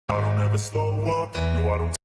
I don't ever slow up, no I don't.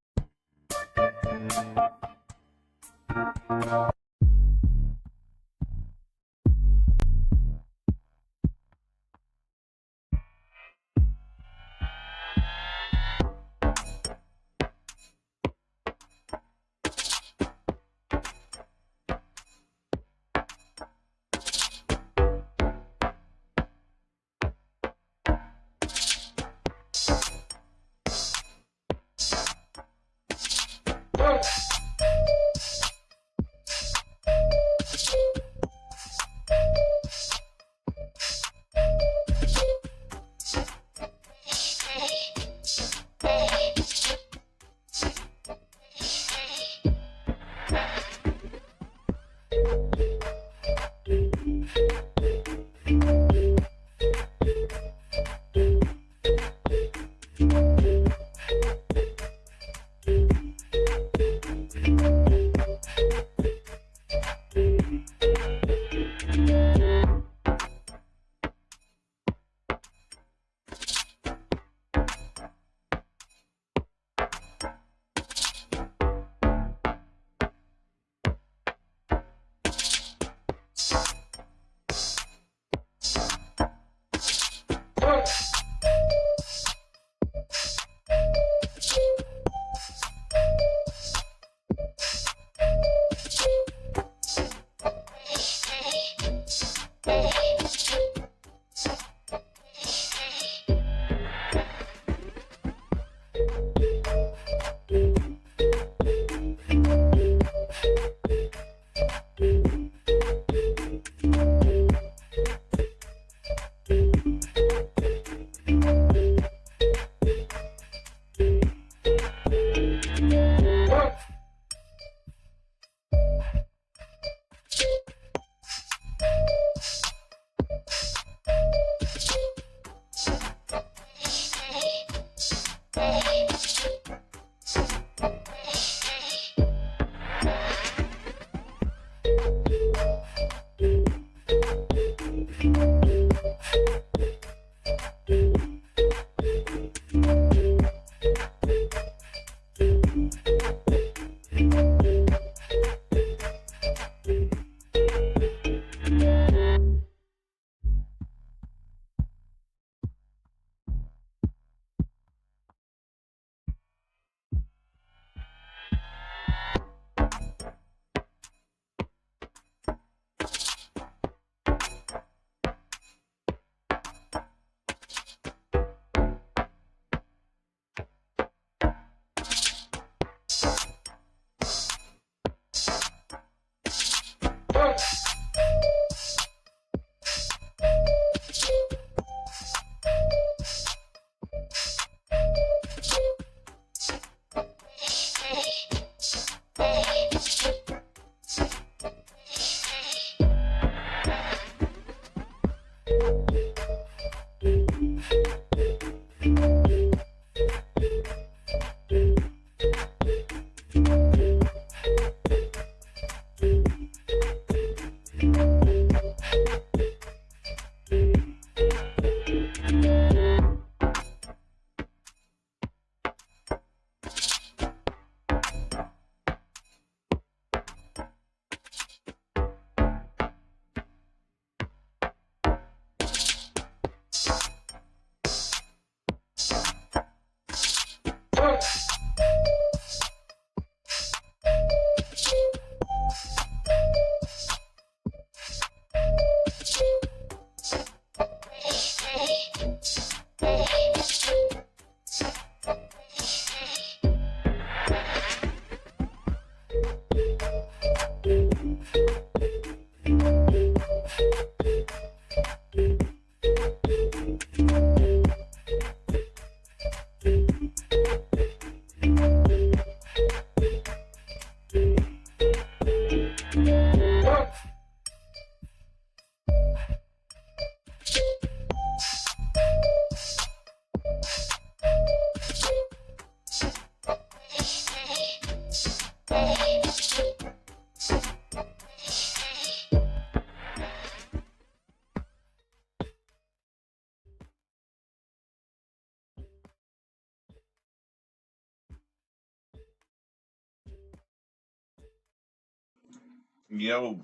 Yo,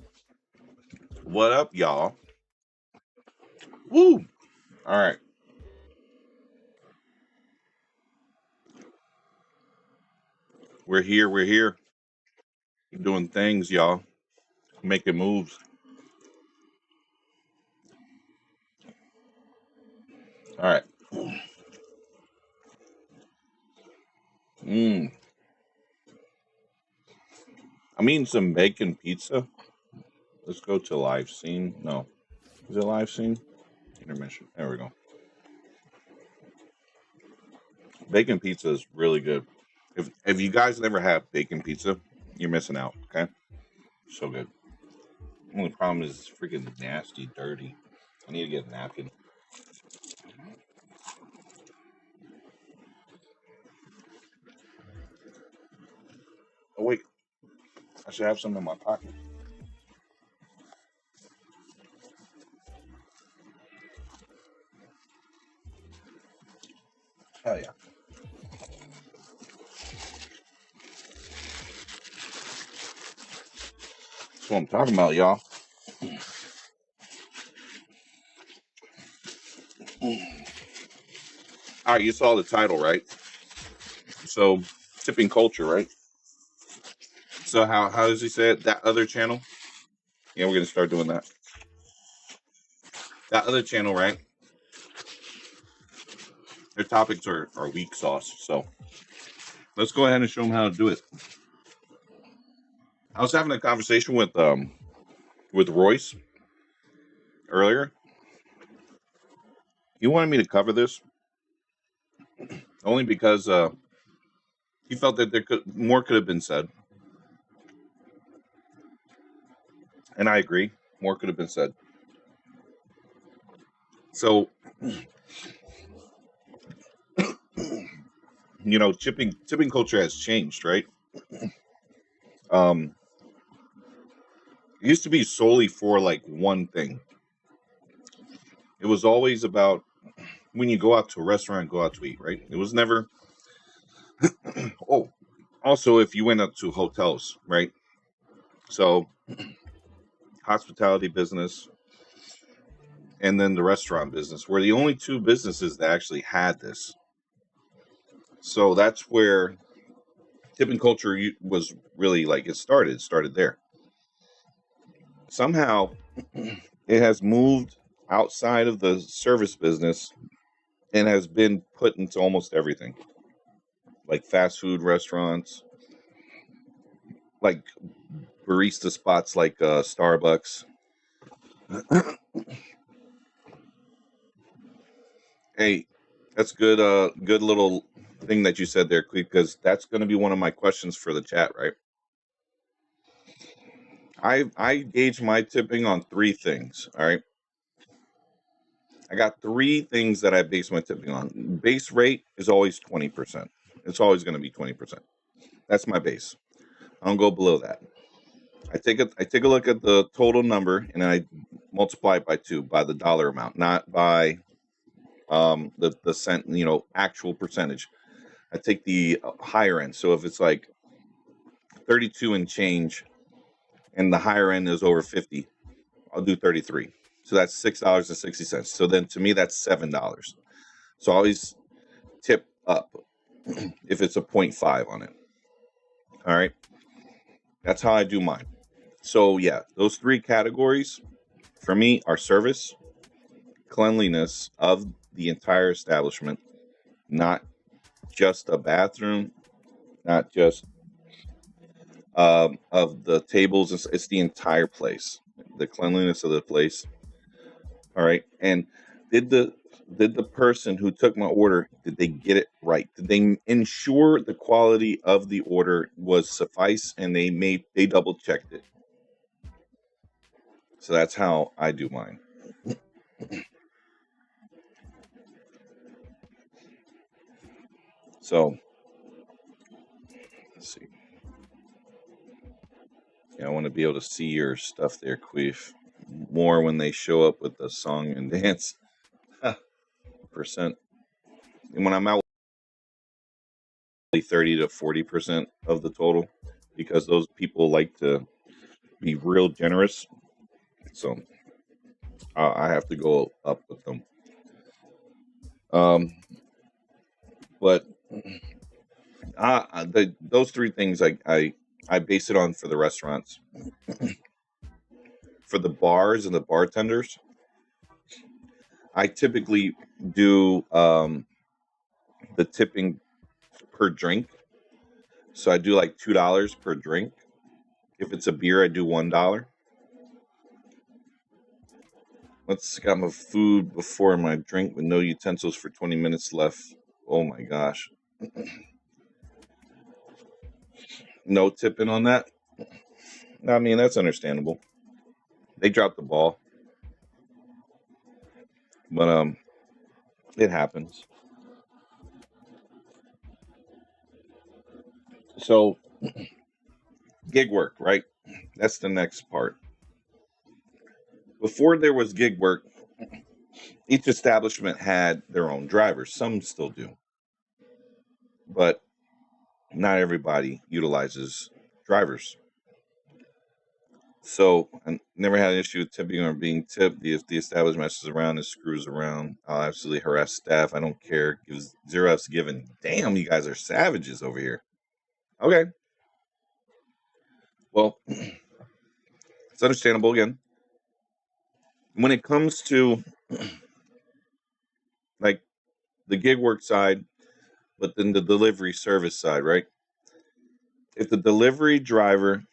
what up, y'all? Woo! All right. We're here. We're here. Doing things, y'all. Making moves. All right. Mmm. I'm eating some bacon pizza. Let's go to live scene. No. Is it live scene? Intermission. There we go. Bacon pizza is really good. If you guys never had bacon pizza, you're missing out. Okay. So good. Only problem is it's freaking nasty, dirty. I need to get a napkin. Oh wait, I should have some in my pocket. Hell yeah. That's what I'm talking about, y'all. All right, you saw the title, right? So, tipping culture, right? So, how does he say it? That other channel? Yeah, we're gonna start doing that. That other channel, right? Their topics are weak sauce. So, let's go ahead and show them how to do it. I was having a conversation with Royce earlier. He wanted me to cover this only because he felt that could have been said, and I agree. More could have been said. So, tipping culture has changed, right? Um, it used to be solely for like one thing. It was always about when you go out to a restaurant, go out to eat, right? It was never. Oh, also if you went up to hotels, right? So hospitality business and then the restaurant business were the only two businesses that actually had this. So that's where tipping culture was really like it started. It started there. Somehow it has moved outside of the service business and has been put into almost everything, like fast food restaurants, like barista spots like Starbucks. Hey, that's good. Good little thing that you said there, because that's going to be one of my questions for the chat, right? I gauge my tipping on three things. All right, I got three things that I base my tipping on. Base rate is always 20%. It's always going to be 20%. That's my base. I don't go below that. I take a look at the total number and I multiply it by two, by the dollar amount, not by the cent, actual percentage. I take the higher end. So if it's like 32 and change and the higher end is over 50, I'll do 33. So that's $6.60. So then to me that's $7. So I always tip up if it's a 0.5 on it. All right. That's how I do mine. So yeah, those three categories for me are service, cleanliness of the entire establishment, not just a bathroom, not just of the tables. It's the entire place, the cleanliness of the place. All right, and did the person who took my order, did they get it right? Did they ensure the quality of the order was suffice, and they double checked it? So that's how I do mine. So let's see. Yeah, I want to be able to see your stuff there, Queef. More when they show up with the song and dance percent. And when I'm out, 30 to 40% of the total, because those people like to be real generous. So I have to go up with them. But those three things I base it on for the restaurants. For the bars and the bartenders, I typically do the tipping per drink. So I do like $2 per drink. If it's a beer, I do $1. Let's got my food before my drink with no utensils for 20 minutes left. Oh my gosh. No tipping on that? I mean, that's understandable. They dropped the ball. But it happens. So gig work, right? That's the next part. Before there was gig work, each establishment had their own drivers. Some still do. But not everybody utilizes drivers. So I never had an issue with tipping or being tipped. If the establishment messes around and screws around, I'll absolutely harass staff. I don't care. Gives 0 F's given. Damn, you guys are savages over here. Okay. Well, it's understandable again. When it comes to like the gig work side, but then the delivery service side, right? If the delivery driver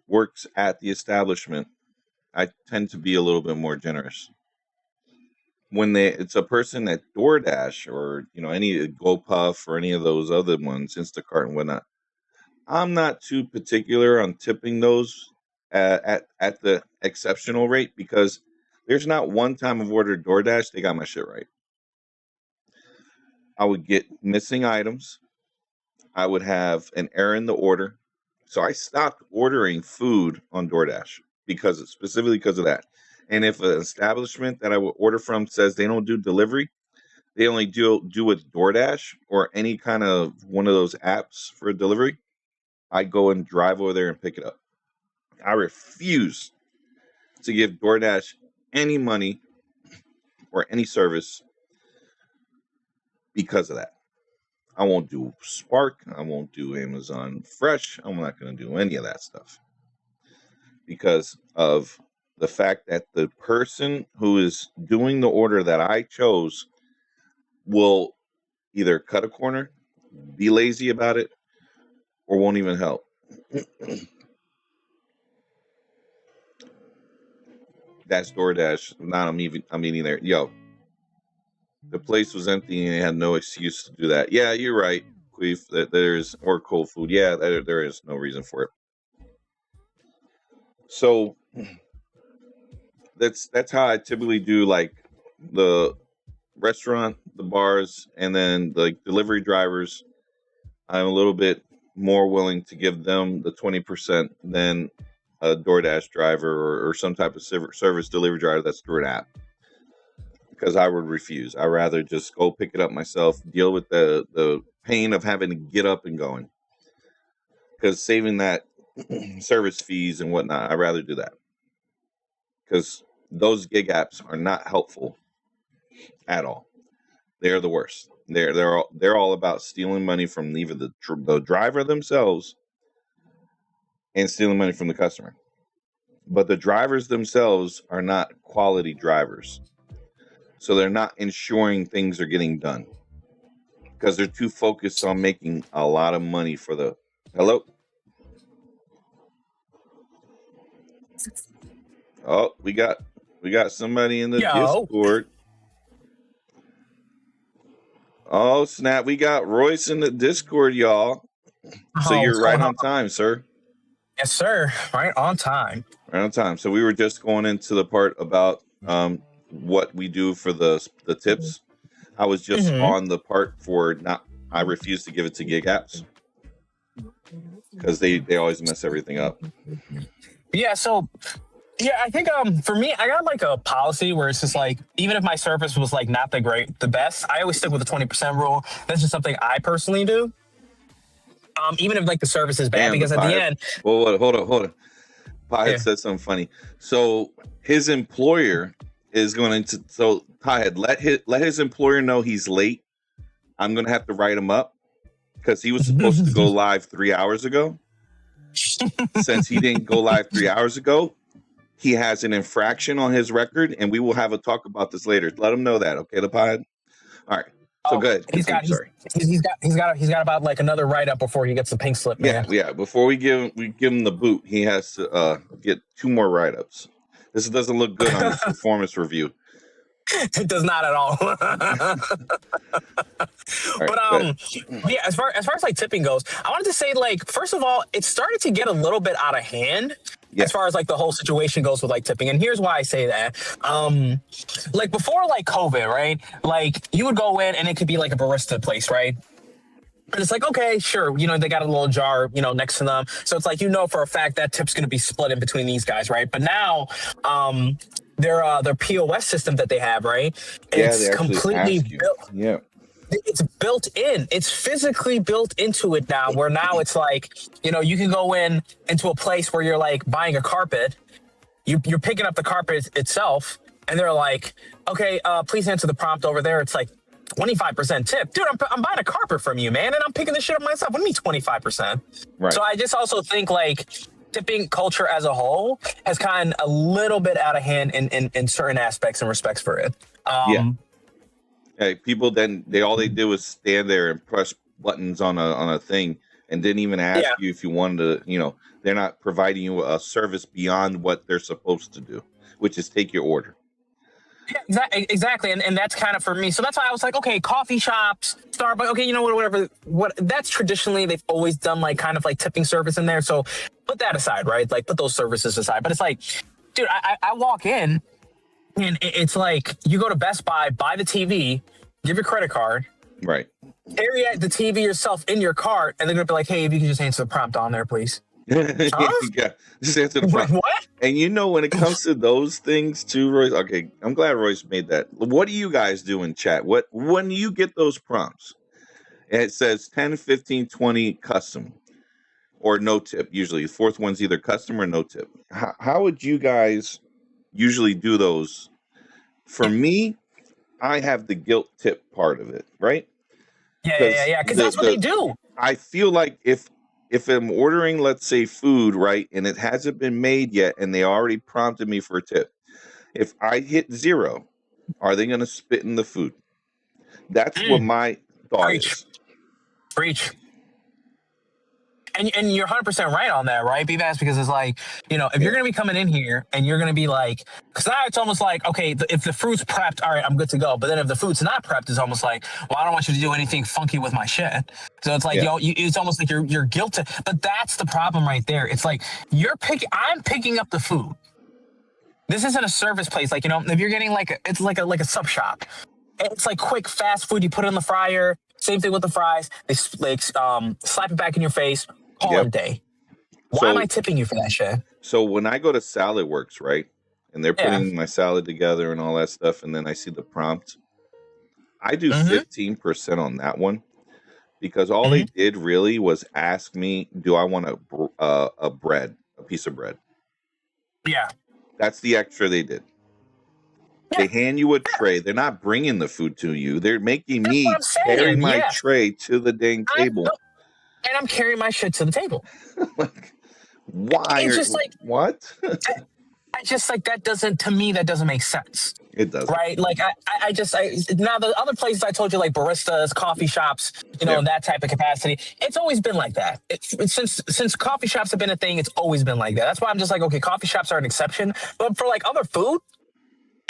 works at the establishment, I tend to be a little bit more generous. When it's a person at DoorDash or any GoPuff or any of those other ones, Instacart and whatnot, I'm not too particular on tipping those at the exceptional rate because there's not one time I've ordered DoorDash they got my shit right. I would get missing items. I would have an error in the order. So I stopped ordering food on DoorDash specifically because of that. And if an establishment that I would order from says they don't do delivery, they only do with DoorDash or any kind of one of those apps for delivery, I go and drive over there and pick it up. I refuse to give DoorDash any money or any service because of that. I won't do Spark. I won't do Amazon Fresh. I'm not going to do any of that stuff because of the fact that the person who is doing the order that I chose will either cut a corner, be lazy about it, or won't even help. That's DoorDash. I'm eating there. Yo, the place was empty and they had no excuse to do that. Yeah, you're right, Queef. That or cold food. Yeah, there is no reason for it. So that's how I typically do like the restaurant, the bars, and then the delivery drivers. I'm a little bit more willing to give them the 20% than a DoorDash driver or some type of service delivery driver that's through an app. Because I would refuse. I'd rather just go pick it up myself, deal with the pain of having to get up and going. Because saving that service fees and whatnot, I'd rather do that. Because those gig apps are not helpful at all. They're the worst. They're all about stealing money from either the driver themselves and stealing money from the customer. But the drivers themselves are not quality drivers. So they're not ensuring things are getting done because they're too focused on making a lot of money for the... Hello? Oh, we got somebody in the Discord. Oh, snap. We got Royce in the Discord, y'all. So you're right on time, sir. Yes, sir. Right on time. Right on time. So we were just going into the part about what we do for the tips. I was just on the part for I refuse to give it to gig apps because they always mess everything up. Yeah, so I think for me, I got like a policy where it's just like, even if my service was like not the best, I always stick with the 20% rule. That's just something I personally do. Even if like the service is bad, because at the end. Well, hold on. Pyatt said something funny. So his employer is going to. So Pyatt, let his employer know he's late. I'm going to have to write him up because he was supposed to go live 3 hours ago. Since he didn't go live 3 hours ago, he has an infraction on his record, and we will have a talk about this later. Let him know that, okay, the Pyatt? All right. So good. He's got about like another write up before he gets the pink slip, man. Yeah. Before we give him the boot, he has to get 2 more write ups. This doesn't look good on his performance review. It does not at all. Yeah, as far as like tipping goes, I wanted to say, like, first of all, it started to get a little bit out of hand as far as like the whole situation goes with like tipping. And here's why I say that. Like before like COVID, right? Like you would go in and it could be like a barista place, right? And it's like, okay, sure, you know, they got a little jar, you know, next to them. So it's like, you know, for a fact that tip's going to be split in between these guys, right? But now, their POS system that they have, right? It's completely built. Yeah. It's built in. It's physically built into it now, where now it's like, you know, you can go into a place where you're like buying a carpet. You're picking up the carpet itself, and they're like, okay, please answer the prompt over there. It's like 25% tip. Dude, I'm buying a carpet from you, man, and I'm picking this shit up myself. What do you mean 25%? Right. So I just also think like tipping culture as a whole has kind of a little bit out of hand in certain aspects and respects for it. Hey, people then all they do is stand there and press buttons on a thing and didn't even ask you if you wanted to, you know, they're not providing you a service beyond what they're supposed to do, which is take your order. Yeah, exactly. And that's kind of for me. So that's why I was like, okay, coffee shops, Starbucks, okay, you know, whatever. That's traditionally, they've always done like kind of like tipping service in there. So put that aside, right? Like put those services aside. But it's like, dude, I walk in and it's like you go to Best Buy, buy the TV, give your credit card. Right. Carry the TV yourself in your cart. And they're going to be like, hey, if you can just answer the prompt on there, please. Huh? Yeah, just answer the prompt. What? And you know, when it comes to those things too, Royce, okay, I'm glad Royce made that. What do you guys do in chat? When you get those prompts and it says 10, 15, 20 custom or no tip, usually the fourth one's either custom or no tip. How would you guys usually do those? For me, I have the guilt tip part of it, right? Yeah. Because that's what they do. I feel like if I'm ordering, let's say, food, right, and it hasn't been made yet, and they already prompted me for a tip, if I hit 0, are they going to spit in the food? That's what my thought is. Preach. And you're 100% right on that, right, BVaz? Because it's like, you know, if you're going to be coming in here and you're going to be like, because now it's almost like, okay, if the fruit's prepped, all right, I'm good to go. But then if the food's not prepped, it's almost like, well, I don't want you to do anything funky with my shit. So it's like, it's almost like you're guilty. But that's the problem right there. It's like I'm picking up the food. This isn't a service place. Like, you know, if you're getting it's like a sub shop. It's like quick, fast food. You put it in the fryer. Same thing with the fries. They slap it back in your face. Call it a day. Why am I tipping you for that shit? So when I go to Salad Works, right, and they're putting my salad together and all that stuff, and then I see the prompt, I do 15% on that one because all they did really was ask me, do I want a piece of bread? Yeah. That's the extra they did. They hand you a tray. They're not bringing the food to you. They're making me carry my tray to the dang table. And I'm carrying my shit to the table. Like, why? It's just like, what? I just like, that doesn't make sense. It doesn't. Right? Like, I now the other places I told you, like baristas, coffee shops, you know, that type of capacity, it's always been like that. Since coffee shops have been a thing, it's always been like that. That's why I'm just like, okay, coffee shops are an exception. But for like other food,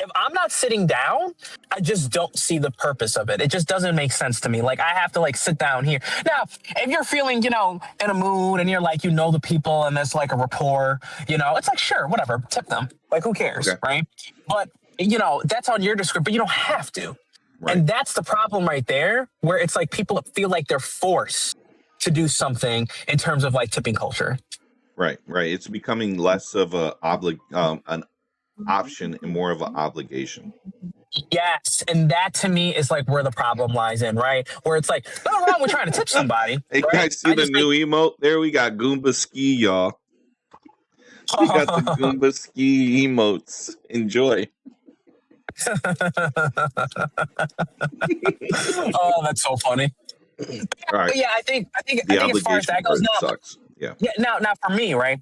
if I'm not sitting down, I just don't see the purpose of it. It just doesn't make sense to me. Like, I have to like sit down here. Now, if you're feeling, you know, in a mood and you're like, you know, the people and there's like a rapport, you know, it's like, sure, whatever, tip them. Like, who cares, right? But, you know, that's on your discretion, but you don't have to. Right. And that's the problem right there, where it's like people feel like they're forced to do something in terms of like tipping culture. Right. It's becoming less of an option and more of an obligation. Yes, and that to me is like where the problem lies in, right? Where it's like, nothing wrong with trying to tip somebody. Hey, right? guys, see the new emote? There we got Goomba Ski, y'all. We got the Goomba ski emotes. Enjoy. Oh, that's so funny. All right. But yeah, I think The as far as obligation that goes, part now, sucks. Yeah. now for me, right?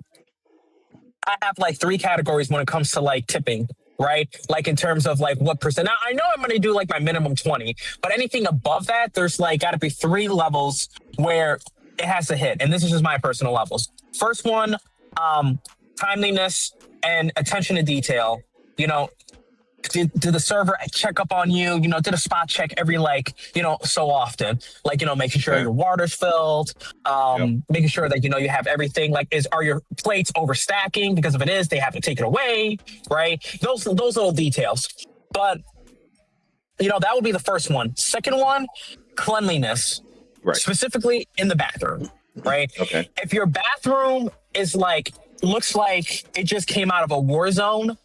I have like three categories when it comes to like tipping, right? Like in terms of like what percent. Now I know I'm going to do like my minimum 20, but anything above that, there's like got to be three levels where it has to hit. And this is just my personal levels. First one, timeliness and attention to detail. You know, did the server check up on you? You know, did a spot check every like, so often, like, making sure Okay. your water's filled, making sure that, you have everything. Like, are your plates overstacking? Because if it is, they have to take it away, right? Those little details. But, that would be the first one. Second one, cleanliness, Right. specifically in the bathroom, right? Okay. If your bathroom is like, looks like it just came out of a war zone,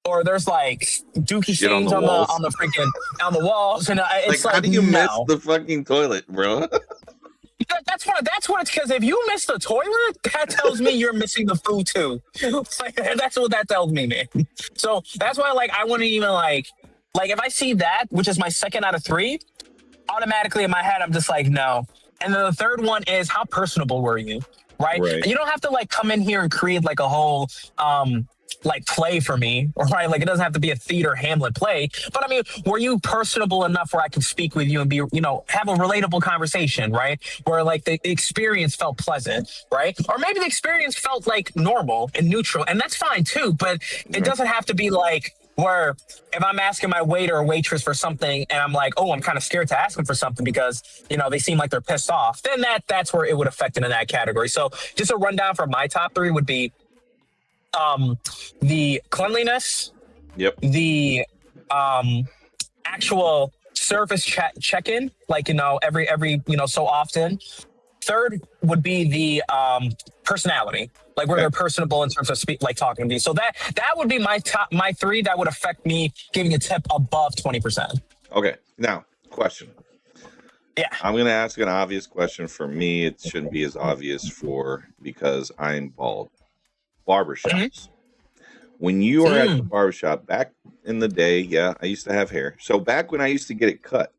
or there's like dookie Shit stains on the freaking on the walls, and it's how do you no. miss the fucking toilet, bro? That's what it's because if you miss the toilet, that tells me you're missing the food too. Like, that's what that tells me, man. So that's why, like, I wouldn't even like if I see that, which is my second out of three, automatically in my head I'm just like no. And then the third one is how personable were you, right? Right. And you don't have to like come in here and create like a whole like play for me, right? Like it doesn't have to be a theater Hamlet play, but I mean, were you personable enough where I could speak with you and be, have a relatable conversation, right? Where like the experience felt pleasant, right? Or maybe the experience felt like normal and neutral, and that's fine too, but it doesn't have to be like where if I'm asking my waiter or waitress for something and I'm like, oh, I'm kind of scared to ask them for something because, they seem like they're pissed off, then that's where it would affect it in that category. So just a rundown for my top three would be the cleanliness, Yep. the actual service check-in, like every so often. Third would be the personality, like where they're personable in terms of like talking to me. So that would be my three that would affect me giving a tip above 20%. Okay. Now, question. Yeah. I'm going to ask an obvious question. For me, it shouldn't be as obvious because I'm bald. Barbershops. Mm-hmm. When you are at the barbershop back in the day, I used to have hair. So back when I used to get it cut,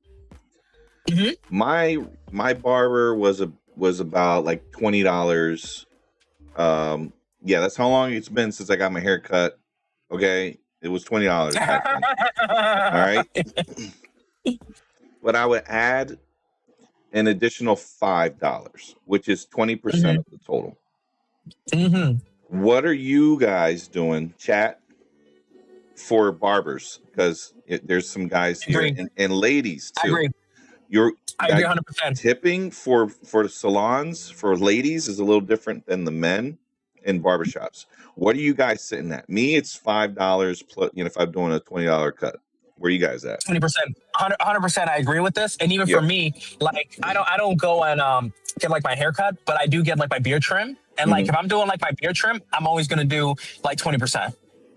my barber was about like $20. That's how long it's been since I got my hair cut. Okay, it was $20 back then. All right, but I would add an additional $5, which is 20% of the total. What are you guys doing, chat, for barbers? Because there's some guys here and ladies too. I agree. I agree 100%. Tipping for the salons for ladies is a little different than the men in barbershops. What are you guys sitting at? Me, it's $5 plus. If I'm doing a $20 cut. Where are you guys at? 20%, 100%. I agree with this. And even for me, like I don't go and get like my haircut, but I do get like my beard trim. And like if I'm doing like my beard trim, I'm always gonna do like 20%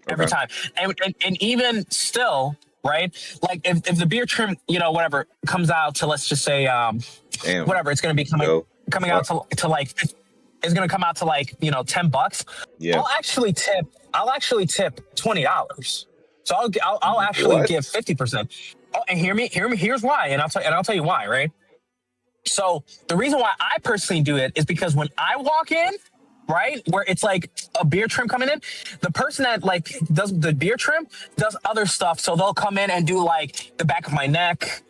every time. And even still, right? Like if the beard trim, whatever comes out to, let's just say whatever, it's gonna be coming out to like, it's gonna come out to like $10. Yeah. I'll actually tip $20. So I'll actually give 50%. Oh, and hear me. Here's why, and I'll tell you why, right? So the reason why I personally do it is because when I walk in, right, where it's like a beard trim coming in, the person that like does the beard trim does other stuff. So they'll come in and do like the back of my neck.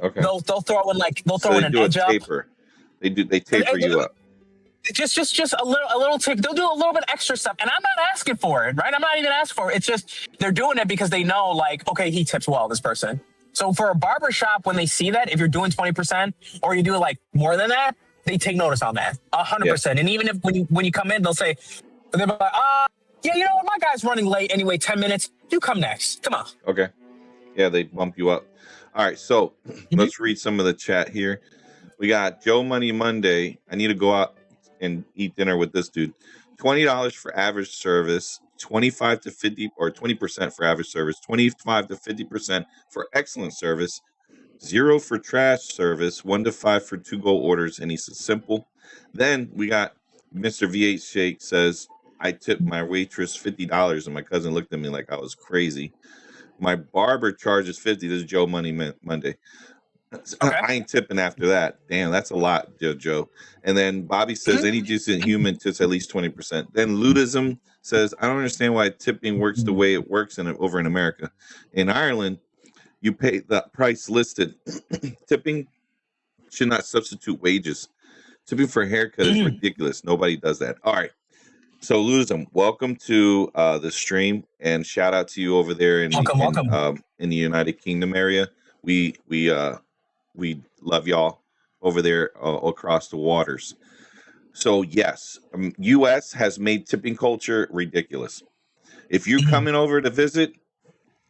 Okay. They'll throw in an edge up. They taper you up. Just a little tip. They'll do a little bit extra stuff, and I'm not asking for it, right? I'm not even asking for it. It's just they're doing it because they know, like, okay, he tips well, this person. So for a barbershop, when they see that, if you're doing 20% or you do like more than that, they take notice on that 100%. And even if when you come in, they'll say, they'll be like, you know what, my guy's running late anyway. 10 minutes, you come next. Come on. Okay. Yeah, they bump you up. All right, so let's read some of the chat here. We got Joe Money Monday. I need to go out and eat dinner with this dude. $20 for average service, 25 to 50 or 20% for average service, 25 to 50% for excellent service, 0 for trash service, 1 to 5 for to-go orders, and he says simple. Then we got Mr. V8 Shake says I tipped my waitress $50, and my cousin looked at me like I was crazy. My barber charges 50. This is Joe Money Monday. Okay. I ain't tipping after that. Damn, that's a lot, Joe. And then Bobby says any decent human tips at least 20%. Then Ludism says, I don't understand why tipping works the way it works over in America. In Ireland, you pay the price listed. Tipping should not substitute wages. Tipping for a haircut is ridiculous. Nobody does that. All right. So Ludism, welcome to the stream, and shout out to you over there in the United Kingdom area. We love y'all over there across the waters. So yes, U.S. has made tipping culture ridiculous. If you're coming over to visit,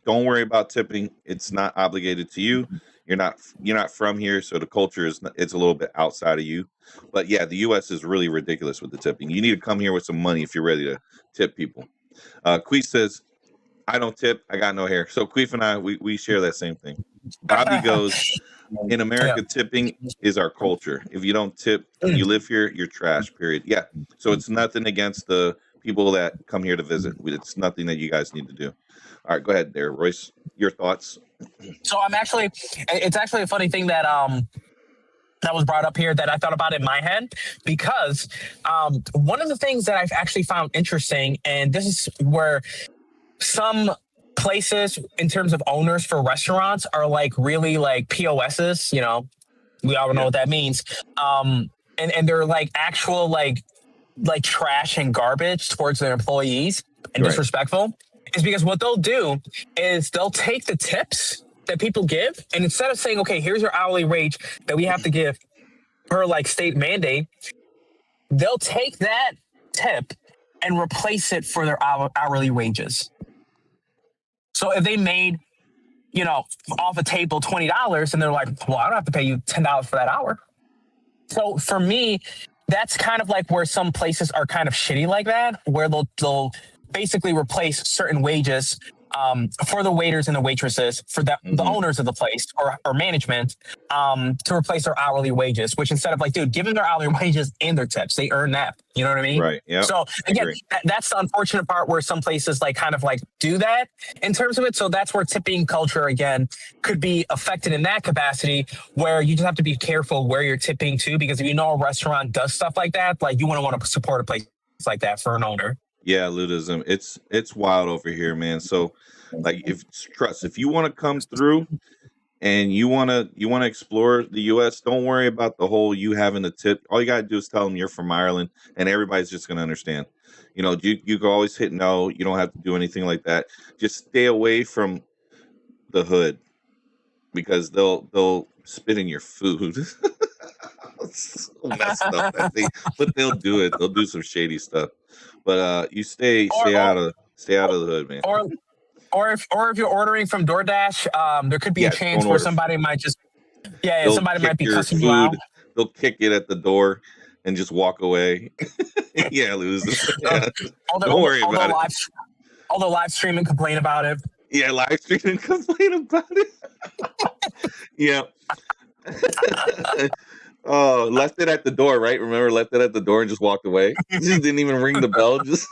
don't worry about tipping. It's not obligated to you. You're not from here, so the culture it's a little bit outside of you. But yeah, the U.S. is really ridiculous with the tipping. You need to come here with some money if you're ready to tip people. Queef says, I don't tip. I got no hair. So Queef and I, we share that same thing. Bobby goes, in America, tipping is our culture. If you don't tip, you live here, you're trash, period. Yeah. So it's nothing against the people that come here to visit. It's nothing that you guys need to do. All right, go ahead there, Royce. Your thoughts? So it's actually a funny thing that that was brought up here that I thought about in my head, because one of the things that I've actually found interesting, and this is where some places in terms of owners for restaurants are like really like POSs, you know, we all know what that means. And they're like actual like trash and garbage towards their employees and disrespectful, is because what they'll do is they'll take the tips that people give, and instead of saying, okay, here's your hourly wage that we have to give per like state mandate, they'll take that tip and replace it for their hourly wages. So if they made, you know, off a table $20, and they're like, well, I don't have to pay you $10 for that hour. So for me, that's kind of like where some places are kind of shitty like that, where they'll basically replace certain wages for the waiters and the waitresses, for the owners of the place or management, to replace their hourly wages, which instead of like, dude, give them their hourly wages and their tips, they earn that. You know what I mean? Right. Yeah. So again, that's the unfortunate part where some places like kind of like do that in terms of it. So that's where tipping culture again could be affected in that capacity, where you just have to be careful where you're tipping to, because if you know a restaurant does stuff like that, like you wouldn't want to support a place like that for an owner. Yeah, Ludism. It's wild over here, man. So like if you want to come through and you want to explore the US, don't worry about the whole you having a tip. All you got to do is tell them you're from Ireland, and everybody's just going to understand. You know, you can always hit no. You don't have to do anything like that. Just stay away from the hood, because they'll spit in your food. It's so messed up that thing, but they'll do it. They'll do some shady stuff. But you stay out of the hood, man. Or if you're ordering from DoorDash, there could be a chance where somebody might just somebody might be cussing you out. They'll kick it at the door and just walk away. Yeah, lose. Yeah. Don't worry about it. Although live stream and complain about it. Yeah, live stream and complain about it. Yeah. Oh, left it at the door, right? Remember, left it at the door and just walked away. Just didn't even ring the bell. Just.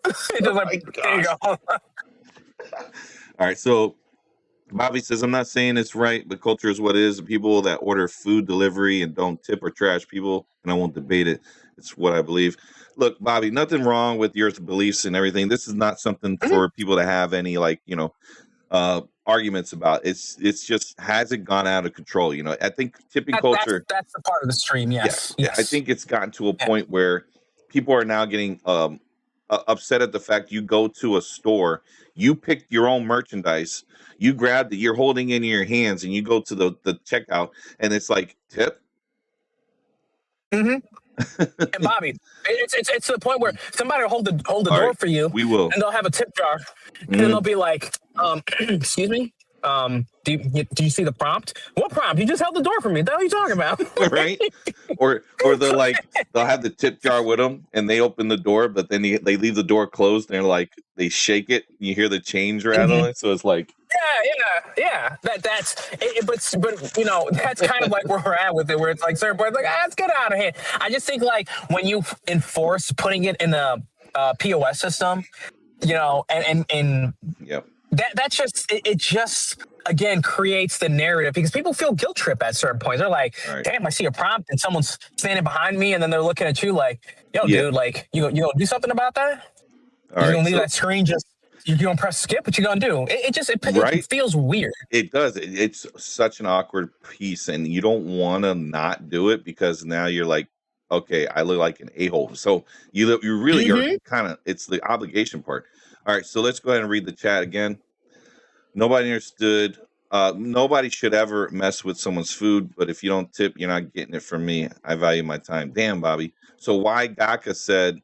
Just like, there you go. All right, so Bobby says, I'm not saying it's right, but culture is what it is. The people that order food delivery and don't tip are trash people, and I won't debate it. It's what I believe. Look, Bobby, nothing wrong with your beliefs and everything. This is not something for people to have any arguments about. It's just, has it gone out of control? You know, I think tipping culture. That's the part of the stream. Yes. Yeah, I think it's gotten to a point where people are now getting upset at the fact you go to a store, you pick your own merchandise, you grab you're holding it in your hands, and you go to the checkout, and it's like tip. And Bobby, it's to the point where somebody will hold the door for you. We will, and they'll have a tip jar, and then they'll be like, "Excuse me." Do you see the prompt? What prompt? You just held the door for me. What the hell are you talking about? Right? Or they'll have the tip jar with them and they open the door, but then they leave the door closed and they're like they shake it. You hear the change rattling, so it's like Yeah. But you know, that's kind of like where we're at with it, where it's like certain boys like, let's get out of here. I just think like when you enforce putting it in a POS system, you know, and yep. that's just it just again creates the narrative because people feel guilt trip at certain points. They're like, Right. damn, I see a prompt and someone's standing behind me, and then they're looking at you like, yo, Yeah. dude, like you gonna do something about that? All You right. gonna leave So that screen just you gonna press skip? What you gonna do? It right. feels weird. It does. It's such an awkward piece, and you don't want to not do it because now you're like, okay, I look like an a-hole. So you really are kind of. It's the obligation part. All right, so let's go ahead and read the chat again. Nobody understood. Nobody should ever mess with someone's food, but if you don't tip, you're not getting it from me. I value my time. Damn, Bobby. So why Gaka said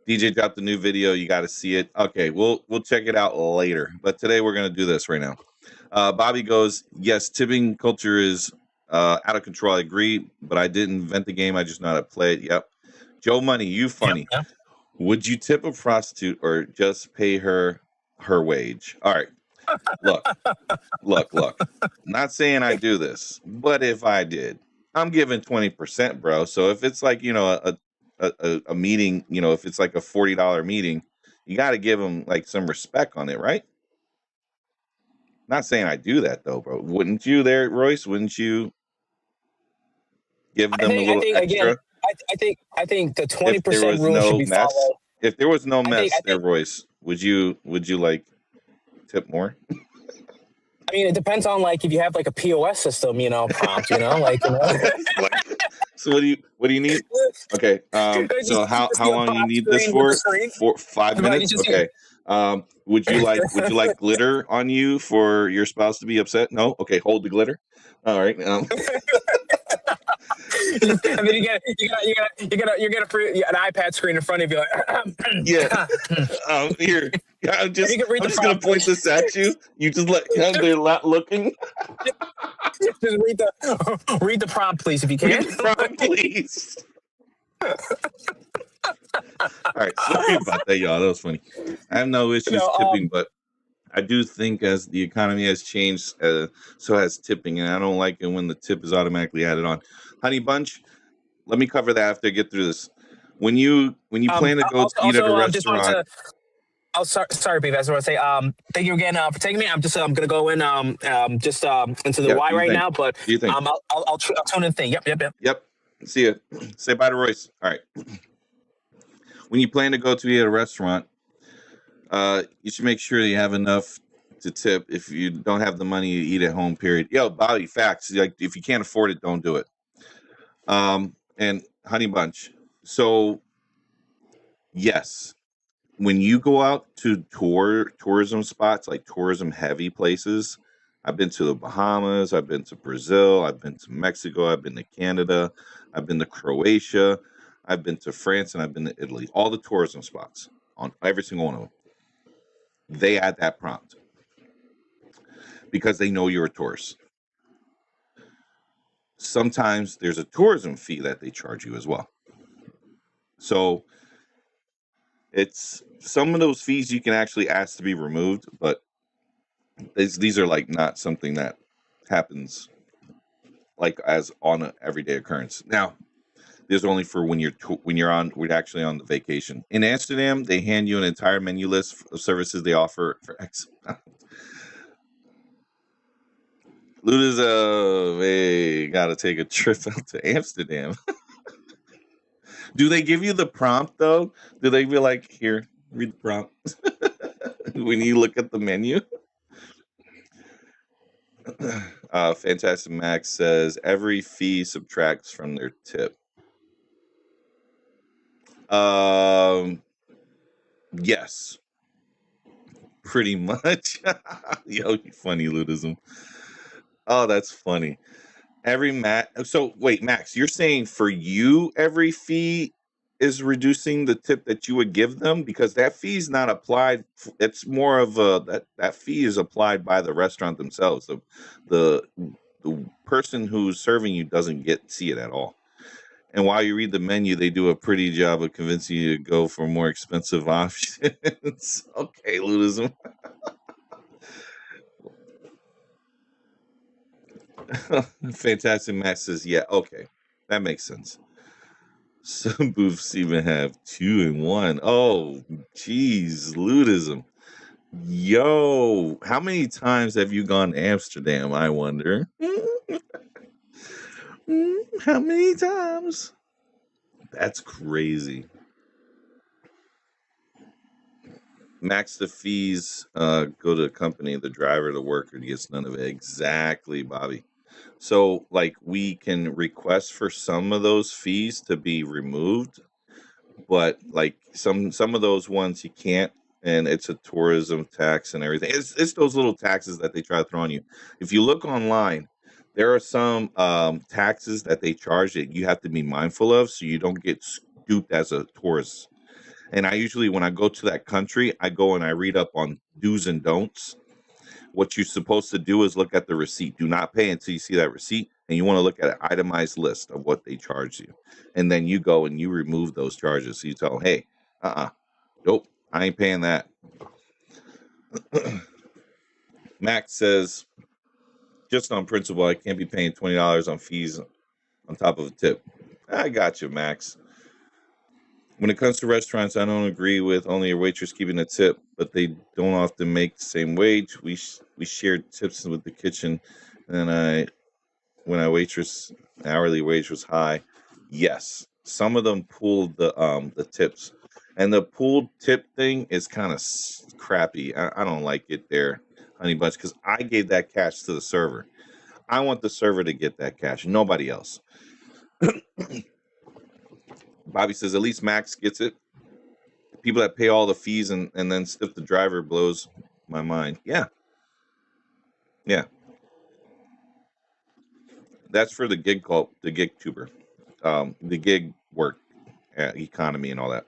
DJ dropped a new video. You got to see it. Okay, we'll check it out later. But today we're gonna do this right now. Bobby goes, yes, tipping culture is out of control. I agree, but I didn't invent the game. I just know how to play it. Yep. Joe Money, you funny. Yep. Would you tip a prostitute or just pay her wage? All right. Look. Not saying I do this, but if I did, I'm giving 20%, bro. So if it's like, you know, a meeting, you know, if it's like a $40 meeting, you got to give them like some respect on it, right? Not saying I do that though, bro. Wouldn't you there, Royce? Wouldn't you give them a little extra? Again, I think the If there 20% was rule should no be mess, followed. if there was no I mess think there, Royce, would you like tip more? I mean, it depends on like if you have like a POS system, you know, prompt, you know, like you know. So what do you need? Okay. So how long you need this for? 5 minutes. Okay. Would you like glitter on you for your spouse to be upset? No. Okay. Hold the glitter. All right. And then you get an iPad screen in front of you, like, yeah. Here. I'm just gonna point this at you. You just they're not looking. Just read the prompt, please, if you can. Read the prompt, please. All right, sorry about that, y'all. That was funny. I have no issues tipping, but I do think as the economy has changed, so has tipping, and I don't like it when the tip is automatically added on. Honey Bunch, let me cover that after I get through this. When you plan to go eat at a restaurant. Sorry, BVaz. I want to say thank you again for taking me. I'm gonna go in into the Y right now, but I'll tune in. Yep. See ya. Say bye to Royce. All right. When you plan to go to eat at a restaurant, you should make sure you have enough to tip. If you don't have the money to eat at home, period. Yo, Bobby, facts. Like if you can't afford it, don't do it. And Honey Bunch. So yes. When you go out to tourism spots, like tourism heavy places, I've been to the Bahamas, I've been to Brazil, I've been to Mexico, I've been to Canada, I've been to Croatia, I've been to France, and I've been to Italy. All the tourism spots, on every single one of them, they add that prompt because they know you're a tourist. Sometimes there's a tourism fee that they charge you as well. So it's some of those fees you can actually ask to be removed, but these are like not something that happens like as on an everyday occurrence. Now, there's only for when we're actually on the vacation. In Amsterdam, they hand you an entire menu list of services they offer for X. Luda's hey, gotta take a trip out to Amsterdam. Do they give you the prompt though? Do they be like, here, read the prompt when you look at the menu? Fantastic Max says every fee subtracts from their tip. Yes, pretty much. Yo, you funny Ludism. Oh, that's funny. So wait, Max, you're saying for you every fee is reducing the tip that you would give them, because that fee is not applied. It's more of that fee is applied by the restaurant themselves. The person who's serving you doesn't see it at all. And while you read the menu, they do a pretty job of convincing you to go for more expensive options. Okay, Ludism. Fantastic Max says, yeah, okay. That makes sense. Some booths even have 2 and 1. Oh, geez, Ludism. Yo, how many times have you gone to Amsterdam, I wonder? How many times? That's crazy. Max the fees, go to the company, the driver, the worker gets none of it. Exactly, Bobby. So, like, we can request for some of those fees to be removed, but like some of those ones you can't, and it's a tourism tax and everything. It's those little taxes that they try to throw on you. If you look online, there are some taxes that they charge that you have to be mindful of, so you don't get scooped as a tourist. And I usually, when I go to that country, I go and I read up on do's and don'ts. What you're supposed to do is look at the receipt. Do not pay until you see that receipt, and you want to look at an itemized list of what they charge you. And then you go and you remove those charges. So you tell them, hey, nope, I ain't paying that. Max says, just on principle, I can't be paying $20 on fees on top of a tip. I got you, Max. When it comes to restaurants, I don't agree with only a waitress keeping a tip, but they don't often make the same wage. We shared tips with the kitchen, and when I waitress hourly wage was high. Yes, some of them pooled the tips, and the pooled tip thing is kind of crappy. I don't like it there, Honey Bunch, because I gave that cash to the server. I want the server to get that cash, nobody else. Bobby says at least Max gets it. People that pay all the fees and then stiff the driver blows my mind. Yeah. That's for the gig tuber, the gig work, economy, and all that.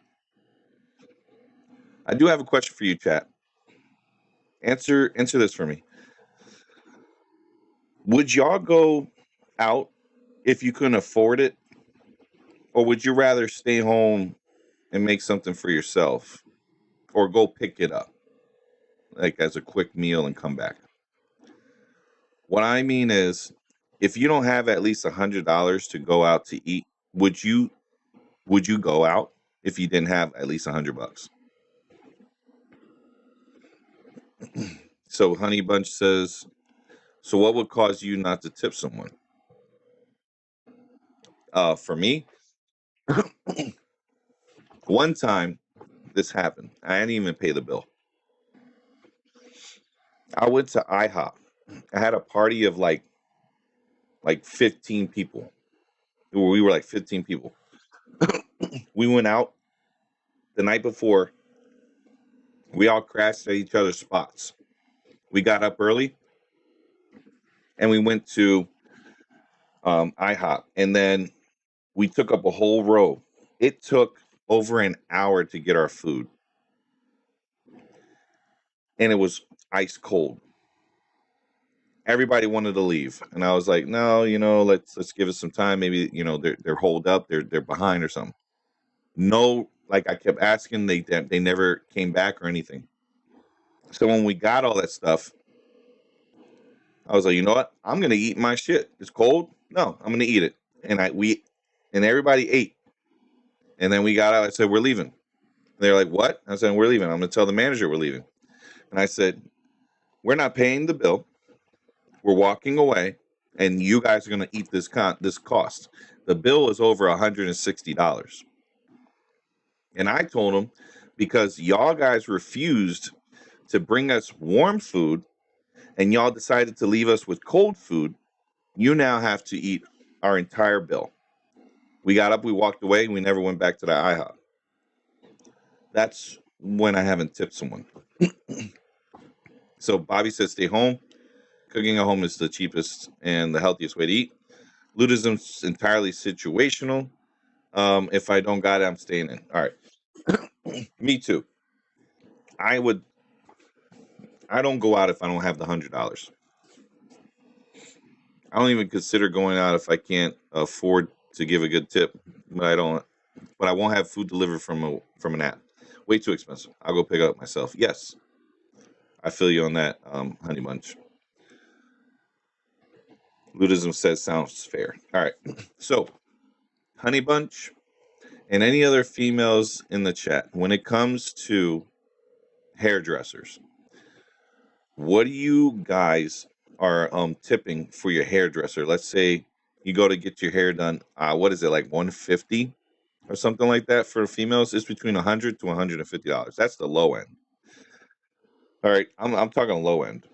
I do have a question for you, chat. Answer this for me. Would y'all go out if you couldn't afford it, or would you rather stay home and make something for yourself, or go pick it up, like as a quick meal and come back? What I mean is, if you don't have at least $100 to go out to eat, would you go out if you didn't have at least $100? So Honey Bunch says, so what would cause you not to tip someone? For me, one time this happened. I didn't even pay the bill. I went to IHOP. I had a party of like 15 people. We were like 15 people. We went out the night before. We all crashed at each other's spots. We got up early and we went to IHOP, and then we took up a whole row. It took over an hour to get our food, and it was ice cold. Everybody wanted to leave, and I was like, no, let's give it some time. Maybe they're holed up, they're behind or something. No, like I kept asking, they never came back or anything. So when we got all that stuff, I was like, you know what? I'm gonna eat my shit. It's cold. No, I'm gonna eat it. And everybody ate. And then we got out. I said, we're leaving. They're like, what? I said, we're leaving. I'm gonna tell the manager we're leaving. And I said, we're not paying the bill. We're walking away, and you guys are gonna eat this cost. The bill is over $160. And I told them, because y'all guys refused to bring us warm food, and y'all decided to leave us with cold food, you now have to eat our entire bill. We got up, we walked away, and we never went back to the IHOP. That's when I haven't tipped someone. So Bobby says stay home. Cooking at home is the cheapest and the healthiest way to eat. Ludism's entirely situational. If I don't got it, I'm staying in. All right. Me too. I don't go out if I don't have the $100. I don't even consider going out if I can't afford to give a good tip. But I won't have food delivered from an app. Way too expensive. I'll go pick it up myself. Yes, I feel you on that, Honey Bunch. Ludism says sounds fair. All right. So, Honey Bunch and any other females in the chat, when it comes to hairdressers, what do you guys are tipping for your hairdresser? Let's say you go to get your hair done. What is it, like 150 or something like that for females? It's between $100 to $150. That's the low end. All right, I'm talking low end.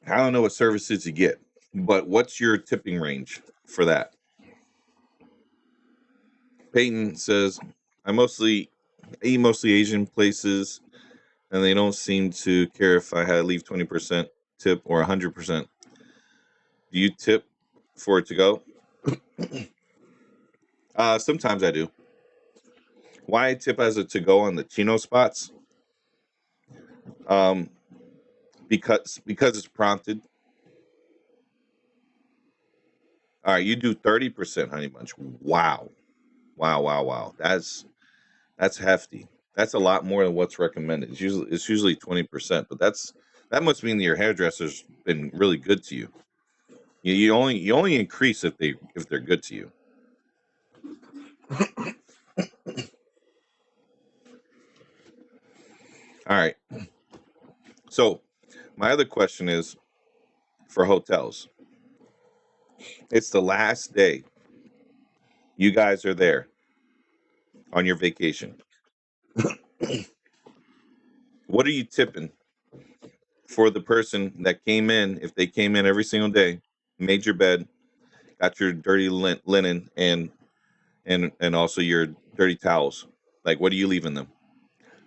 I don't know what services you get, but what's your tipping range for that? Peyton says, I eat mostly Asian places, and they don't seem to care if I had to leave 20% tip or 100%. Do you tip for it to go? Sometimes I do. Why I tip as a to go on the chino spots? Um, because it's prompted. All right, you do 30%, Honey Bunch. Wow. That's hefty. That's a lot more than what's recommended. It's usually 20%, but that must mean that your hairdresser's been really good to you. You only increase if they're good to you. All right. So my other question is for hotels. It's the last day. You guys are there on your vacation. What are you tipping for the person that came in? If they came in every single day, made your bed, got your dirty linen, and also your dirty towels. Like, what are you leaving them?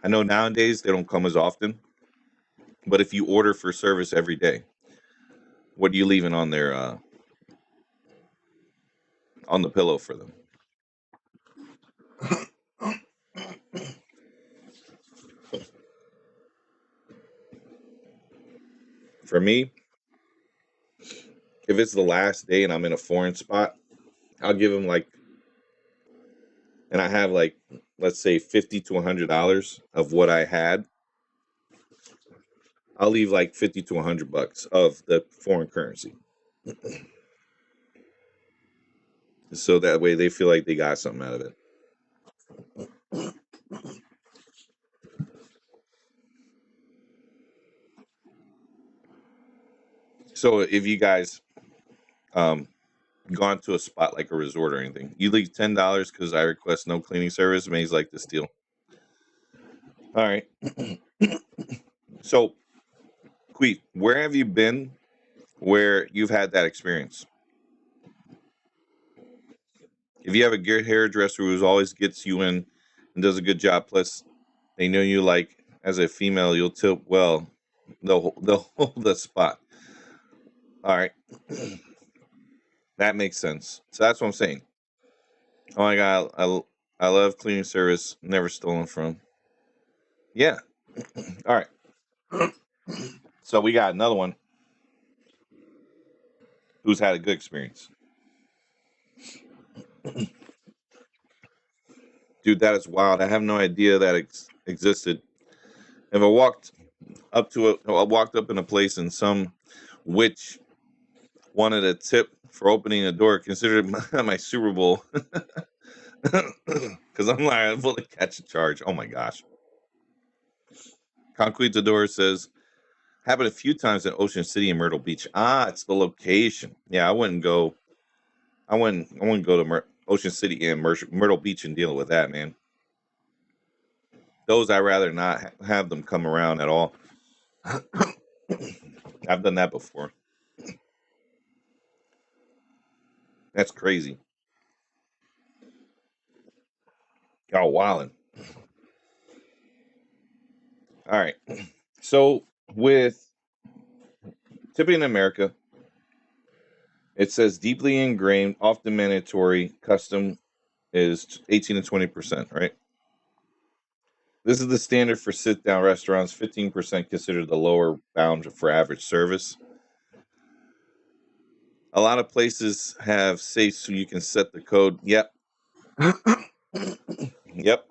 I know nowadays they don't come as often, but if you order for service every day, what are you leaving on their on the pillow for them? For me, if it's the last day and I'm in a foreign spot, I'll give them like, and I have like, let's say $50 to $100 of what I had. I'll leave like $50 to $100 of the foreign currency, so that way they feel like they got something out of it. So if you guys gone to a spot like a resort or anything, you leave $10 because I request no cleaning service. May's like the steal. All right. So, Queef, where have you been where you've had that experience? If you have a good hairdresser who always gets you in and does a good job, plus they know you, like, as a female, you'll tip well, they'll hold the spot. All right. That makes sense. So that's what I'm saying. Oh my God, I love cleaning service, never stolen from. Yeah. All right. So we got another one who's had a good experience. Dude, that is wild. I have no idea that existed. If I walked up in a place and some witch wanted a tip for opening a door, consider it my Super Bowl. Because I'm liable to catch a charge. Oh my gosh. Concrete Door says, happened a few times in Ocean City and Myrtle Beach. It's the location. Yeah, I wouldn't go to Ocean City and Myrtle Beach and deal with that, man. Those I'd rather not have them come around at all. I've done that before. That's crazy. Y'all wildin'. All right. So with tipping in America, It says deeply ingrained, often mandatory, custom is 18 to 20%, right? This is the standard for sit-down restaurants. 15% considered the lower bound for average service. A lot of places have safes so you can set the code. Yep. Yep.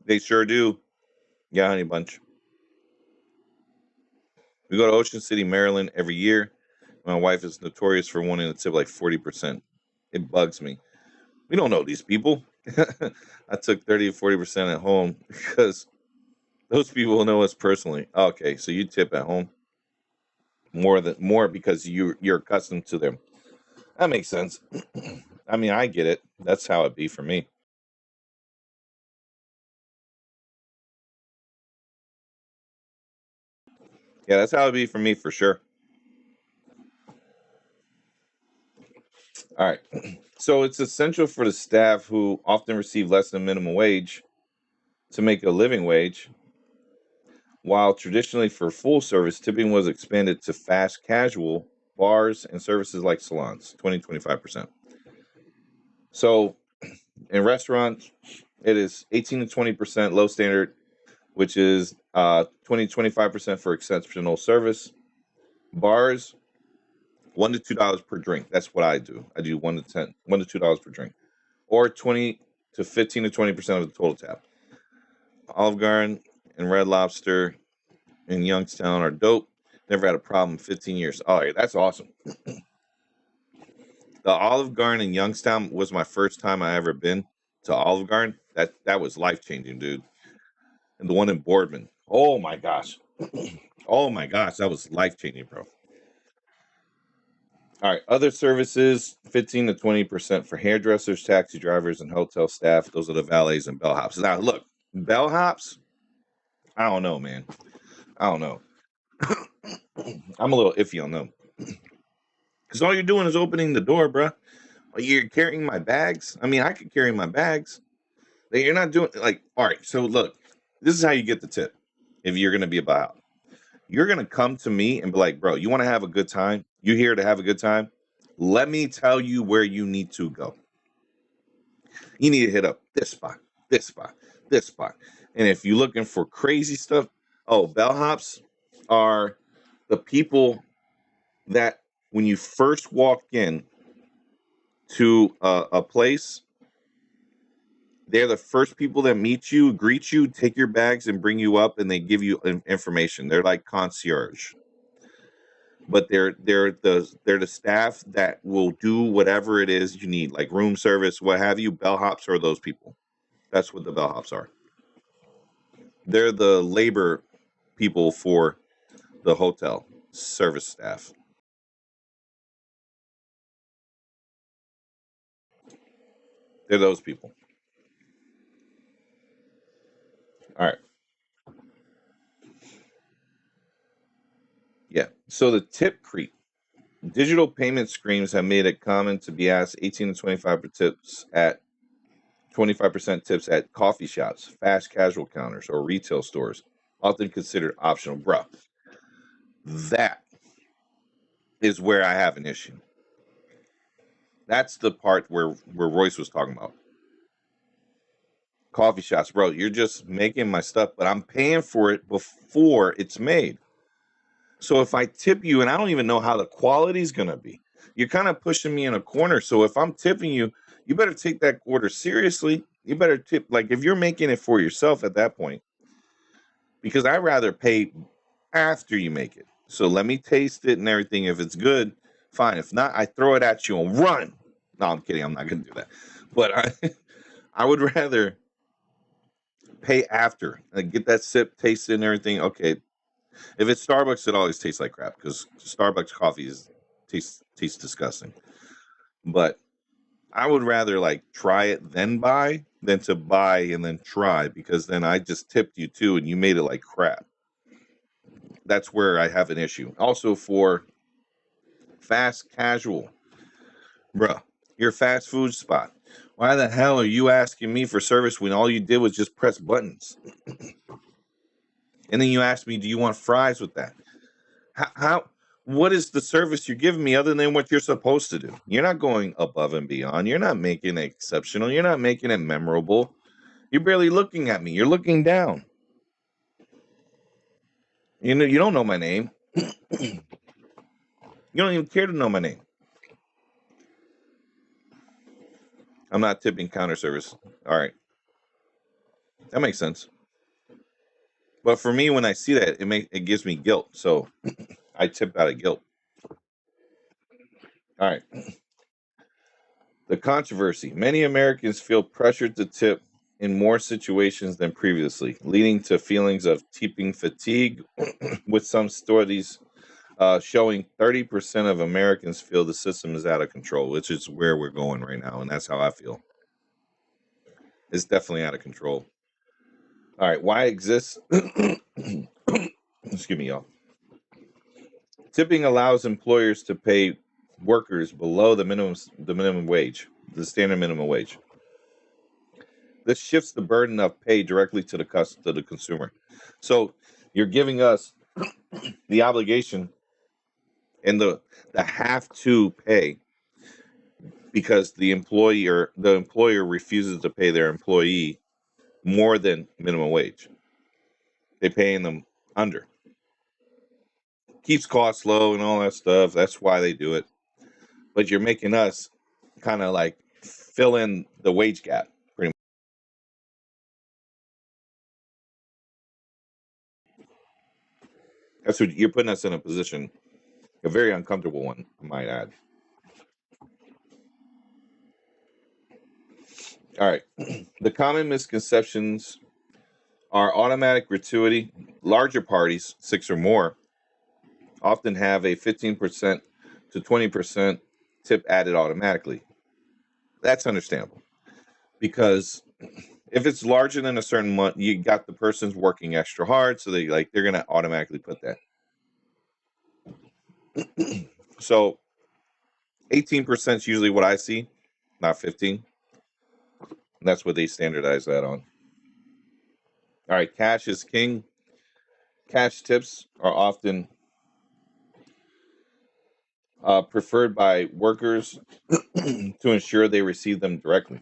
They sure do. Yeah, honey bunch. We go to Ocean City, Maryland every year. My wife is notorious for wanting to tip like 40%. It bugs me. We don't know these people. I took 30 to 40% at home because those people know us personally. Okay, so you tip at home more because you're accustomed to them. That makes sense. I mean, I get it. That's how it be for me. Yeah, that's how it be for me for sure. All right. So it's essential for the staff who often receive less than minimum wage to make a living wage. While traditionally for full service, tipping was expanded to fast casual bars and services like salons, 25%. So in restaurants, it is 18 to 20% low standard, which is 25% for exceptional service. Bars, $1 to $2 per drink. That's what I do. I do $1 to $2 per drink, or 20 to 15 to 20% of the total tab. Olive Garden and Red Lobster in Youngstown are dope. Never had a problem in 15 years. Oh, yeah, that's awesome. The Olive Garden in Youngstown was my first time I ever been to Olive Garden. That was life changing, dude. And the one in Boardman. Oh my gosh. Oh my gosh, that was life changing, bro. All right, other services, 15 to 20% for hairdressers, taxi drivers, and hotel staff. Those are the valets and bellhops. Now, look, bellhops, I don't know, man. I don't know. I'm a little iffy on them. Because all you're doing is opening the door, bruh. You're carrying my bags. I mean, I could carry my bags. Like, you're not doing, like, all right, so look, this is how you get the tip if you're going to be a bellhop. You're going to come to me and be like, bro, you want to have a good time? You here to have a good time? Let me tell you where you need to go. You need to hit up this spot, this spot, this spot. And if you're looking for crazy stuff, oh, bellhops are the people that when you first walk in to a place, they're the first people that meet you, greet you, take your bags, and bring you up, and they give you information. They're like concierge, but they're the staff that will do whatever it is you need, like room service, what have you. Bellhops are those people. That's what the bellhops are. They're the labor people for the hotel service staff. They're those people. All right. Yeah. So the tip creep. Digital payment screens have made it common to be asked 18 to 25% tips at coffee shops, fast casual counters, or retail stores, often considered optional. Bruh, that is where I have an issue. That's the part where Royce was talking about. Coffee shops, bro, you're just making my stuff, but I'm paying for it before it's made. So if I tip you and I don't even know how the quality is going to be, you're kind of pushing me in a corner. So if I'm tipping you, you better take that order seriously. You better tip, like if you're making it for yourself at that point, because I'd rather pay after you make it. So let me taste it and everything. If it's good, fine. If not, I throw it at you and run. No, I'm kidding. I'm not going to do that. But I would rather pay after, like get that sip, taste it and everything. Okay, if it's Starbucks, it always tastes like crap because Starbucks coffee tastes disgusting. But I would rather like try it then buy than to buy and then try, because then I just tipped you too and you made it like crap. That's where I have an issue. Also for fast casual, bruh, your fast food spot. Why the hell are you asking me for service when all you did was just press buttons? And then you asked me, do you want fries with that? How what is the service you're giving me other than what you're supposed to do? You're not going above and beyond. You're not making it exceptional. You're not making it memorable. You're barely looking at me. You're looking down. You know, you don't know my name. You don't even care to know my name. I'm not tipping counter service. All right. That makes sense. But for me, when I see that, it gives me guilt. So I tip out of guilt. All right. The controversy. Many Americans feel pressured to tip in more situations than previously, leading to feelings of tipping fatigue, with some studies showing 30% of Americans feel the system is out of control, which is where we're going right now. And that's how I feel. It's definitely out of control. All right. Why it exists? Excuse me, y'all. Tipping allows employers to pay workers below the minimum wage, the standard minimum wage. This shifts the burden of pay directly to the consumer. So you're giving us the obligation and the have to pay because the employer refuses to pay their employee more than minimum wage. They're paying them under. Keeps costs low and all that stuff. That's why they do it. But you're making us kind of like fill in the wage gap, pretty much. That's what you're putting us in a position, a very uncomfortable one, I might add. All right. The common misconceptions are automatic gratuity. Larger parties, 6 or more, often have a 15% to 20% tip added automatically. That's understandable because if it's larger than a certain month, you got the person's working extra hard, so they're going to automatically put that. So 18% is usually what I see, not 15. That's what they standardize that on. All right, cash is king. Cash tips are often preferred by workers to ensure they receive them directly.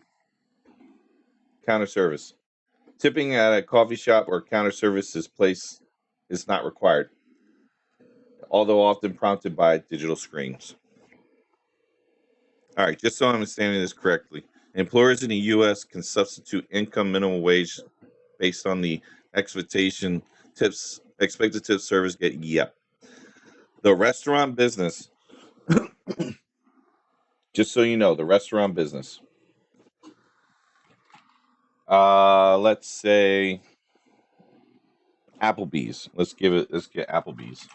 Counter service. Tipping at a coffee shop or counter services place is not required, although often prompted by digital screens. All right, just so I'm understanding this correctly, employers in the U.S. can substitute income minimum wage based on the expected tip service get. Yep. The restaurant business, just so you know, the restaurant business. Let's say Applebee's. Let's get Applebee's.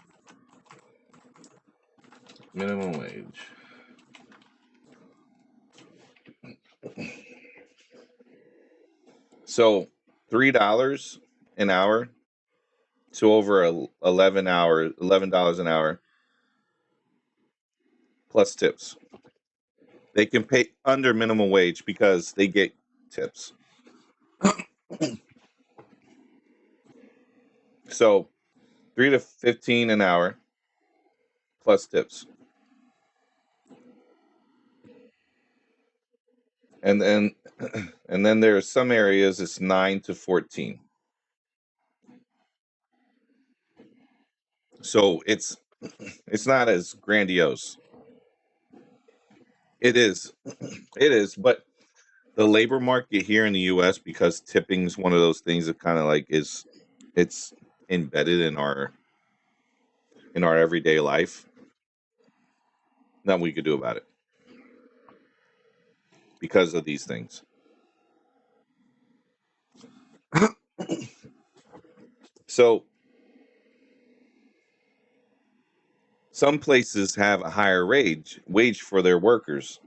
Minimum wage. So $3 an hour to over $11 an hour plus tips. They can pay under minimum wage because they get tips. So 3 to 15 an hour plus tips. And then there are some areas it's 9 to 14. So it's not as grandiose. It is, but the labor market here in the U.S., because tipping is one of those things that kind of like it's embedded in our everyday life. Nothing we could do about it because of these things. So some places have a higher wage for their workers,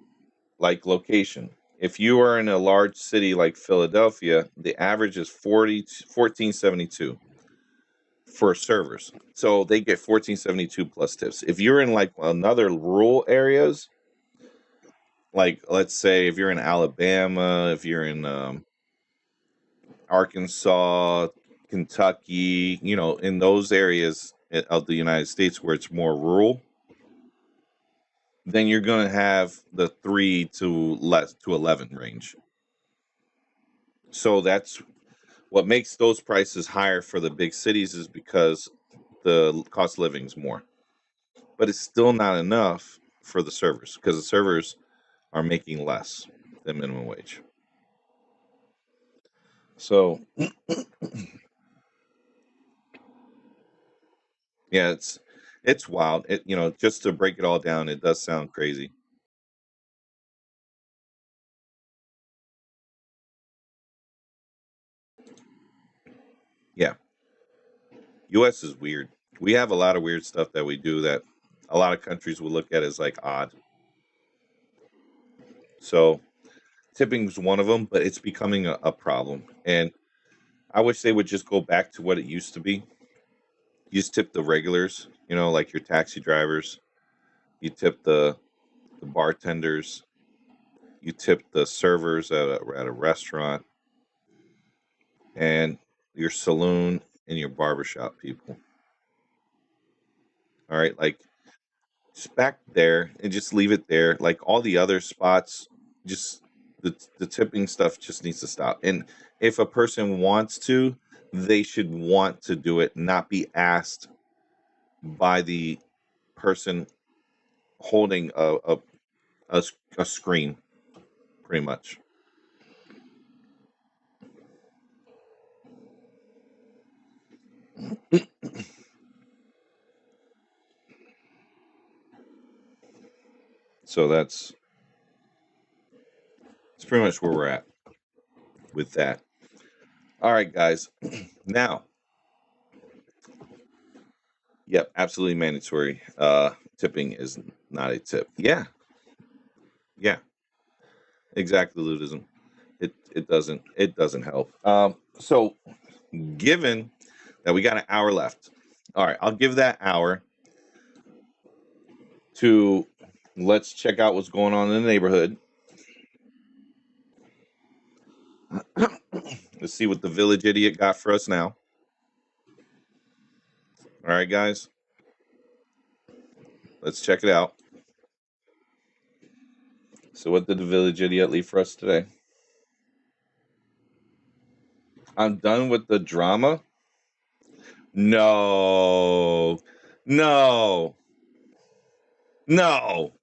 like location. If you are in a large city like Philadelphia, the average is $14.72 for servers. So they get $14.72 plus tips. If you're in like another rural areas, like let's say if you're in Alabama, if you're in Arkansas, Kentucky, in those areas of the United States where it's more rural, then you're going to have the 3 to 11 range. So that's what makes those prices higher for the big cities, is because the cost of living is more. But it's still not enough for the servers, because the servers are making less than minimum wage. So yeah, it's wild. Just to break it all down, it does sound crazy. Yeah. US is weird. We have a lot of weird stuff that we do that a lot of countries will look at as like odd. So tipping is one of them, but it's becoming a problem. And I wish they would just go back to what it used to be. You just tip the regulars, like your taxi drivers. You tip the bartenders. You tip the servers at a restaurant, and your saloon and your barbershop people. All right, like just back there and just leave it there. Like all the other spots, just the tipping stuff just needs to stop. And if a person wants to, they should want to do it, not be asked by the person holding a screen, pretty much. So that's pretty much where we're at with that. All right, guys. Now, yep, absolutely mandatory. Tipping is not a tip. Yeah, exactly. Ludism. It doesn't help. So given that we got an hour left, all right, I'll give that hour to let's check out what's going on in the neighborhood. Let's see what the village idiot got for us now. All right, guys. Let's check it out. So what did the village idiot leave for us today? I'm done with the drama. No. No. No.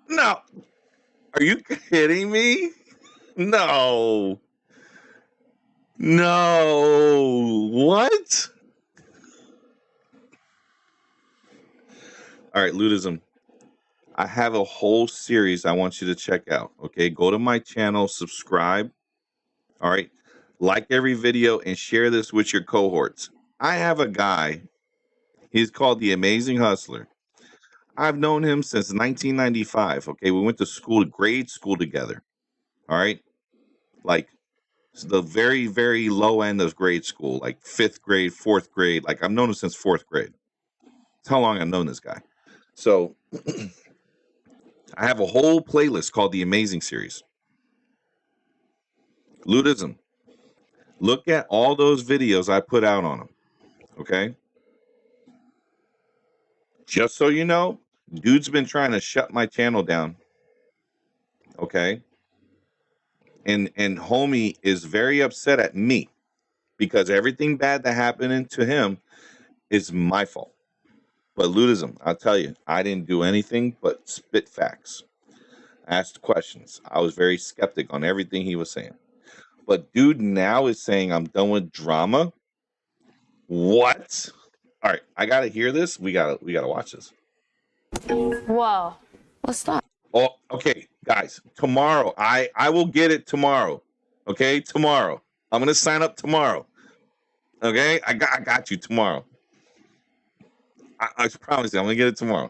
No. Are you kidding me? No. No. What? All right, Ludism. I have a whole series I want you to check out. Okay, go to my channel, subscribe. All right, like every video and share this with your cohorts. I have a guy, he's called the Amazing Hustler. I've known him since 1995. Okay, we went to school, grade school together. All right, like the very, very low end of grade school, like 5th grade, 4th grade. Like I've known him since 4th grade. That's how long I've known this guy. So I have a whole playlist called the Amazing Series. Ludism. Look at all those videos I put out on him. Okay. Just so you know, dude's been trying to shut my channel down. Okay. And homie is very upset at me because everything bad that happened to him is my fault. But Ludism, I'll tell you, I didn't do anything but spit facts. Asked questions. I was very skeptic on everything he was saying. But dude now is saying I'm done with drama. What? All right, I gotta hear this. We gotta watch this. Whoa. What's that? Oh, okay, guys. Tomorrow, I will get it tomorrow. Okay, tomorrow. I'm gonna sign up tomorrow. Okay, I got you tomorrow. I promise you, I'm gonna get it tomorrow.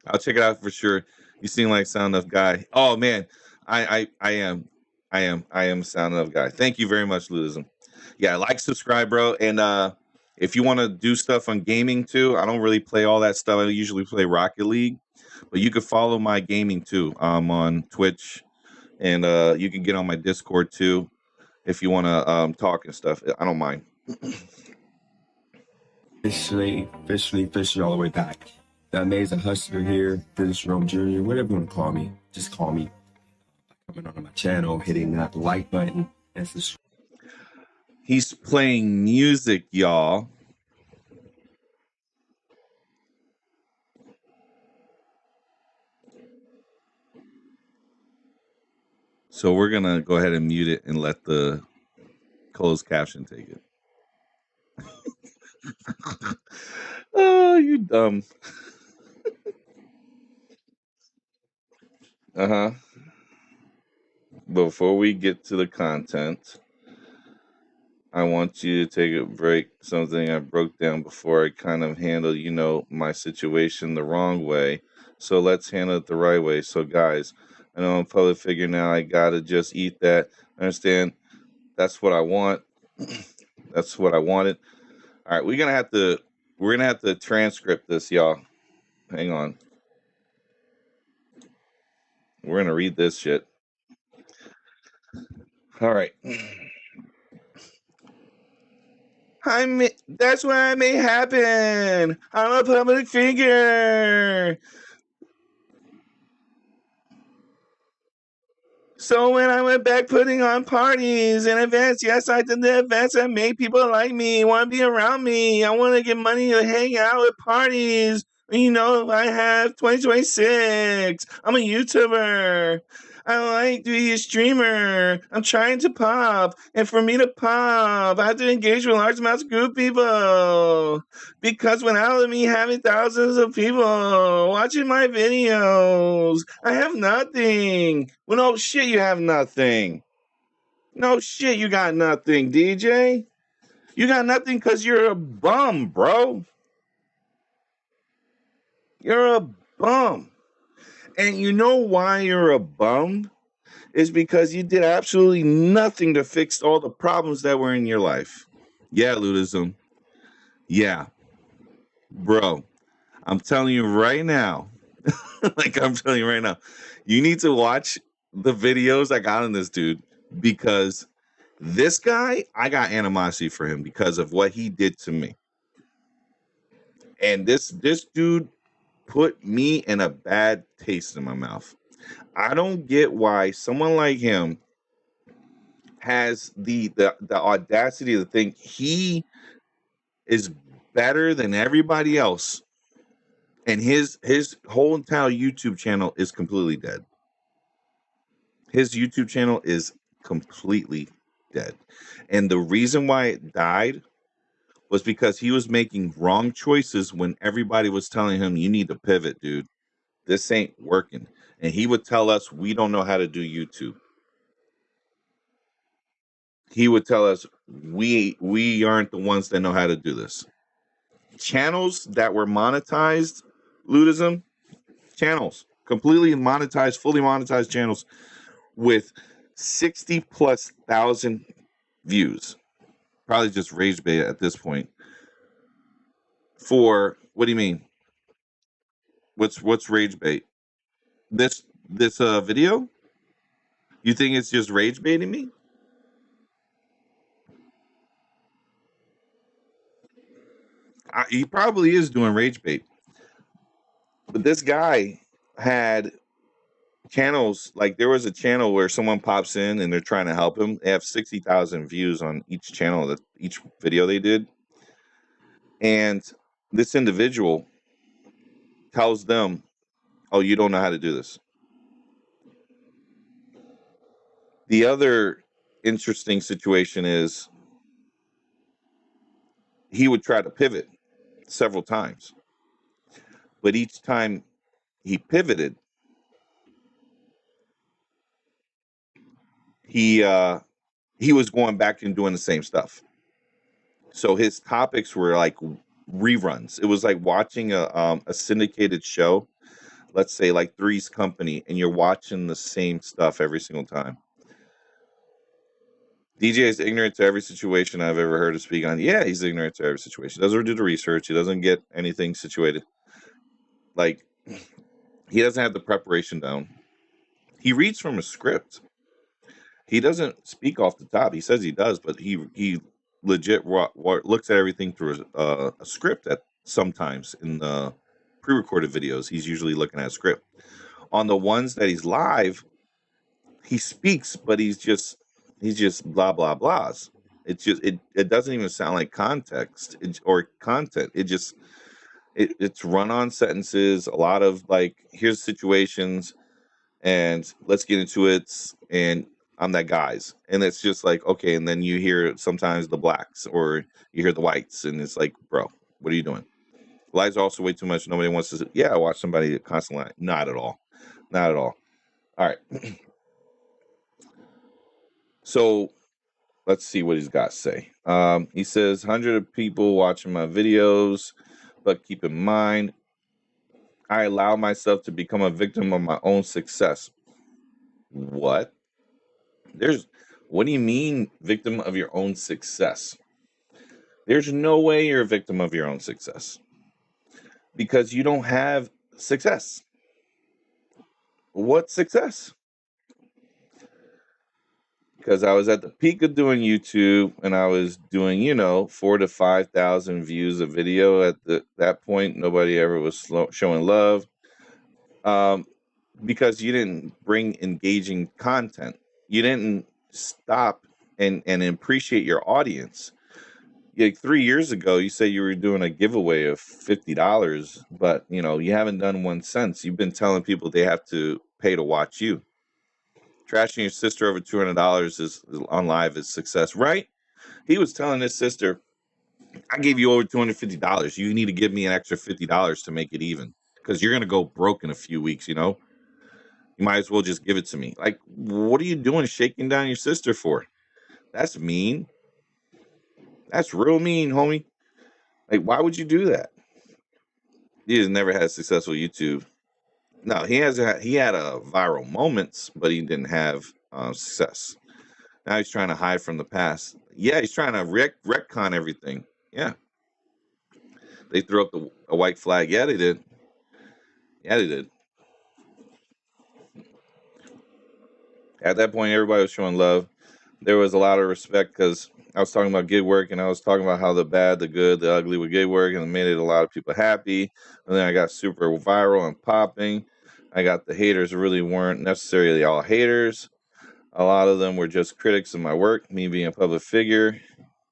I'll check it out for sure. You seem like sound enough guy. Oh man, I am a sound enough guy. Thank you very much, Ludism. Yeah, like, subscribe, bro. And if you want to do stuff on gaming too, I don't really play all that stuff. I usually play Rocket League, but you can follow my gaming too. I'm on Twitch, and you can get on my Discord too if you want to talk and stuff. I don't mind. Officially all the way back. the amazing hustler here, British Rome Jr., whatever you want to call me. Just call me. Coming on my channel, hitting that like button and subscribe. He's playing music, y'all. So we're going to go ahead and mute it and let the closed caption take it. Oh, you dumb. Uh-huh. Before we get to the content, I want you to take a break. Something I broke down before. I kind of handled, my situation the wrong way. So let's handle it the right way. So guys, I know I'm a public figure now. I gotta just eat that. Understand? That's what I want. That's what I wanted. All right, we're gonna have to transcript this, y'all. Hang on. We're gonna read this shit. All right. That's what I made happen. I'm a public figure. So when I went back putting on parties and events, yes, I did the events that made people like me, want to be around me. I want to get money to hang out at parties. If I have 2026, I'm a YouTuber. I like to be a streamer. I'm trying to pop. And for me to pop, I have to engage with large amounts of group of people. Because without me having thousands of people watching my videos, I have nothing. Well, no shit, you have nothing. No shit, you got nothing, DJ. You got nothing because you're a bum, bro. You're a bum. And you know why you're a bum? Is because you did absolutely nothing to fix all the problems that were in your life. Yeah, Ludism. Yeah. Bro, I'm telling you right now, you need to watch the videos I got on this dude, because this guy, I got animosity for him because of what he did to me. And this dude put me in a bad taste in my mouth. I don't get why someone like him has the audacity to think he is better than everybody else, and his whole entire YouTube channel is completely dead. His YouTube channel is completely dead. And the reason why it died was because he was making wrong choices when everybody was telling him, you need to pivot, dude. This ain't working. And he would tell us, we don't know how to do YouTube. He would tell us, we aren't the ones that know how to do this. Channels that were monetized, Ludism, channels, completely monetized, fully monetized channels with 60,000+ views. Probably just rage bait at this point. For what do you mean? What's rage bait? This video? You think it's just rage baiting me? He probably is doing rage bait. But this guy had channels, like there was a channel where someone pops in and they're trying to help him. They have 60,000 views on each channel, that each video they did. And this individual tells them, oh, you don't know how to do this. The other interesting situation is he would try to pivot several times. But each time he pivoted, he was going back and doing the same stuff. So his topics were like reruns. It was like watching a syndicated show, let's say like Three's Company, and you're watching the same stuff every single time. DJ is ignorant to every situation I've ever heard him speak on. Yeah, he's ignorant to every situation. He doesn't do the research. He doesn't get anything situated. Like, he doesn't have the preparation down. He reads from a script. He doesn't speak off the top. He says he does, but he legit looks at everything through a script at sometimes in the pre-recorded videos, he's usually looking at a script. On the ones that he's live, he speaks, but he's just blah blah blahs. It doesn't even sound like context or content. It's run on sentences, a lot of like, here's situations and let's get into it, and I'm that guy's, and it's just like, okay. And then you hear sometimes the blacks or you hear the whites, and it's like, bro, what are you doing? Lies also way too much. Nobody wants to. Yeah, watch somebody constantly lie. Not at all. Not at all. All right. So let's see what he's got to say. He says, 100 of people watching my videos, but keep in mind, I allow myself to become a victim of my own success. What? What do you mean, victim of your own success? There's no way you're a victim of your own success because you don't have success. What success? Because I was at the peak of doing YouTube and I was doing, 4,000 to 5,000 views a video. At that point, nobody ever was showing love, because you didn't bring engaging content. You didn't stop and appreciate your audience. Like 3 years ago, you said you were doing a giveaway of $50, but you haven't done one since. You've been telling people they have to pay to watch you. Trashing your sister over $200 is on live is success, right? He was telling his sister, I gave you over $250. You need to give me an extra $50 to make it even, because you're gonna go broke in a few weeks. You might as well just give it to me. Like, what are you doing shaking down your sister for? That's mean. That's real mean, homie. Like, why would you do that? He has never had successful YouTube. No, he had viral moments, but he didn't have success. Now he's trying to hide from the past. Yeah, he's trying to retcon everything. Yeah. They threw up a white flag. Yeah, they did. Yeah, they did. At that point, everybody was showing love. There was a lot of respect because I was talking about gig work, and I was talking about how the bad, the good, the ugly with gig work, and it made a lot of people happy. And then I got super viral and popping. I got the haters who really weren't necessarily all haters. A lot of them were just critics of my work, me being a public figure.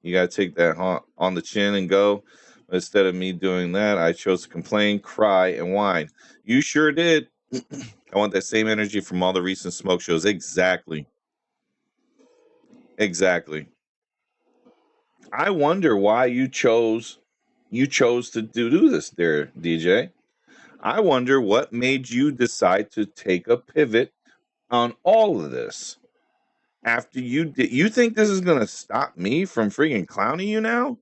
You got to take that on the chin and go. But instead of me doing that, I chose to complain, cry, and whine. You sure did. I want that same energy from all the recent smoke shows. Exactly. I wonder why you chose to do this there, DJ. I wonder what made you decide to take a pivot on all of this. After you think this is gonna stop me from freaking clowning you now?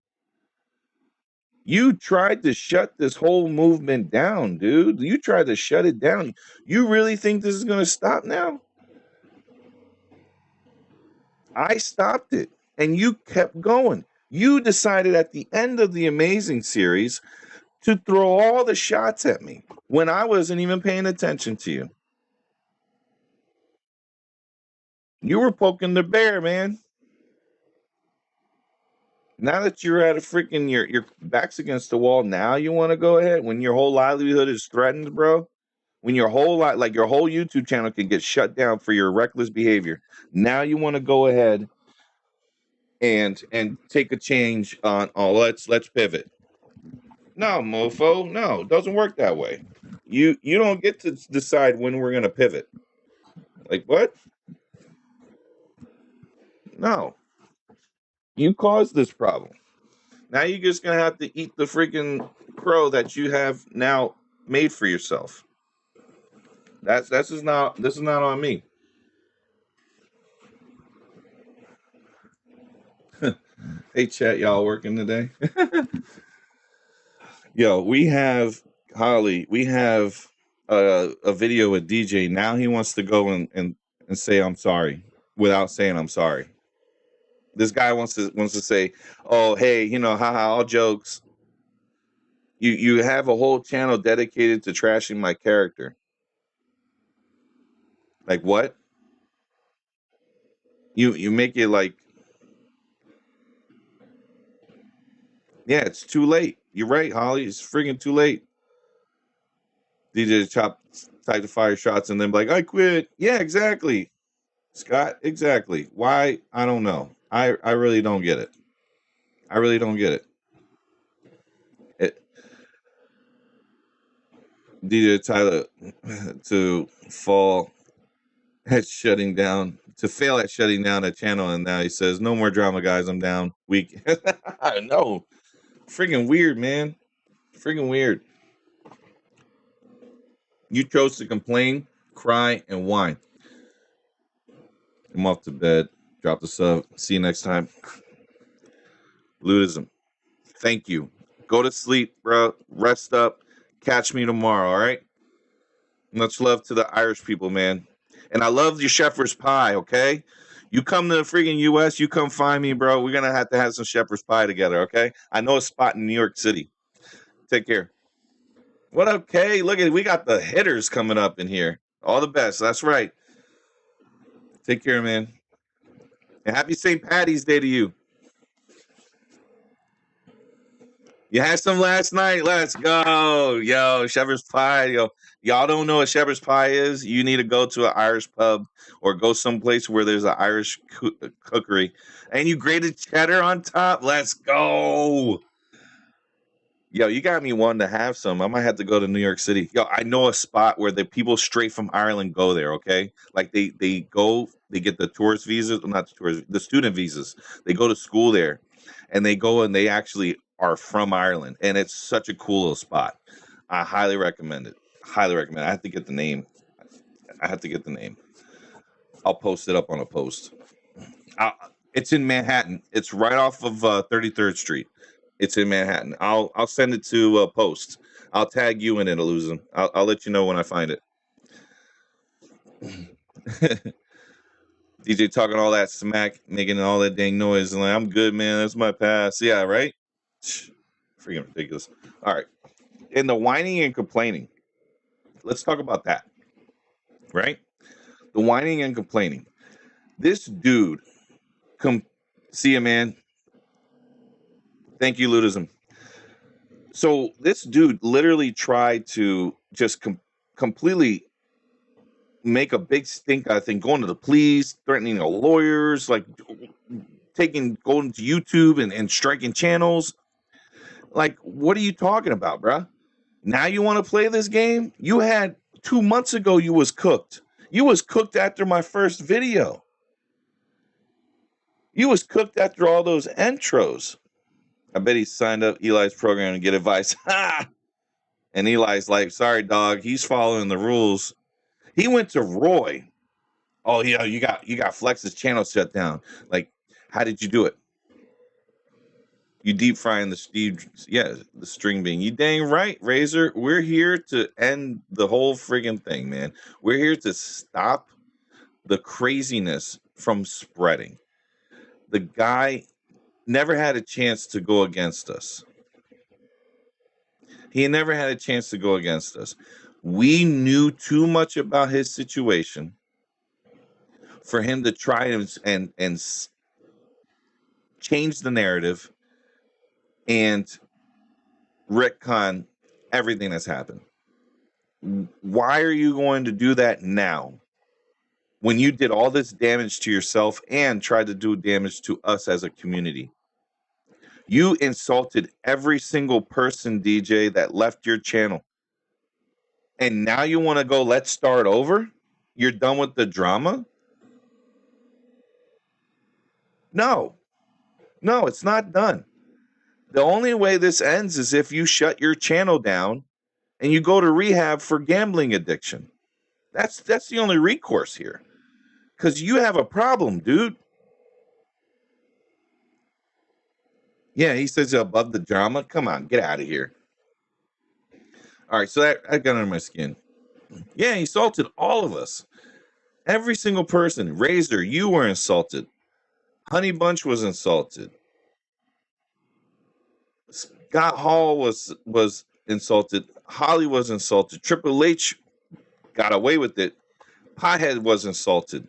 You tried to shut this whole movement down, dude. You tried to shut it down. You really think this is gonna stop now? I stopped it, and you kept going. You decided at the end of the Amazing series to throw all the shots at me when I wasn't even paying attention to you. You were poking the bear, man. Now that you're at a freaking your back's against the wall, now you want to go ahead when your whole livelihood is threatened, bro. When your whole your whole YouTube channel can get shut down for your reckless behavior. Now you want to go ahead and take a change on, oh, let's pivot. No, mofo, no, it doesn't work that way. You don't get to decide when we're gonna pivot. Like, what? No. You caused this problem. Now you're just gonna have to eat the freaking crow that you have now made for yourself. This is not on me. Hey chat, y'all working today? Yo, we have Holly. We have a video with DJ. Now he wants to go and say I'm sorry without saying I'm sorry. This guy wants to say, oh hey, haha, all jokes. You have a whole channel dedicated to trashing my character. Like what? You make it like, yeah, it's too late. You're right, Holly. It's freaking too late. DJ Chop type to fire shots and then be like, I quit. Yeah, exactly. Scott, exactly. Why? I don't know. I really don't get it. I really don't get it. DJ Tyler to fall at shutting down, to fail at shutting down a channel, and now he says, no more drama, guys. I'm down. Weak. I know. Freaking weird, man. Freaking weird. You chose to complain, cry, and whine. I'm off to bed. Drop the sub. See you next time. Ludism. Thank you. Go to sleep, bro. Rest up. Catch me tomorrow, all right? Much love to the Irish people, man. And I love your shepherd's pie, okay? You come to the freaking U.S., you come find me, bro. We're going to have some shepherd's pie together, okay? I know a spot in New York City. Take care. What up, Kay? Look at we got the hitters coming up in here. All the best. That's right. Take care, man. And happy St. Patty's Day to you. You had some last night. Let's go. Yo, shepherd's pie. Yo, y'all don't know what shepherd's pie is? You need to go to an Irish pub or go someplace where there's an Irish cookery. And you grated cheddar on top. Let's go. Yo, you got me wanting to have some. I might have to go to New York City. Yo, I know a spot where the people straight from Ireland go there, okay? Like they get the tourist visas, not the tourist, the student visas. They go to school there and they go and they actually are from Ireland. And it's such a cool little spot. I highly recommend it. Highly recommend it. I have to get the name. I'll post it up on a post. It's in Manhattan. It's right off of 33rd Street. It's in Manhattan. I'll send it to post. I'll tag you in it, Illusion. I'll let you know when I find it. DJ talking all that smack, making all that dang noise, and like, I'm good, man. That's my pass. Yeah, right? Freaking ridiculous. All right. In the whining and complaining, let's talk about that. Right? The whining and complaining. This dude, see you, man. Thank you, Ludism. So this dude literally tried to just completely make a big stink, I think, going to the police, threatening the lawyers, like going to YouTube and striking channels. Like, what are you talking about, bruh? Now you want to play this game? You had 2 months ago, you was cooked. You was cooked after my first video. You was cooked after all those intros. I bet he signed up Eli's program to get advice. Ha! And Eli's like, sorry, dog. He's following the rules. He went to Roy. Oh, yeah, you got Flex's channel shut down. Like, how did you do it? You deep frying the string bean. You dang right, Razor. We're here to end the whole friggin' thing, man. We're here to stop the craziness from spreading. The guy never had a chance to go against us. He never had a chance to go against us. We knew too much about his situation for him to try and change the narrative and retcon everything that's happened. Why are you going to do that now when you did all this damage to yourself and tried to do damage to us as a community? You insulted every single person, DJ, that left your channel. And now you want to go, let's start over? You're done with the drama? No, it's not done. The only way this ends is if you shut your channel down and you go to rehab for gambling addiction. That's the only recourse here. Because you have a problem, dude. Yeah, he says above the drama. Come on, get out of here. All right, so that got under my skin. Yeah, he insulted all of us. Every single person. Razor, you were insulted. Honey Bunch was insulted. Scott Hall was insulted. Holly was insulted. Triple H got away with it. Pothead was insulted.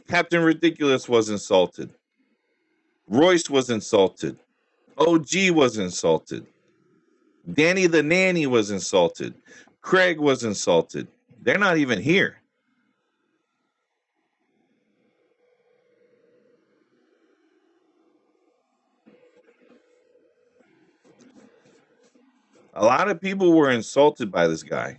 Captain Ridiculous was insulted. Royce was insulted. OG was insulted. Danny the Nanny was insulted. Craig was insulted. They're not even here. A lot of people were insulted by this guy.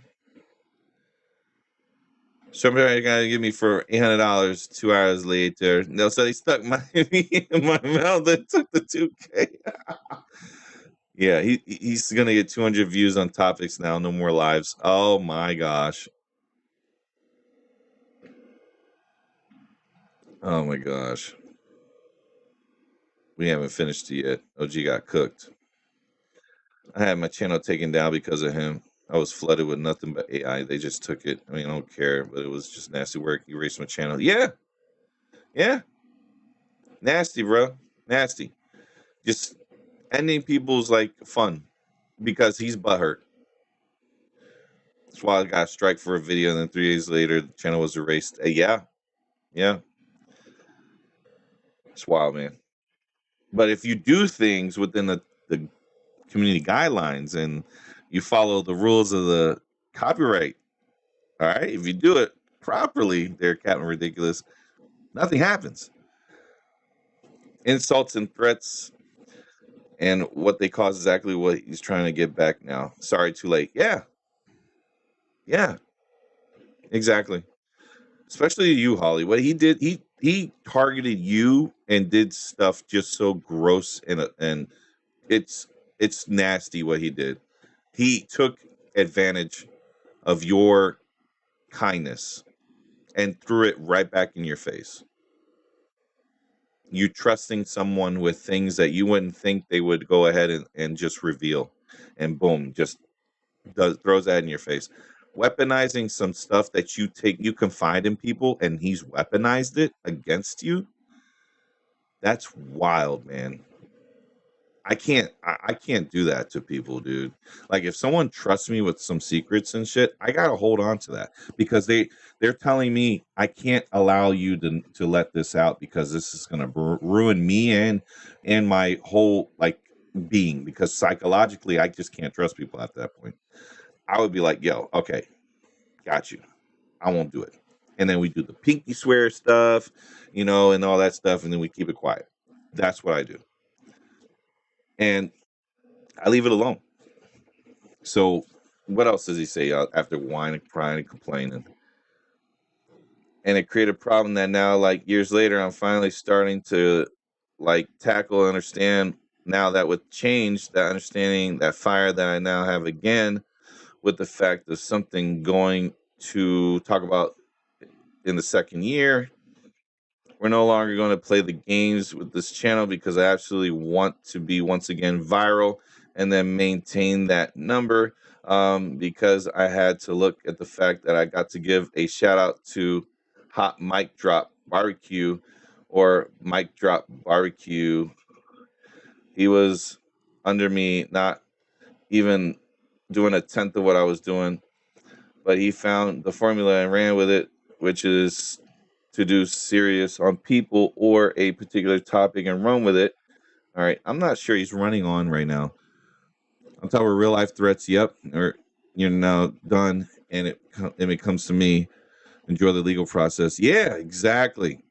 Somebody got to give me for $800 2 hours later. No, so they stuck my in my mouth and took the 2K. Yeah, he's gonna get 200 views on topics now. No more lives. Oh my gosh. Oh my gosh. We haven't finished it yet. OG got cooked. I had my channel taken down because of him. I was flooded with nothing but AI. They just took it. I mean, I don't care, but it was just nasty work. Erased my channel. Yeah. Yeah. Nasty, bro. Nasty. Just ending people's like fun because he's butthurt. That's why I got a strike for a video, and then 3 days later the channel was erased. Yeah. It's wild, man. But if you do things within the community guidelines and you follow the rules of the copyright, all right, if you do it properly, they're Captain Ridiculous, nothing happens. Insults and threats, and what they cause is exactly what he's trying to get back now. Sorry, too late. Yeah, exactly. Especially you, Holly. What he did, he targeted you and did stuff just so gross, and it's nasty what he did. He took advantage of your kindness and threw it right back in your face. You trusting someone with things that you wouldn't think they would go ahead and just reveal, and boom, just throws that in your face. Weaponizing some stuff that you confide in people, and he's weaponized it against you. That's wild, man. I can't do that to people, dude. Like, if someone trusts me with some secrets and shit, I gotta hold on to that, because they're telling me I can't allow you to let this out because this is gonna ruin me and my whole like being, because psychologically I just can't trust people at that point. I would be like, yo, okay, got you. I won't do it. And then we do the pinky swear stuff, and all that stuff, and then we keep it quiet. That's what I do. And I leave it alone. So what else does he say after whining, crying, and complaining? And it created a problem that now, like years later, I'm finally starting to like tackle and understand now, that with change, that understanding, that fire that I now have again, with the fact of something going to talk about in the second year. We're no longer going to play the games with this channel, because I absolutely want to be once again viral and then maintain that number, because I had to look at the fact that I got to give a shout out to Hot Mic Drop Barbecue, or Mic Drop Barbecue. He was under me, not even doing a tenth of what I was doing, but he found the formula and ran with it, which is to do serious on people or a particular topic and run with it. All right, I'm not sure he's running on right now. I'm talking about real life threats. Yep, or you're now done, and it comes to me. Enjoy the legal process. Yeah, exactly.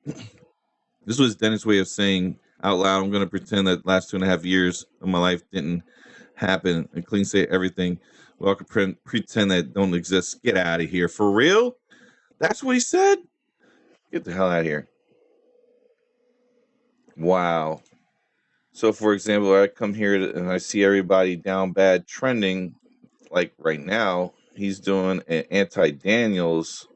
This was Dennis' way of saying out loud, I'm going to pretend that last 2.5 years of my life didn't happen, and clean say everything. Well, I could pretend that don't exist. Get out of here. For real? That's what he said? Get the hell out of here. Wow. So, for example, I come here and I see everybody down bad trending, like right now. He's doing an Anton Daniels,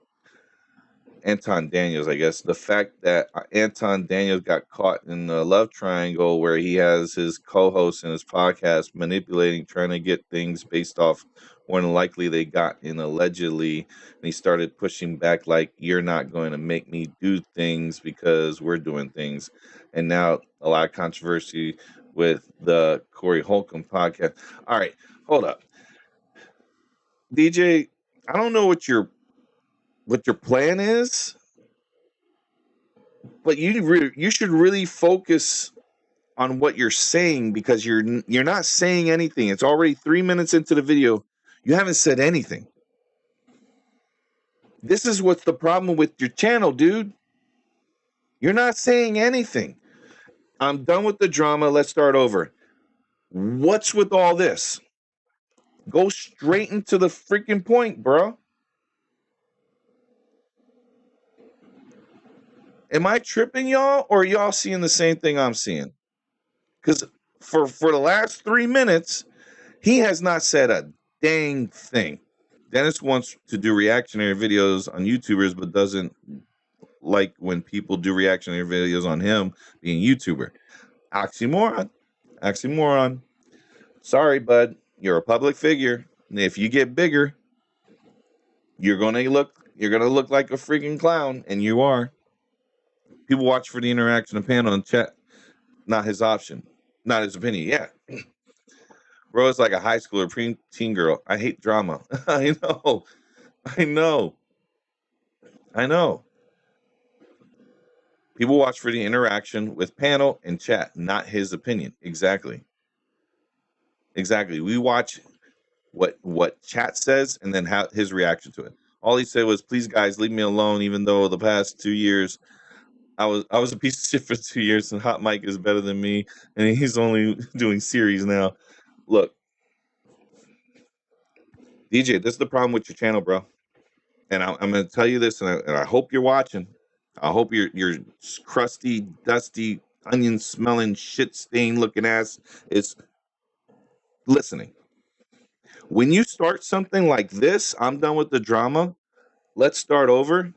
I guess. The fact that Anton Daniels got caught in the love triangle where he has his co-host in his podcast manipulating, trying to get things based off more than likely they got in allegedly. And he started pushing back like, you're not going to make me do things because we're doing things. And now a lot of controversy with the Corey Holcomb podcast. All right, hold up. DJ, I don't know what your plan is, but you should really focus on what you're saying, because you're not saying anything. It's already 3 minutes into the video. You haven't said anything. This is what's the problem with your channel, dude. You're not saying anything. I'm done with the drama. Let's start over. What's with all this? Go straight into the freaking point, bro. Am I tripping, y'all, or are y'all seeing the same thing I'm seeing? Because for the last 3 minutes, he has not said a dang thing. Dennis wants to do reactionary videos on YouTubers, but doesn't like when people do reactionary videos on him being YouTuber. Oxymoron. Oxymoron. Sorry, bud. You're a public figure. And if you get bigger, you're gonna look like a freaking clown, and you are. People watch for the interaction of panel and chat, not his option, not his opinion. Yeah. Bro, it's like a high schooler, preteen girl. I hate drama. I know. People watch for the interaction with panel and chat, not his opinion. Exactly. We watch what chat says and then how his reaction to it. All he said was, "Please, guys, leave me alone." Even though the past 2 years, I was a piece of shit for 2 years, and Hot Mike is better than me, and he's only doing series now. Look, DJ, this is the problem with your channel, bro. And I'm going to tell you this, and I hope you're watching. I hope your crusty, dusty, onion smelling, shit stain looking ass is listening. When you start something like this, I'm done with the drama. Let's start over.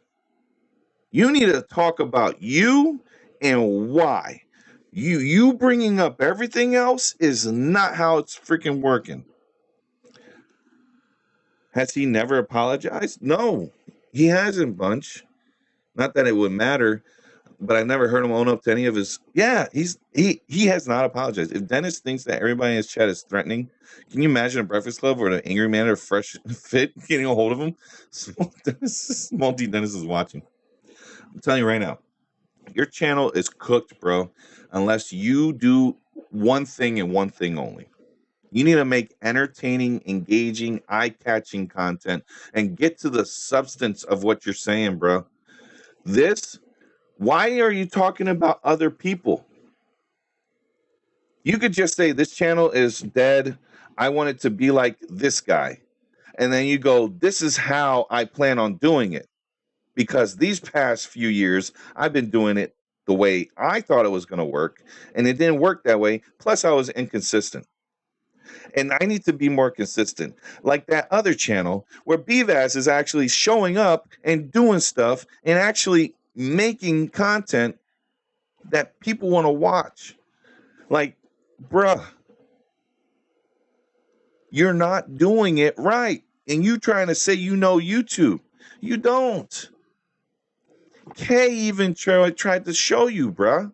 You need to talk about you and why. You bringing up everything else is not how it's freaking working. Has he never apologized? No, he hasn't, Bunch. Not that it would matter, but I never heard him own up to any of his. Yeah, he has not apologized. If Dennis thinks that everybody in his chat is threatening, can you imagine a Breakfast Club where an angry man or fresh fit getting a hold of him? Small D Dennis is watching. I'm telling you right now, your channel is cooked, bro, unless you do one thing and one thing only. You need to make entertaining, engaging, eye-catching content and get to the substance of what you're saying, bro. Why are you talking about other people? You could just say, this channel is dead. I want it to be like this guy. And then you go, this is how I plan on doing it. Because these past few years, I've been doing it the way I thought it was going to work. And it didn't work that way. Plus, I was inconsistent. And I need to be more consistent. Like that other channel where BVaz is actually showing up and doing stuff and actually making content that people want to watch. Like, bruh, you're not doing it right. And you trying to say you know YouTube. You don't. Kay even tried to show you, bruh.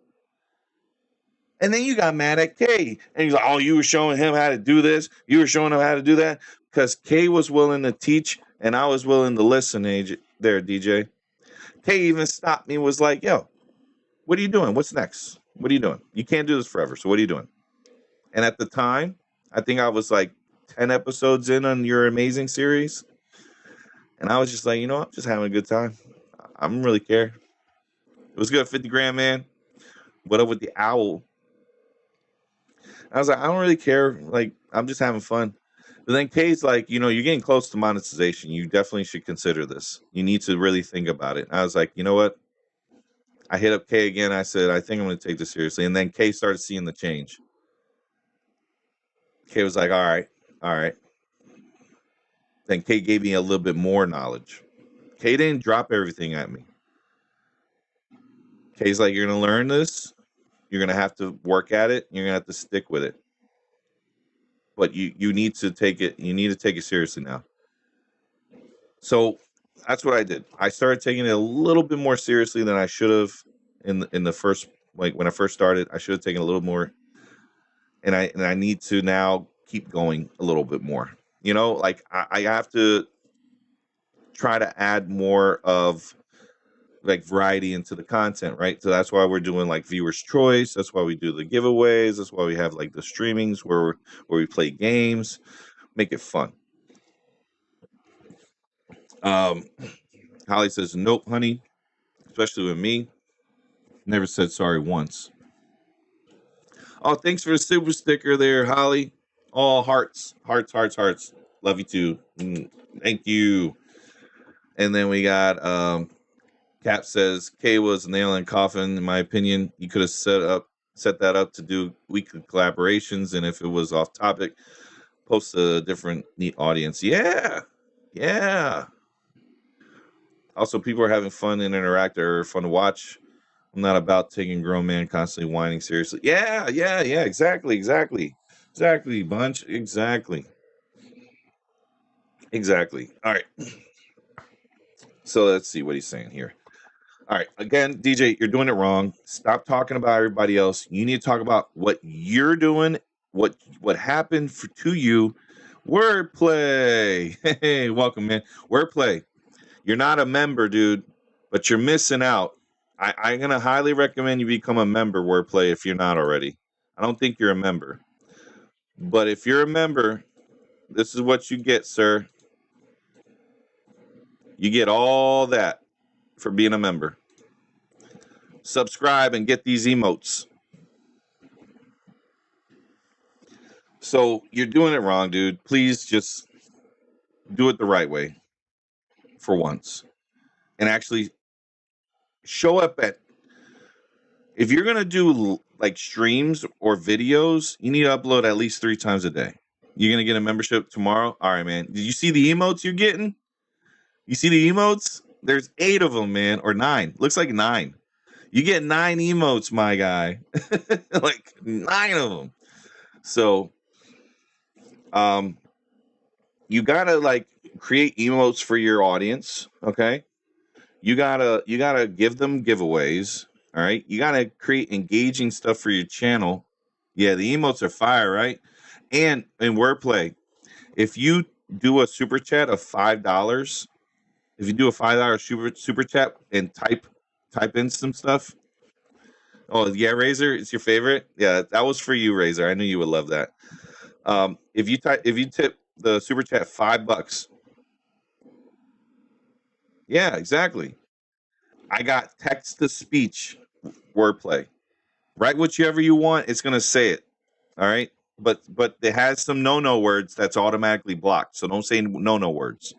And then you got mad at Kay. And he's like, oh, you were showing him how to do this. You were showing him how to do that. Because Kay was willing to teach and I was willing to listen there, DJ. Kay even stopped me and was like, yo, what are you doing? What's next? What are you doing? You can't do this forever. So what are you doing? And at the time, I think I was like 10 episodes in on your amazing series. And I was just like, you know, I'm just having a good time. I don't really care. It was good. 50 grand, man. What up with the owl? I was like, I don't really care. Like, I'm just having fun. But then Kay's like, you know, you're getting close to monetization. You definitely should consider this. You need to really think about it. And I was like, you know what? I hit up Kay again. I said, I think I'm going to take this seriously. And then Kay started seeing the change. Kay was like, all right. Then Kay gave me a little bit more knowledge. Kay didn't drop everything at me. Kay's like, you're going to learn this. You're going to have to work at it. You're going to have to stick with it. But you need to take it. You need to take it seriously now. So that's what I did. I started taking it a little bit more seriously than I should have in the first, like when I first started. I should have taken a little more. And I need to now keep going a little bit more. You know, like I have to try to add more of like variety into the content, right? So that's why we're doing like viewers choice. That's why we do the giveaways. That's why we have like the streamings where we play games, make it fun. Holly says, nope, honey, especially with me. Never said sorry once. Oh, thanks for the super sticker there, Holly. All hearts, hearts, hearts, hearts. Love you too. Thank you. And then we got Cap says Kay was a nail in coffin. In my opinion, you could have set that up to do weekly collaborations, and if it was off topic, post a different neat audience. Yeah. Also, people are having fun and interact. They're fun to watch. I'm not about taking grown man constantly whining seriously. Yeah. Exactly, bunch. Exactly. All right. So let's see what he's saying here. All right. Again, DJ, you're doing it wrong. Stop talking about everybody else. You need to talk about what you're doing, what happened to you. Wordplay. Hey, welcome, man. Wordplay. You're not a member, dude, but you're missing out. I'm going to highly recommend you become a member, Wordplay, if you're not already. I don't think you're a member. But if you're a member, this is what you get, sir. You get all that for being a member. Subscribe and get these emotes. So you're doing it wrong, dude. Please just do it the right way for once. And actually show up at, if you're going to do like streams or videos, you need to upload at least 3 times a day. You're going to get a membership tomorrow? All right, man. Did you see the emotes you're getting? You see the emotes? There's 8 of them, man, or 9. Looks like 9. You get 9 emotes, my guy. Like 9 of them. So, you gotta like create emotes for your audience, okay? You gotta give them giveaways, all right? You gotta create engaging stuff for your channel. Yeah, the emotes are fire, right? And in Wordplay, if you do a super chat of $5, if you do a $5 super chat and type in some stuff. Oh yeah, Razor, it's your favorite. Yeah, that was for you, Razor. I knew you would love that. If you tip the super chat $5. Yeah, exactly. I got text to speech Wordplay. Write whichever you want. It's gonna say it. All right. But it has some no words that's automatically blocked. So don't say no words.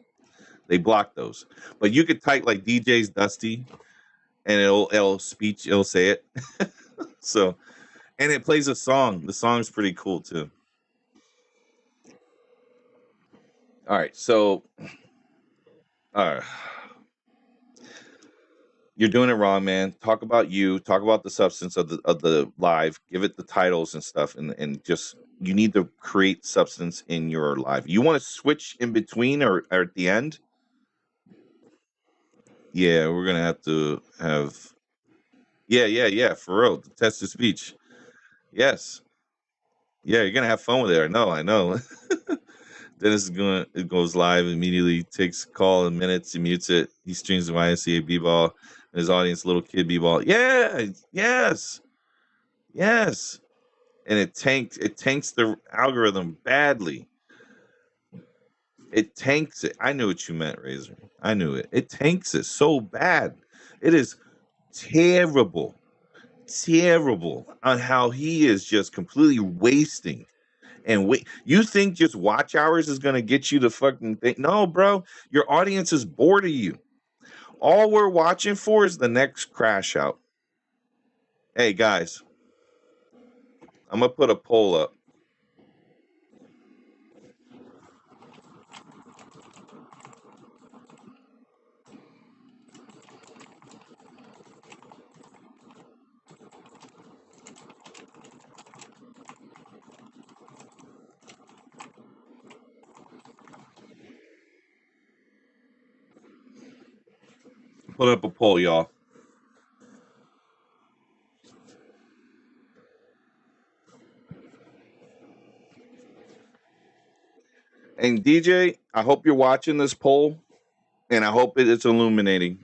They block those. But you could type like DJ's Dusty, and it'll say it. So, and it plays a song. The song's pretty cool too. All right. So, you're doing it wrong, man. Talk about you. Talk about the substance of the live. Give it the titles and stuff, and just you need to create substance in your live. You want to switch in between or at the end? Yeah, we're gonna have to have. Yeah. For real, the test of speech. Yes. Yeah, you're gonna have fun with it. I know. Dennis it goes live immediately, takes a call in minutes, he mutes it. He streams the YNCA b-ball, and his audience, little kid b-ball. Yeah, yes. And it tanks the algorithm badly. It tanks it. I knew what you meant, Razor. I knew it. It tanks it so bad. It is terrible on how he is just completely wasting. And wait, you think just watch hours is going to get you to fucking think? No, bro. Your audience is bored of you. All we're watching for is the next crash out. Hey, guys, I'm going to put a poll up. Put up a poll, y'all. And DJ, I hope you're watching this poll, and I hope it's illuminating.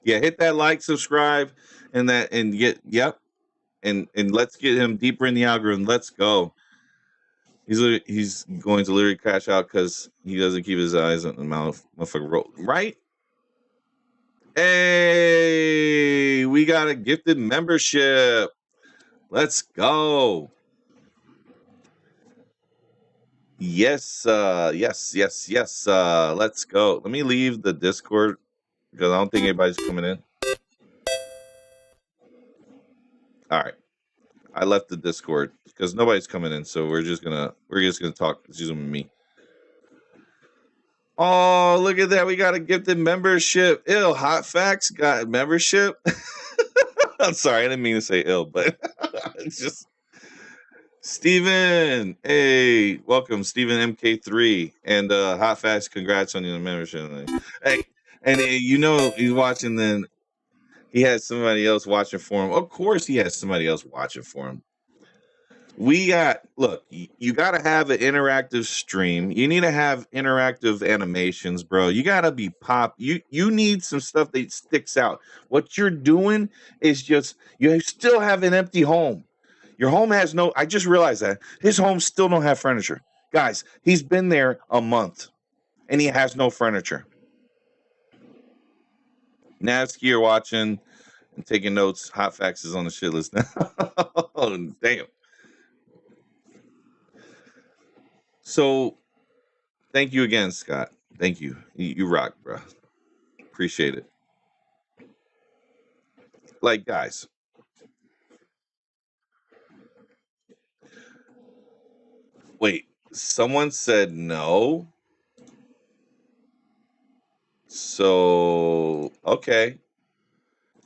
Yeah, hit that like, subscribe, and get and let's get him deeper in the algorithm. Let's go. He's going to literally crash out because he doesn't keep his eyes on the mouth, motherfucker. Right? Hey, we got a gifted membership. Let's go. Yes, yes. Let's go. Let me leave the Discord because I don't think anybody's coming in. All right. I left the Discord because nobody's coming in, so we're just gonna talk. It's just me. Oh, look at that. We got a gifted membership. Ill Hot Facts got membership. I'm sorry, I didn't mean to say ill, but it's just Steven. Hey, welcome, Steven MK3. And Hot Facts, congrats on your membership. Hey, and you know he's watching, then he has somebody else watching for him. Of course he has somebody else watching for him. Look, you got to have an interactive stream. You need to have interactive animations, bro. You got to be you need some stuff that sticks out. What you're doing is just, you still have an empty home. Your home has no, I just realized that his home still don't have furniture. Guys, he's been there a month and he has no furniture. Navsky, you're watching and taking notes. Hot Facts is on the shit list now. Oh, damn. So thank you again, Scott. Thank you. You rock, bro. Appreciate it. Like, guys, wait. Someone said no. So, okay.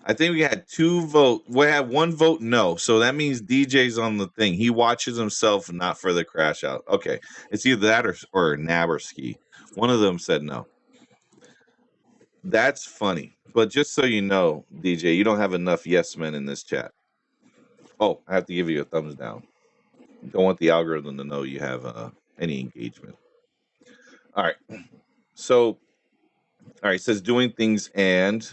I think we had 2 vote. We had 1 vote no. So that means DJ's on the thing. He watches himself not for the crash out. Okay. It's either that or Naberski. One of them said no. That's funny. But just so you know, DJ, you don't have enough yes men in this chat. Oh, I have to give you a thumbs down. Don't want the algorithm to know you have any engagement. All right. So, all right, it says doing things, and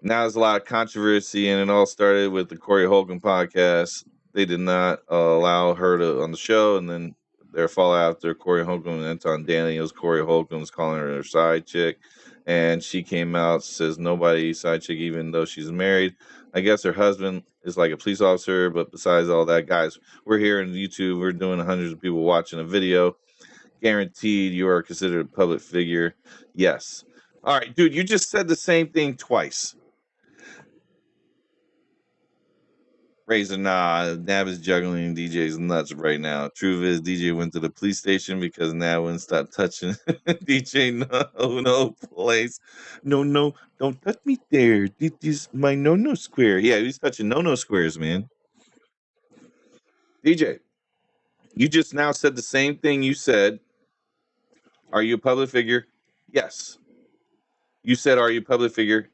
now there's a lot of controversy, and it all started with the Corey Holcomb podcast. They did not allow her on the show, and then their fallout after Corey Holcomb and Anton Daniels. Corey Holcomb's calling her side chick, and she came out, says nobody side chick, even though she's married. I guess her husband is like a police officer, but besides all that, guys, we're here on YouTube. We're doing hundreds of people watching a video. Guaranteed you are considered a public figure. Yes. All right, dude, you just said the same thing twice. Razor, nah, Nav is juggling DJ's nuts right now. Truth is, DJ went to the police station because Nav wouldn't stop touching DJ. No place. No, don't touch me there. This is my no square. Yeah, he's touching no squares, man. DJ, you just now said the same thing you said. Are you a public figure? Yes. You said, are you a public figure?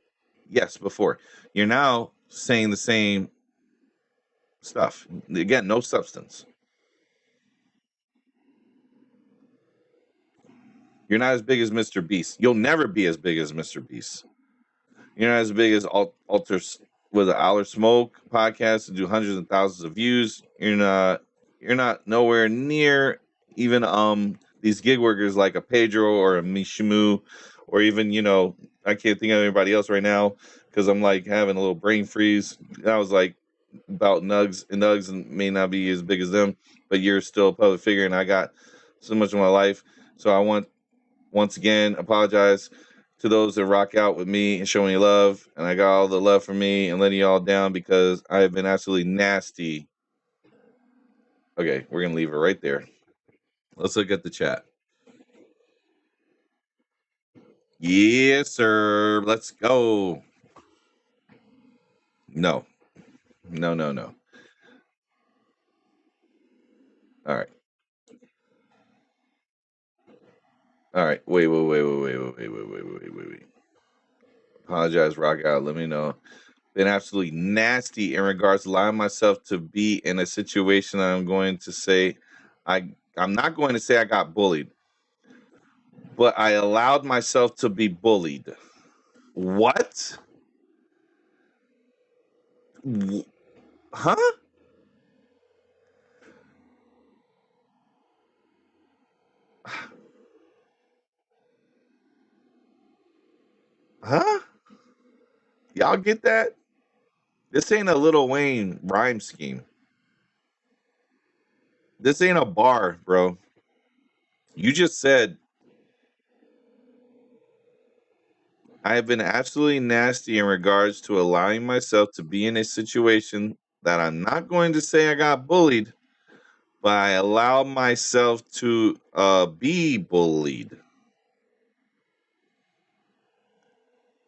Yes, before. You're now saying the same stuff. Again, no substance. You're not as big as Mr. Beast. You'll never be as big as Mr. Beast. You're not as big as Alter with the Aller Smoke podcast to do hundreds of thousands of views. You're not nowhere near even these gig workers like a Pedro or a Mishimu, or even, I can't think of anybody else right now because I'm like having a little brain freeze. I was like about Nugs, and Nugs may not be as big as them, but you're still a public figure, and I got so much of my life. So I want, once again, apologize to those that rock out with me and show me love, and I got all the love for me and letting y'all down because I have been absolutely nasty. Okay, we're gonna leave it right there. Let's look at the chat. Yes, sir. Let's go. No. All right. Wait. Apologize, rock out. Let me know. Been absolutely nasty in regards to allowing myself to be in a situation. I'm going to say, I'm not going to say I got bullied, but I allowed myself to be bullied. What? Huh? Huh? Y'all get that? This ain't a Lil Wayne rhyme scheme. This ain't a bar, bro. You just said, I have been absolutely nasty in regards to allowing myself to be in a situation that I'm not going to say I got bullied, but I allowed myself to be bullied.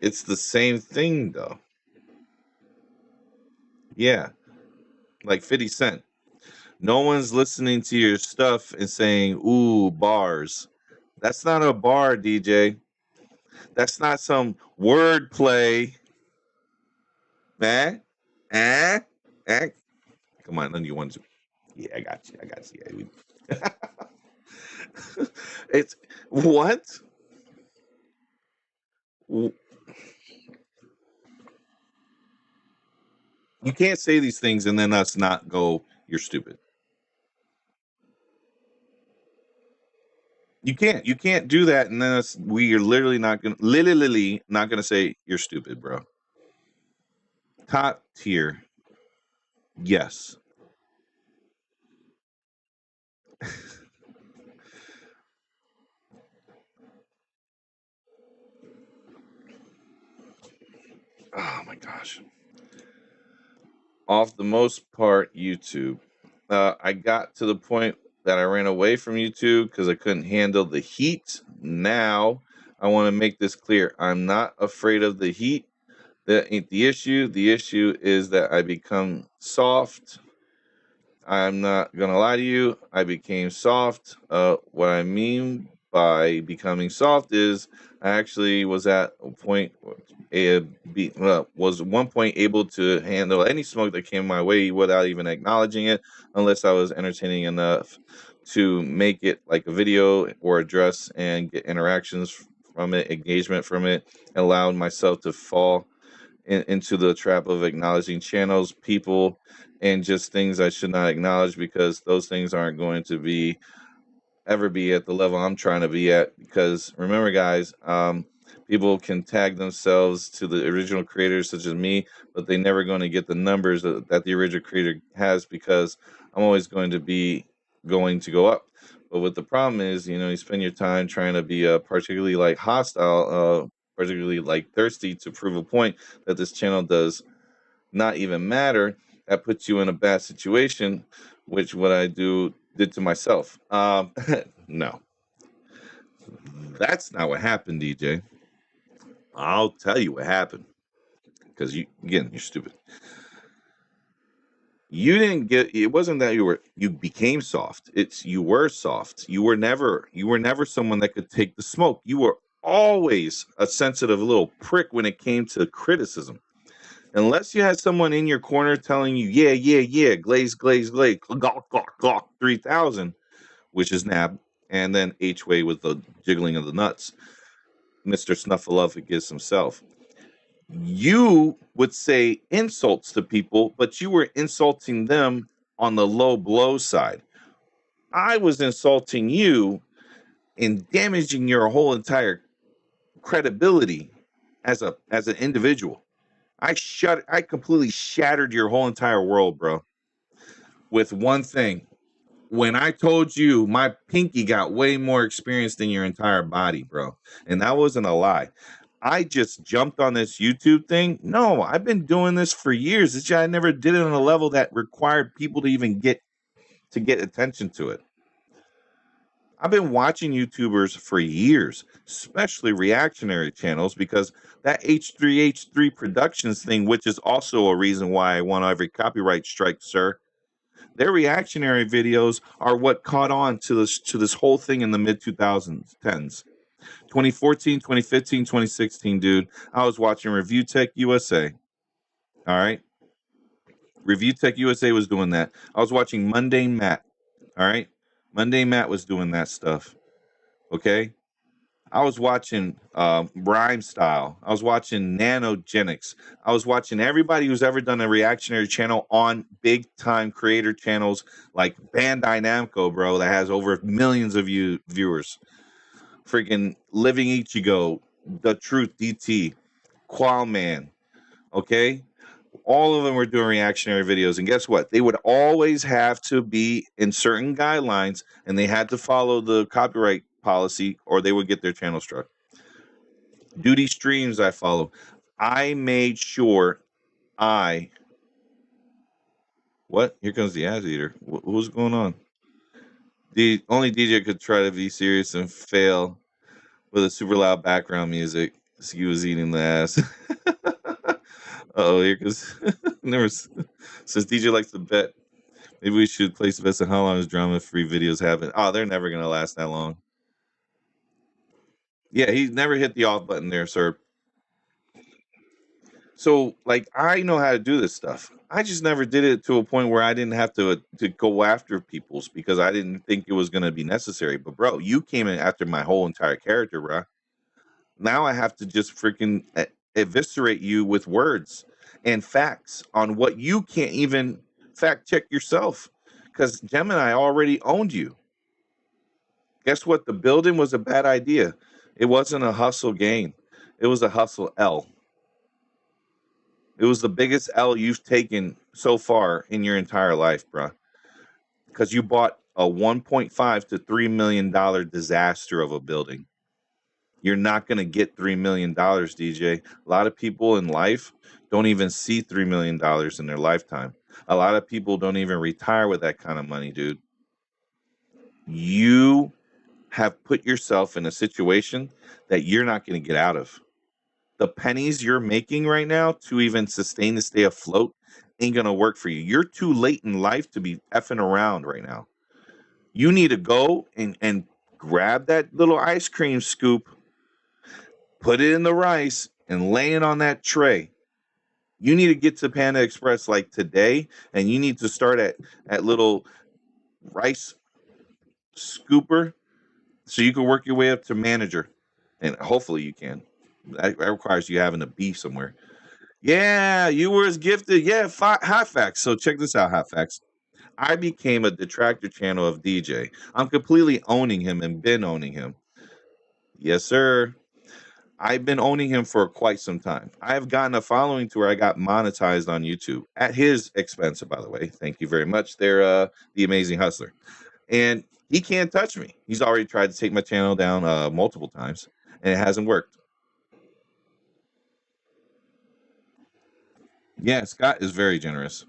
It's the same thing, though. Yeah, like 50 Cent. No one's listening to your stuff and saying, ooh, bars. That's not a bar, DJ. That's not some wordplay, man. Eh? Eh? Come on, none of you want to. Yeah, I got you. Yeah, it's what? You can't say these things and then us not go, you're stupid. You can't do that and then we are literally not gonna say you're stupid, bro. Top tier. Yes. Oh my gosh. Off the most part, YouTube. I got to the point that I ran away from YouTube because I couldn't handle the heat. Now, I want to make this clear. I'm not afraid of the heat. That ain't the issue. The issue is that I become soft. I'm not going to lie to you. I became soft. What I mean by becoming soft is I actually was at a point, was one point able to handle any smoke that came my way without even acknowledging it, unless I was entertaining enough to make it like a video or address and get interactions from it, engagement from it, and allowed myself to fall into the trap of acknowledging channels, people, and just things I should not acknowledge because those things aren't going to ever be at the level I'm trying to be at. Because remember, guys, people can tag themselves to the original creators such as me, but they're never going to get the numbers that the original creator has because I'm always going to go up. But what the problem is, you spend your time trying to be particularly like hostile, particularly like thirsty to prove a point that this channel does not even matter. That puts you in a bad situation, which what I did to myself. No, that's not what happened, DJ. I'll tell you what happened because you're stupid. You didn't get. It wasn't that you became soft. It's you were soft. You were never someone that could take the smoke. You were always a sensitive little prick when it came to criticism. Unless you had someone in your corner telling you, yeah, glaze, gawk, 3000, which is Nab, and then H-Way with the jiggling of the nuts, Mr. Snuffleupagus himself. You would say insults to people, but you were insulting them on the low blow side. I was insulting you and damaging your whole entire credibility as an individual. I completely shattered your whole entire world, bro. With one thing. When I told you my pinky got way more experience than your entire body, bro. And that wasn't a lie. I just jumped on this YouTube thing. No, I've been doing this for years. It's just I never did it on a level that required people to even get attention to it. I've been watching YouTubers for years, especially reactionary channels, because that H3H3 Productions thing, which is also a reason why I want every copyright strike, sir. Their reactionary videos are what caught on to this whole thing in the mid 2010s. 2014, 2015, 2016, dude. I was watching Review Tech USA. All right. Review Tech USA was doing that. I was watching Mundane Matt. All right. Mundane Matt was doing that stuff. Okay. I was watching Rhyme Style. I was watching Nanogenics. I was watching everybody who's ever done a reactionary channel on big time creator channels like Bandai Namco, bro, that has over millions of viewers. Freaking Living Ichigo, The Truth DT, Qualman, Okay. All of them were doing reactionary videos. And guess what? They would always have to be in certain guidelines and they had to follow the copyright policy or they would get their channel struck. Duty streams I follow. I made sure what? Here comes the ass eater. What's going on? The only DJ could try to be serious and fail with a super loud background music. He was eating the ass. Oh, here goes. Never says DJ likes to bet. Maybe we should place bets on how long his drama-free videos happen. Oh, they're never gonna last that long. Yeah, he's never hit the off button there, sir. So, like, I know how to do this stuff. I just never did it to a point where I didn't have to go after people's because I didn't think it was gonna be necessary. But bro, you came in after my whole entire character, bro. Now I have to just freaking eviscerate you with words and facts on what you can't even fact check yourself because Gemini already owned you. Guess what? The building was a bad idea. It wasn't a hustle gain. It was a hustle L. It was the biggest L you've taken so far in your entire life, bro. Because you bought a $1.5 to $3 million disaster of a building. You're not going to get $3 million, DJ. A lot of people in life don't even see $3 million in their lifetime. A lot of people don't even retire with that kind of money, dude. You have put yourself in a situation that you're not going to get out of. The pennies you're making right now to even sustain to stay afloat ain't going to work for you. You're too late in life to be effing around right now. You need to go and grab that little ice cream scoop, put it in the rice, and lay it on that tray. You need to get to Panda Express like today, and you need to start at little rice scooper so you can work your way up to manager. And hopefully you can. That requires you having a beef somewhere. Yeah, you were as gifted. Yeah, Hot Facts. So check this out, Hot Facts. I became a detractor channel of DJ. I'm completely owning him and been owning him. Yes, sir. I've been owning him for quite some time. I've gotten a following to where I got monetized on YouTube at his expense, by the way. Thank you very much. They're the Amazing Hustler. And he can't touch me. He's already tried to take my channel down multiple times, and it hasn't worked. Yeah, Scott is very generous.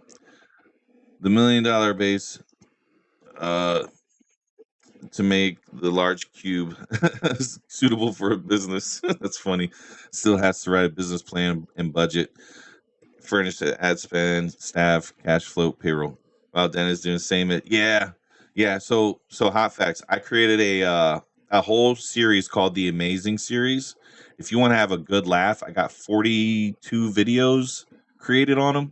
The $1 million base to make the large cube suitable for a business. That's funny. Still has to write a business plan and budget, furnish the ad spend, staff, cash flow, payroll. Wow, Dennis doing the same. Yeah. So Hot Facts. I created a whole series called the Amazing Series. If you want to have a good laugh, I got 42 videos created on them.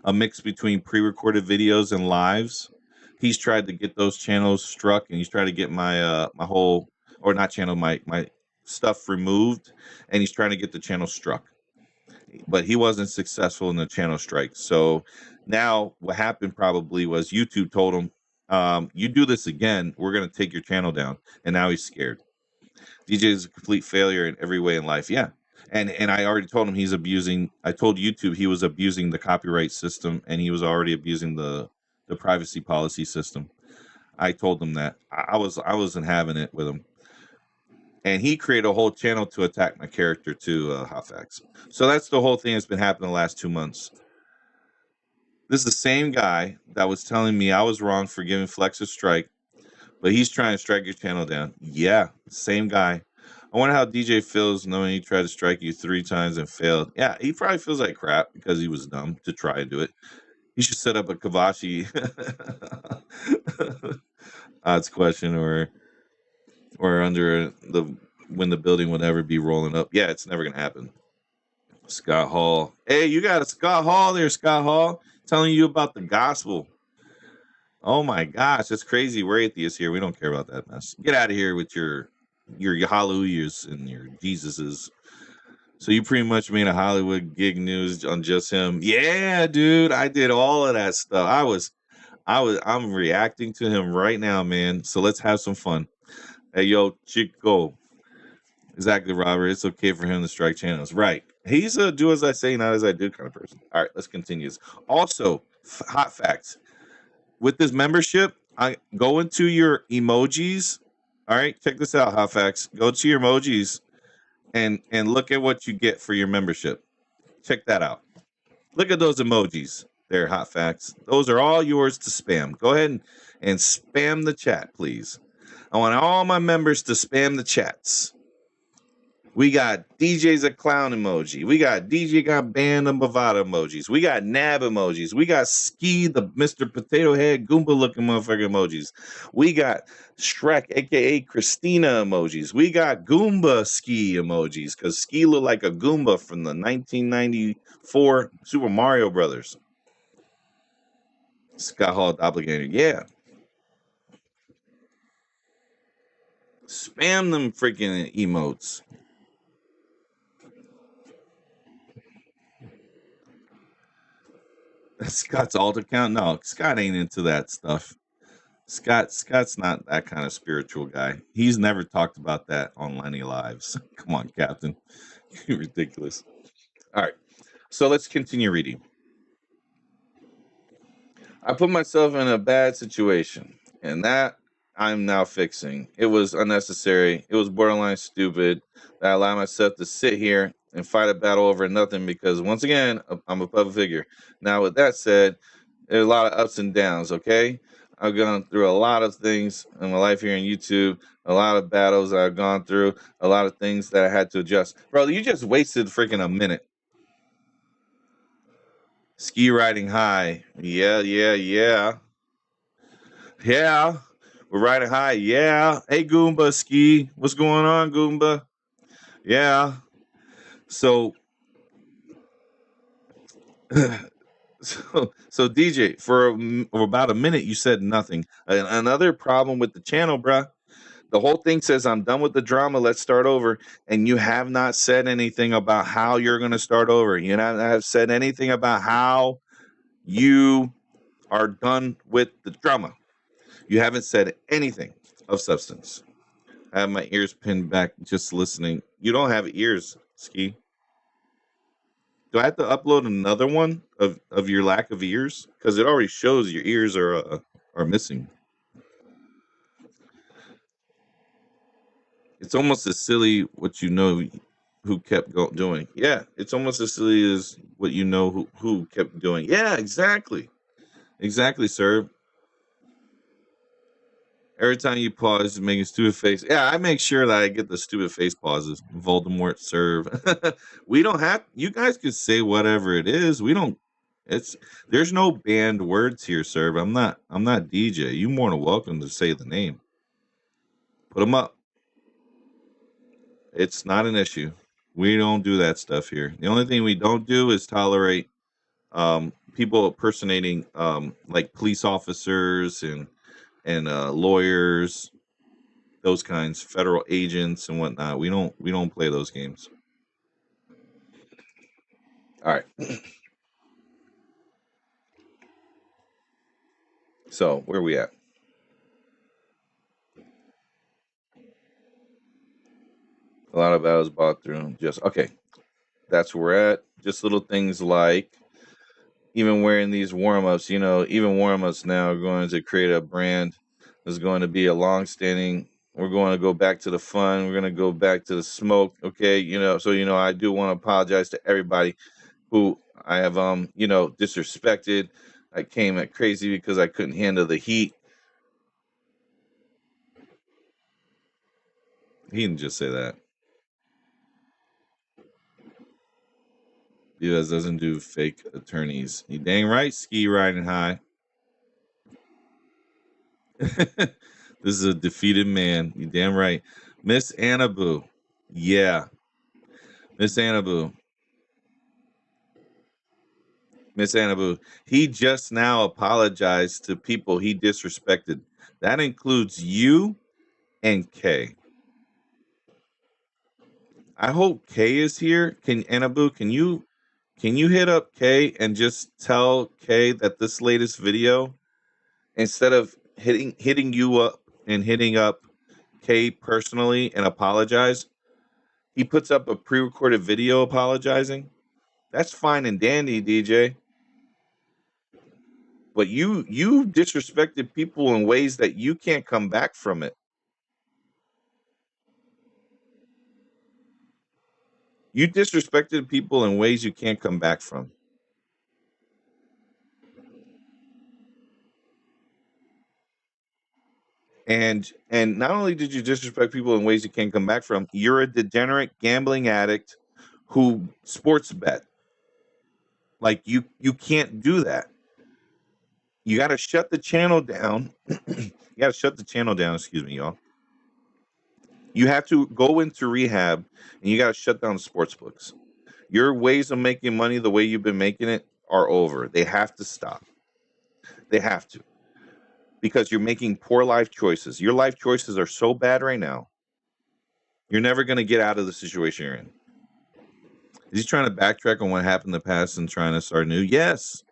A mix between pre-recorded videos and lives. He's tried to get those channels struck, and he's tried to get my my whole, or not channel, my stuff removed, and he's trying to get the channel struck. But he wasn't successful in the channel strike. So now what happened probably was YouTube told him, you do this again, we're going to take your channel down. And now he's scared. DJ is a complete failure in every way in life. Yeah. And I already told him I told YouTube he was abusing the copyright system, and he was already abusing the privacy policy system. I told him that. I wasn't having it with him. And he created a whole channel to attack my character too, Hot Facts. So that's the whole thing that's been happening the last 2 months. This is the same guy that was telling me I was wrong for giving Flex a strike, but he's trying to strike your channel down. Yeah, same guy. I wonder how DJ feels knowing he tried to strike you 3 times and failed. Yeah, he probably feels like crap because he was dumb to try to do it. He should set up a Kavashi odds question or under when the building would ever be rolling up. Yeah, it's never gonna happen. Scott Hall. Hey, you got a Scott Hall there, Scott Hall, telling you about the gospel. Oh my gosh, that's crazy. We're atheists here. We don't care about that mess. Get out of here with your hallelujahs and your Jesuses. So you pretty much made a Hollywood gig news on just him. Yeah, dude, I did all of that stuff. I'm reacting to him right now, man. So let's have some fun. Hey, yo, Chico. Exactly, Robert. It's okay for him to strike channels. Right. He's a do as I say, not as I do kind of person. All right, let's continue. Also, hot facts. With this membership, I go into your emojis. All right, check this out, hot facts. Go to your emojis and look at what you get for your membership. Check that out. Look at those emojis. They're hot facts. Those are all yours to spam. Go ahead and spam the chat, please. I want all my members to spam the chats. We got DJ's a clown emoji. We got DJ got banned and Bovada emojis. We got Nab emojis. We got Ski, the Mr. Potato Head Goomba looking motherfucker emojis. We got Shrek, aka Christina emojis. We got Goomba Ski emojis because Ski looked like a Goomba from the 1994 Super Mario Brothers. Scott Hall Doppelganger. Yeah. Spam them freaking emotes. Scott's alt account? No, Scott ain't into that stuff. Scott's not that kind of spiritual guy. He's never talked about that on Lenny Lives. Come on, Captain. You're ridiculous. All right. So let's continue reading. I put myself in a bad situation, and that I'm now fixing. It was unnecessary. It was borderline stupid that I allowed myself to sit here and fight a battle over nothing because, once again, I'm a public figure. Now, with that said, there's a lot of ups and downs, okay? I've gone through a lot of things in my life here on YouTube, a lot of battles that I've gone through, a lot of things that I had to adjust. Bro, you just wasted freaking a minute. Ski riding high. Yeah. Yeah. We're riding high. Yeah. Hey, Goomba, Ski. What's going on, Goomba? Yeah. So, so DJ, for about a minute, you said nothing. Another problem with the channel, bruh. The whole thing says, I'm done with the drama. Let's start over. And you have not said anything about how you're going to start over. You have said anything about how you are done with the drama. You haven't said anything of substance. I have my ears pinned back just listening. You don't have ears, Ski. Do I have to upload another one of your lack of ears? Because it already shows your ears are missing. It's almost as silly what you know who kept doing. Yeah, it's almost as silly as what you know who kept doing. Yeah, exactly. Exactly, sir. Every time you pause, you make a stupid face. Yeah, I make sure that I get the stupid face pauses. Voldemort serve. We don't have. You guys could say whatever it is. We don't. There's no banned words here, sir. I'm not DJ. You more than welcome to say the name. Put them up. It's not an issue. We don't do that stuff here. The only thing we don't do is tolerate people impersonating like police officers and lawyers, those kinds, federal agents and whatnot. We don't play those games. All right. So where are we at? A lot of battles bought through. Just okay. That's where we're at. Just little things like even wearing these warm-ups, even warm-ups now are going to create a brand. There's going to be a long-standing. We're going to go back to the fun. We're going to go back to the smoke. Okay, so I do want to apologize to everybody who I have disrespected. I came at crazy because I couldn't handle the heat. He didn't just say that. BVaz doesn't do fake attorneys. You dang right, Ski riding high. This is a defeated man. You damn right. Miss Annaboo. Yeah. Miss Annaboo. He just now apologized to people he disrespected. That includes you and Kay. I hope Kay is here. Annaboo, can you hit up Kay and just tell Kay that this latest video, instead of hitting you up and hitting up Kay personally and apologize, he puts up a pre-recorded video apologizing. That's fine and dandy, DJ. But you disrespected people in ways that you can't come back from it. You disrespected people in ways you can't come back from. And not only did you disrespect people in ways you can't come back from, you're a degenerate gambling addict who sports bet. Like you can't do that. You got to shut the channel down. You got to shut the channel down, excuse me, y'all. You have to go into rehab and you got to shut down the sports books. Your ways of making money the way you've been making it are over. They have to stop. They have to. Because you're making poor life choices. Your life choices are so bad right now. You're never going to get out of the situation you're in. Is he trying to backtrack on what happened in the past and trying to start new? Yes.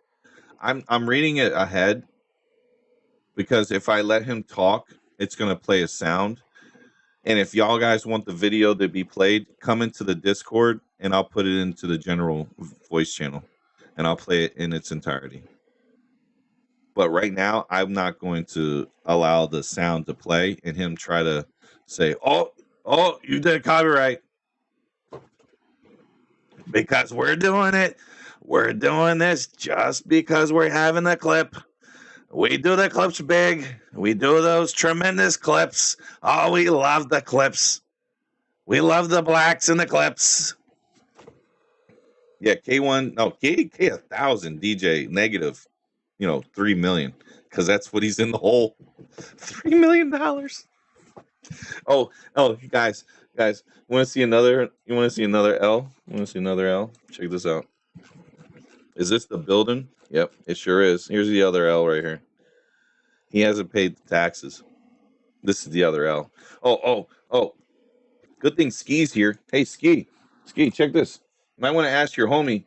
I'm reading it ahead because if I let him talk, it's going to play a sound. And if y'all guys want the video to be played, come into the Discord and I'll put it into the general voice channel and I'll play it in its entirety. But right now, I'm not going to allow the sound to play and him try to say, oh, you did copyright. Because we're doing it. We're doing this just because we're having a clip. We do the clips big. We do those tremendous clips. Oh, we love the clips. We love the blacks in the clips. Yeah, K1, no, K1,000 DJ negative, 3 million. Because that's what he's in the hole. $3 million. Oh, guys, want to see another? You want to see another L? You want to see another L? Check this out. Is this the building? Yep, it sure is. Here's the other L right here. He hasn't paid the taxes. This is the other L. Oh. Good thing Ski's here. Hey, Ski, check this. You might want to ask your homie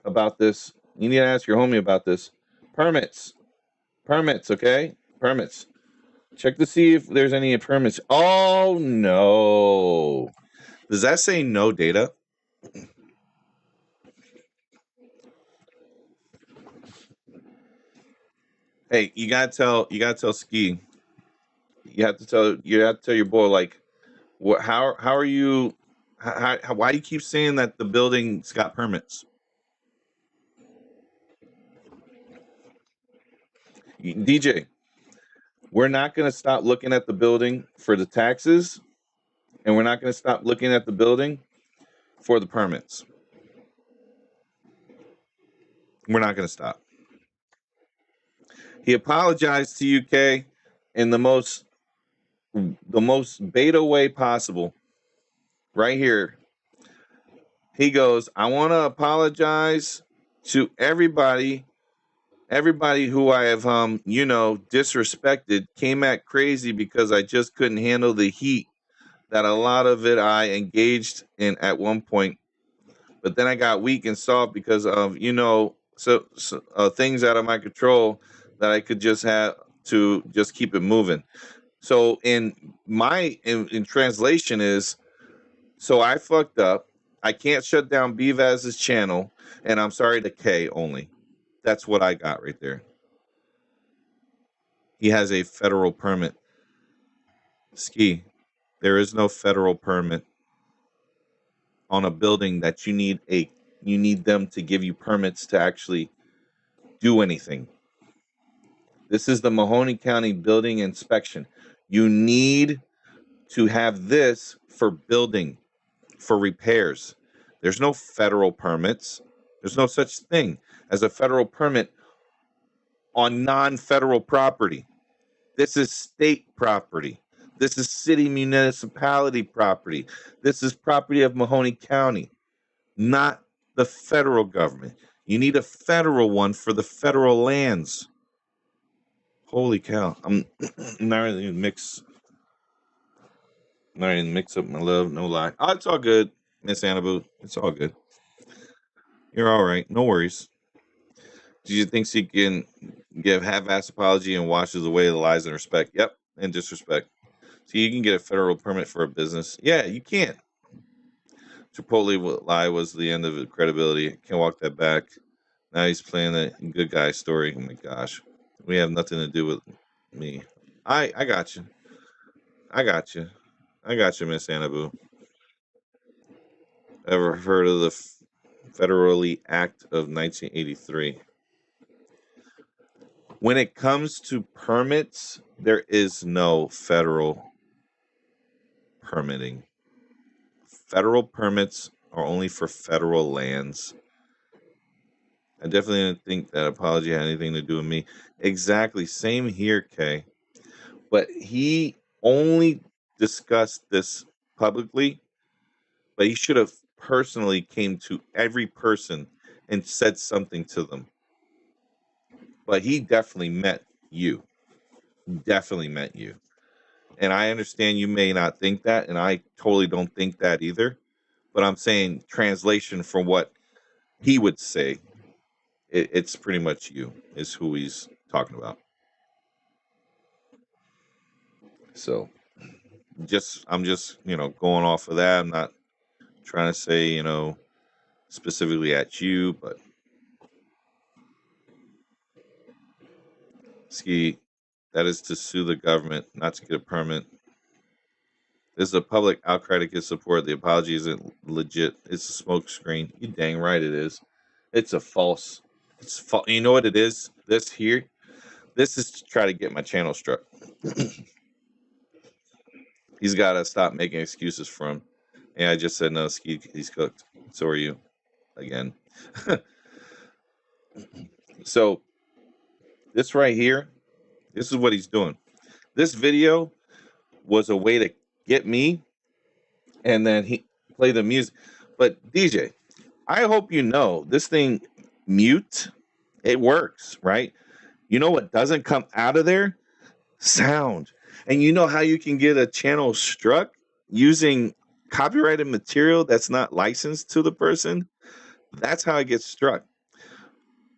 about this. You need to ask your homie about this. Permits, okay? Permits. Check to see if there's any permits. Oh, no. Does that say no data? Hey, you gotta tell Ski. You have to tell your boy, like, what? How are you? Why do you keep saying that the building's got permits? DJ, we're not gonna stop looking at the building for the taxes, and we're not gonna stop looking at the building for the permits. We're not gonna stop. He apologized to UK in the most beta way possible. Right here. He goes, I want to apologize to everybody who I have disrespected, came at crazy because I just couldn't handle the heat that a lot of it I engaged in at one point. But then I got weak and soft because of things out of my control that I could just have to just keep it moving. So in translation is, so I fucked up. I can't shut down BVaz's channel, and I'm sorry to K only. That's what I got right there. He has a federal permit. Ski, there is no federal permit on a building that you need them to give you permits to actually do anything. This is the Mahoney County Building Inspection. You need to have this for building, for repairs. There's no federal permits. There's no such thing as a federal permit on non-federal property. This is state property. This is city municipality property. This is property of Mahoney County, not the federal government. You need a federal one for the federal lands. Holy cow. I'm not ready to mix up my love, no lie. Oh, it's all good, Miss Annaboo. It's all good. You're all right. No worries. Do you think she can give half-ass apology and washes away the lies and respect? Yep, and disrespect. So you can get a federal permit for a business. Yeah, you can. Chipotle lie was the end of credibility. Can't walk that back. Now he's playing a good guy story. Oh my gosh, we have nothing to do with me. I got you. I got you. I got you, Miss Annaboo. Ever heard of the Federally Act of 1983? When it comes to permits, there is no federal permitting. Federal permits are only for federal lands. I definitely didn't think that apology had anything to do with me. Exactly. Same here, Kay. But he only discussed this publicly, but he should have personally came to every person and said something to them. But he definitely met you. Definitely met you. And I understand you may not think that, and I totally don't think that either. But I'm saying translation from what he would say, it's pretty much you is who he's talking about. So I'm just going off of that. I'm not trying to say specifically at you, but Ski, that is to sue the government, not to get a permit. This is a public outcry to get support. The apology isn't legit. It's a smoke screen. You dang right it is. It's a false. It's false. You know what it is? This here. This is to try to get my channel struck. He's got to stop making excuses for him. And I just said no. Ski, he's cooked. So are you. Again. So this right here. This is what he's doing. This video was a way to get me, and then he play the music. But DJ, I hope you know this thing mute. It works, right? You know what doesn't come out of there? Sound. And you know how you can get a channel struck using copyrighted material that's not licensed to the person? That's how it gets struck.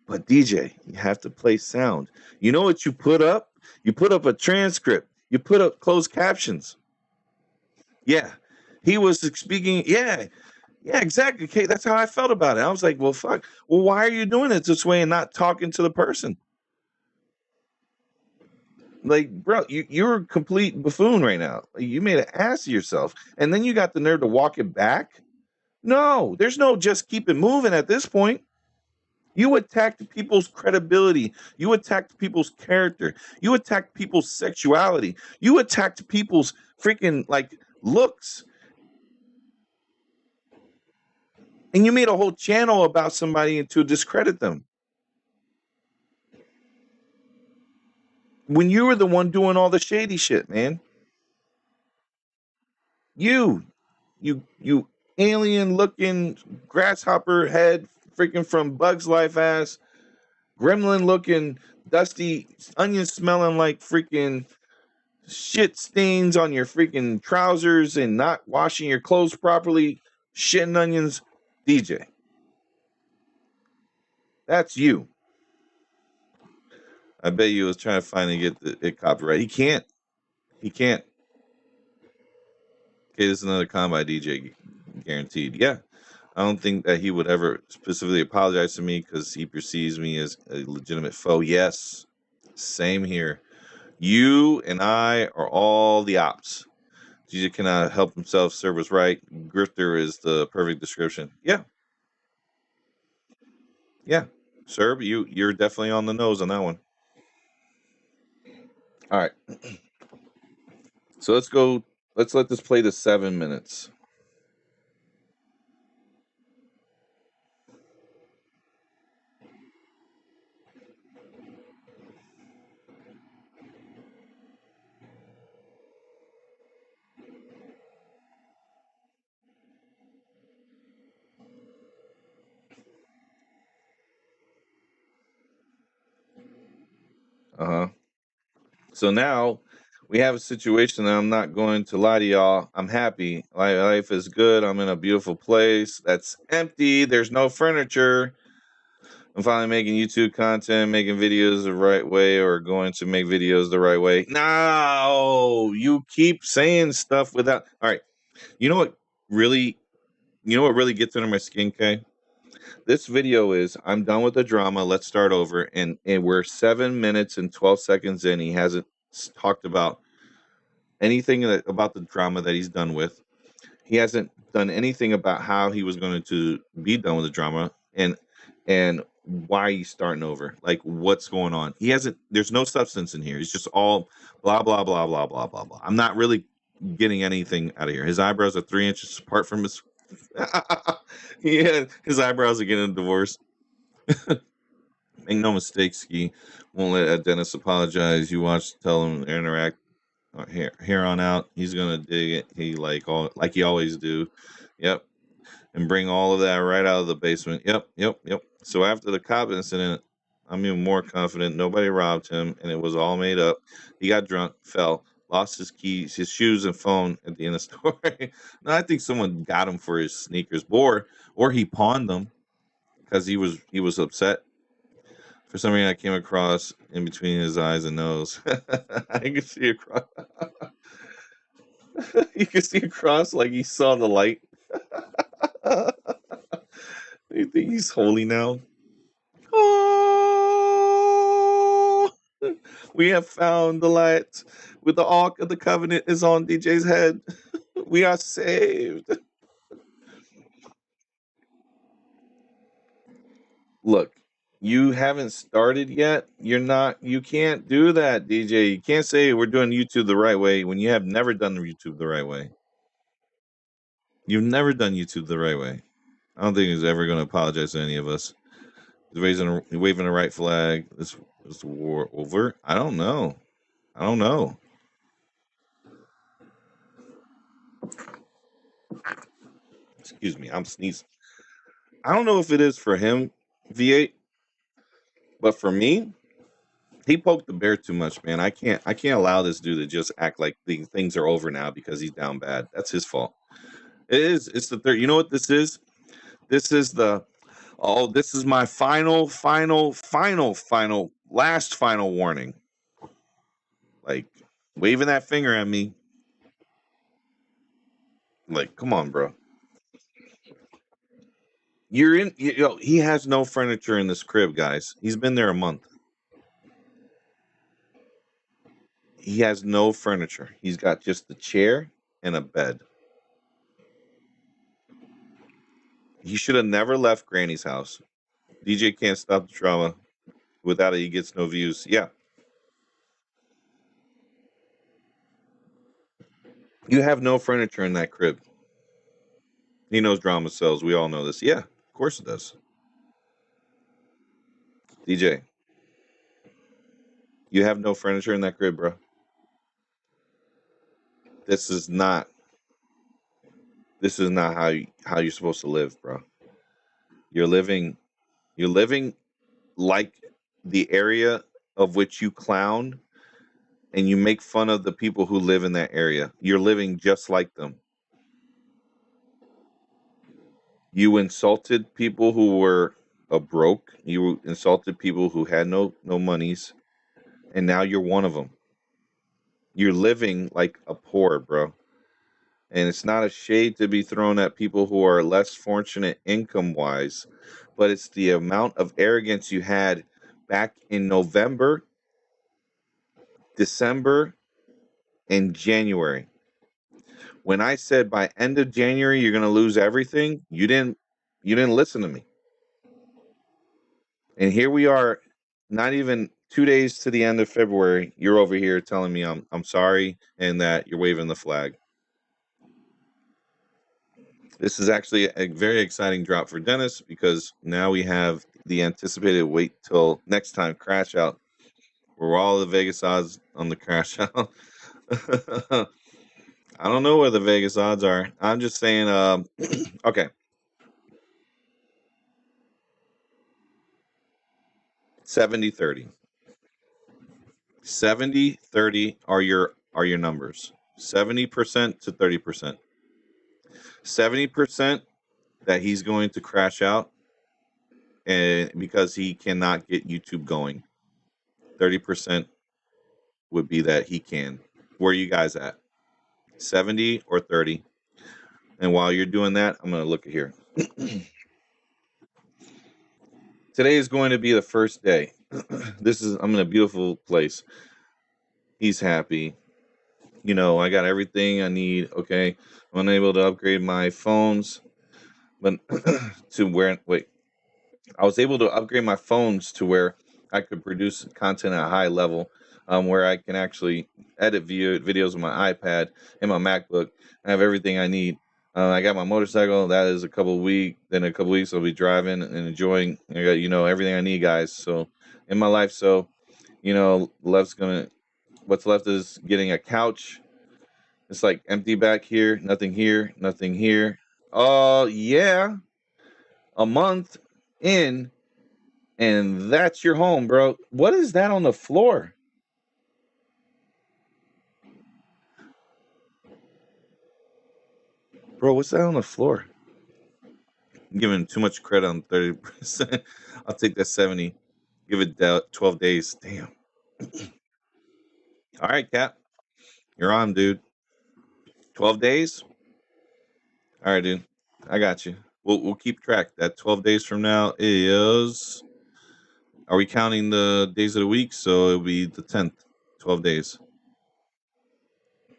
But DJ, you have to play sound. You know what you put up? You put up a transcript. You put up closed captions. Yeah. He was speaking. Yeah, exactly. Okay, that's how I felt about it. I was like, well, fuck. Well, why are you doing it this way and not talking to the person? Like, bro, you're a complete buffoon right now. You made an ass of yourself. And then you got the nerve to walk it back? No, there's no just keep it moving at this point. You attacked people's credibility. You attacked people's character. You attacked people's sexuality. You attacked people's freaking, looks. And you made a whole channel about somebody to discredit them. When you were the one doing all the shady shit, man. You alien looking grasshopper head freaking from Bug's Life ass, gremlin looking dusty onion smelling like freaking shit stains on your freaking trousers and not washing your clothes properly, shitting onions, DJ. That's you. I bet you was trying to finally get it copyright. He can't. Okay, this is another comment by DJ, guaranteed. Yeah, I don't think that he would ever specifically apologize to me because he perceives me as a legitimate foe. Yes, same here. You and I are all the ops. DJ cannot help himself. Serve was right. Grifter is the perfect description. Yeah. Sir, you're definitely on the nose on that one. All right. So let's go. Let's let this play to 7 minutes. So now we have a situation that I'm not going to lie to y'all. I'm happy. Life is good. I'm in a beautiful place that's empty. There's no furniture. I'm finally making YouTube content, making videos the right way, or going to make videos the right way. No, you keep saying stuff without. All right. You know what really You know what really gets under my skin, Kay? This video is, I'm done with the drama. Let's start over. And we're 7 minutes and 12 seconds in. He hasn't talked about anything about the drama that he's done with. He hasn't done anything about how he was going to be done with the drama and why he's starting over. Like, what's going on? He hasn't. There's no substance in here. It's just all blah blah blah blah blah blah blah. I'm not really getting anything out of here. His eyebrows are 3 inches apart from his. Yeah, his eyebrows are getting divorced. Make no mistake, Ski won't let Dennis apologize. You watch, tell him to interact. Here on out, he's gonna dig it. He like he always do. Yep, and bring all of that right out of the basement. Yep. So after the cop incident, I'm even more confident nobody robbed him, and it was all made up. He got drunk, fell, lost his keys, his shoes, and phone at the end of the story. No, I think someone got him for his sneakers, or he pawned them because he was upset. For some reason, I came across in between his eyes and nose. I can see across. You can see across like he saw the light. You think he's holy now? Oh, we have found the light. With the Ark of the Covenant is on DJ's head. We are saved. Look, you haven't started yet. You can't do that, DJ. You can't say we're doing YouTube the right way when you have never done YouTube the right way. You've never done YouTube the right way. I don't think he's ever going to apologize to any of us. He's waving the right flag. Is the war over? I don't know. Excuse me, I'm sneezing. I don't know if it is for him, V8, but for me, he poked the bear too much, man. I can't allow this dude to just act like things are over now because he's down bad. That's his fault. It is. It's the third. You know what this is? This is this is my final warning. Like, waving that finger at me. Like, come on, bro. He has no furniture in this crib, guys. He's been there a month. He has no furniture. He's got just a chair and a bed. He should have never left Granny's house. DJ can't stop the drama. Without it, he gets no views. Yeah. You have no furniture in that crib. He knows drama sells. We all know this. Yeah, of course it does. DJ, you have no furniture in that crib, bro. This is not how you're supposed to live, bro. You're living like the area of which you clown and you make fun of the people who live in that area. You're living just like them. You insulted people who were broke. You insulted people who had no monies, and now you're one of them. You're living like a poor, bro. And it's not a shade to be thrown at people who are less fortunate income-wise, but it's the amount of arrogance you had back in November, December, and January. When I said by end of January you're going to lose everything, you didn't listen to me. And here we are, not even 2 days to the end of February, you're over here telling me I'm sorry and that you're waving the flag. This is actually a very exciting drop for Dennis because now we have the anticipated wait till next time crash out. Where all the Vegas odds on the crash out. I don't know where the Vegas odds are. I'm just saying, okay. 70-30. 70-30 are your numbers. 70% to 30%. 70% that he's going to crash out and because he cannot get YouTube going. 30% would be that he can. Where are you guys at? 70 or 30? And while you're doing that, I'm going to look at here. Today is going to be the first day. I'm in a beautiful place. He's happy. You know, I got everything I need. Okay. I'm unable to upgrade my phones, but I was able to upgrade my phones to where I could produce content at a high level, where I can actually edit videos on my iPad and my MacBook. I have everything I need. I got my motorcycle. That is a couple of weeks. Then a couple of weeks I'll be driving and enjoying. I got, everything I need, guys. So in my life, what's left is getting a couch. It's like empty back here, nothing here, nothing here. Oh yeah, a month in. And that's your home, bro. What is that on the floor? Bro, what's that on the floor? I'm giving too much credit on 30%. I'll take that 70. Give it 12 days. Damn. All right, Cap. You're on, dude. 12 days? All right, dude. I got you. We'll keep track. That 12 days from now is... Are we counting the days of the week? So it'll be the 10th. 12 days.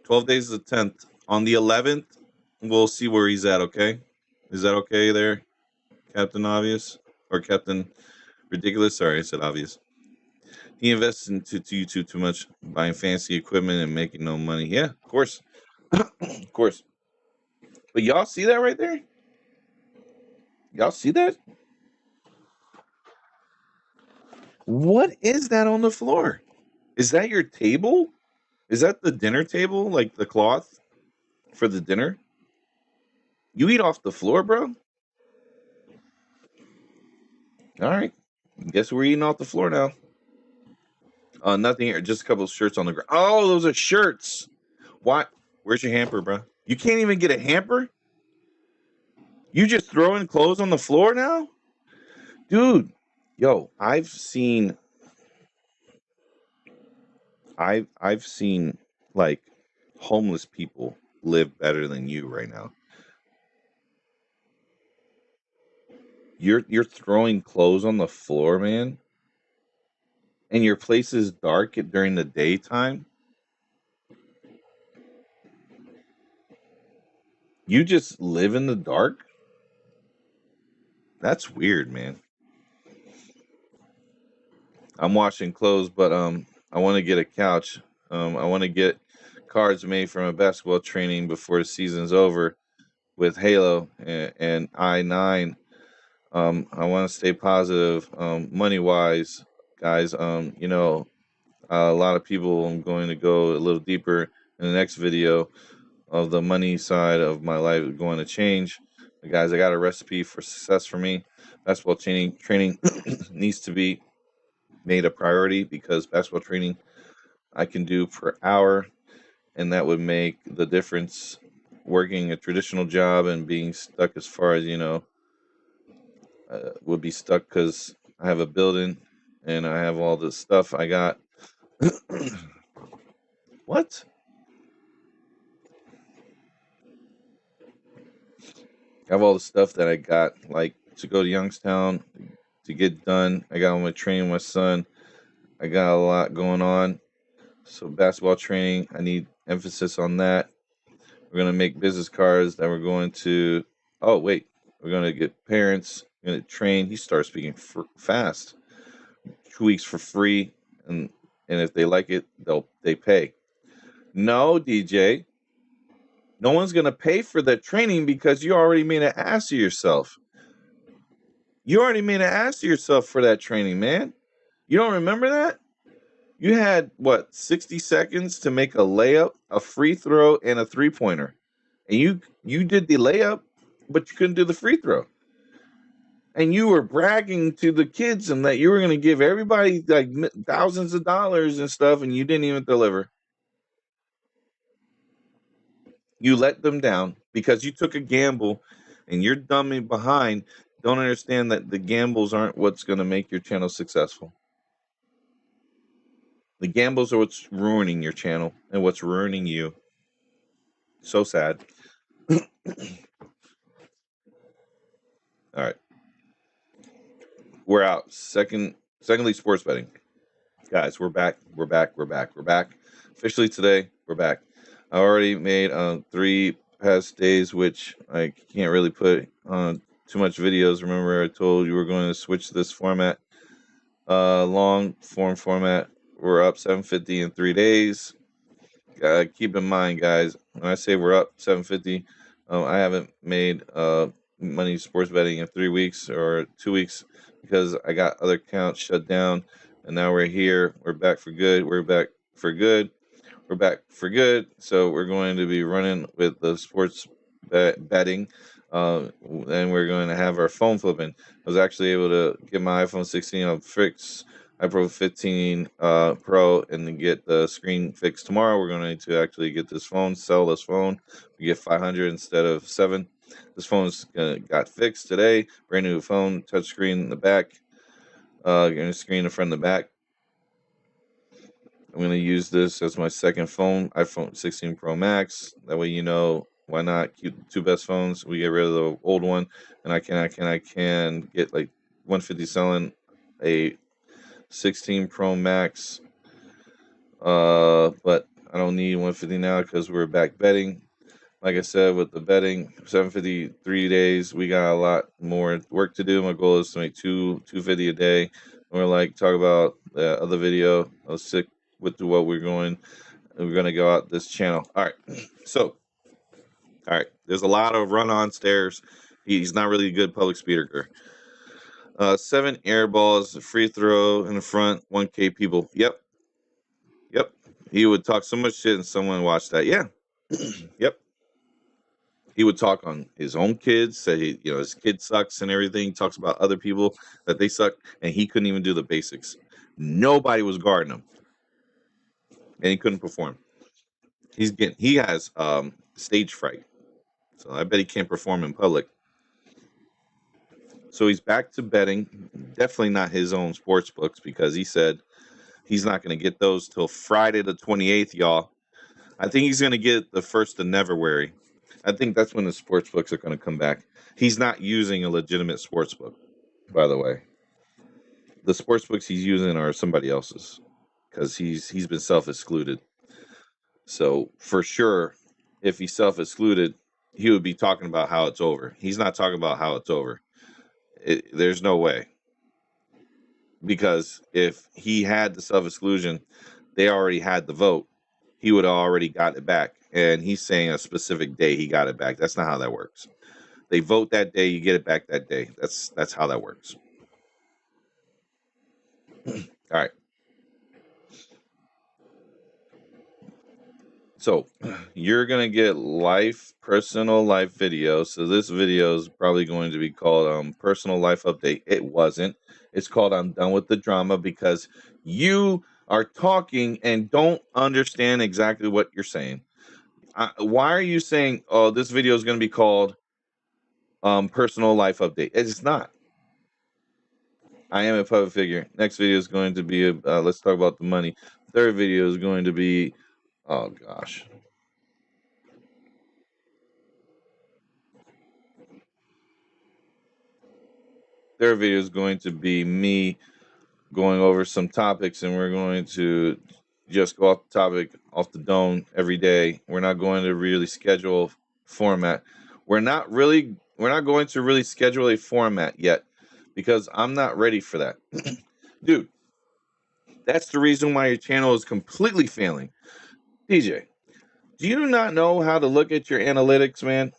12 days is the 10th. On the 11th, we'll see where he's at, okay? Is that okay there, Captain Obvious? Or Captain Ridiculous? Sorry, I said obvious. He invests into YouTube too much, buying fancy equipment and making no money. Yeah, of course. Of course. But y'all see that right there? Y'all see that? What is that on the floor? Is that your table? Is that the dinner table? Like the cloth for the dinner? You eat off the floor, bro? All right. Guess we're eating off the floor now. Nothing here. Just a couple of shirts on the ground. Oh, those are shirts. What? Where's your hamper, bro? You can't even get a hamper? You just throwing clothes on the floor now? Dude, yo, I've seen like homeless people live better than you right now. You're throwing clothes on the floor, man. And your place is dark during the daytime. You just live in the dark? That's weird, man. I'm washing clothes, but I want to get a couch. I want to get cards made from a basketball training before the season's over with Halo and I9. I want to stay positive, money wise, guys. A lot of people. I'm going to go a little deeper in the next video of the money side of my life going to change. Guys, I got a recipe for success for me. Basketball training needs to be made a priority because basketball training I can do per hour, and that would make the difference working a traditional job and being stuck as far as, would be stuck because I have a building and I have all the stuff I got. What? I have all the stuff that I got, like to go to Youngstown to get done. I got my training with my son. I got a lot going on. So basketball training, I need emphasis on that. We're going to make business cards that we're going to, we're going to get parents, we're going to train. He starts speaking fast. 2 weeks for free. And if they like it, they pay. No, DJ. No one's going to pay for that training because you already made an ass of yourself. You already made an ass of yourself for that training, man. You don't remember that? You had, 60 seconds to make a layup, a free throw, and a three-pointer. And you did the layup, but you couldn't do the free throw. And you were bragging to the kids and that you were going to give everybody like thousands of dollars and stuff, and you didn't even deliver. You let them down because you took a gamble, and you're dumb and behind. Don't understand that the gambles aren't what's going to make your channel successful. The gambles are what's ruining your channel and what's ruining you. So sad. All right. We're out. Secondly, sports betting. Guys, we're back. We're back. Officially today, we're back. I already made 3 past days, which I can't really put on too much videos. Remember, I told you we're going to switch this format. Long form format. We're up 750 in 3 days. Keep in mind, guys, when I say we're up 750, I haven't made money sports betting in 3 weeks or 2 weeks because I got other accounts shut down, and now we're here. We're back for good. We're back for good. So we're going to be running with the sports betting, and we're going to have our phone flipping. I was actually able to get my iPhone 16 on fix iPro 15 Pro and then get the screen fixed tomorrow. We're going to actually get this phone, sell this phone. We get 500 instead of 7. This phone's got fixed today. Brand new phone, touch screen in the back, screen in the front and the back. I'm going to use this as my second phone, iPhone 16 Pro Max. That way, why not keep the 2 best phones? We get rid of the old one, and I can get like 150 selling a 16 Pro Max. But I don't need 150 now because we're back betting. Like I said, with the betting, 753 days, we got a lot more work to do. My goal is to make 250 a day. We're talk about the other video. I'll stick with what we're going. We're going to go out this channel. All right. So, all right. There's a lot of run on stairs. He's not really a good public speaker. 7 air balls, free throw in the front, 1K people. Yep. He would talk so much shit and someone watched that. Yeah. Yep. He would talk on his own kids, say, his kid sucks and everything. He talks about other people that they suck, and he couldn't even do the basics. Nobody was guarding him, and he couldn't perform. He has stage fright, so I bet he can't perform in public. So he's back to betting. Definitely not his own sports books because he said he's not going to get those till Friday the 28th, y'all. I think he's going to get the 1st of February. I think that's when the sports books are going to come back. He's not using a legitimate sports book, by the way. The sports books he's using are somebody else's because he's been self-excluded. So for sure, if he's self-excluded, he would be talking about how it's over. He's not talking about how it's over. There's no way. Because if he had the self-exclusion, they already had the vote. He would have already got it back. And he's saying a specific day he got it back. That's not how that works. They vote that day, you get it back that day. That's how that works. All right. So you're going to get personal life videos. So this video is probably going to be called Personal Life Update. It wasn't. It's called I'm Done with the Drama because you are talking and don't understand exactly what you're saying. Why are you saying, oh, this video is going to be called Personal Life Update? It's not. I am a public figure. Next video is going to be, let's talk about the money. Third video is going to be, oh gosh. Third video is going to be me going over some topics, and we're going to just go off the topic, off the dome every day. We're not going to really schedule format. We're not going to really schedule a format yet because I'm not ready for that. Dude, that's the reason why your channel is completely failing. DJ, do you not know how to look at your analytics, man?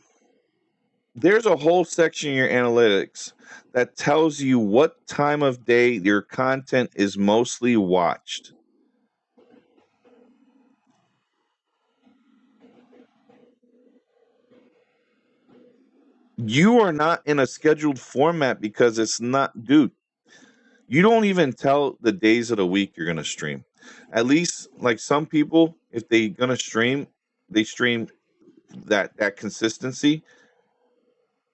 There's a whole section in your analytics that tells you what time of day your content is mostly watched. You are not in a scheduled format because it's not, dude. You don't even tell the days of the week you're going to stream. At least, like some people, if they're going to stream, they stream that consistency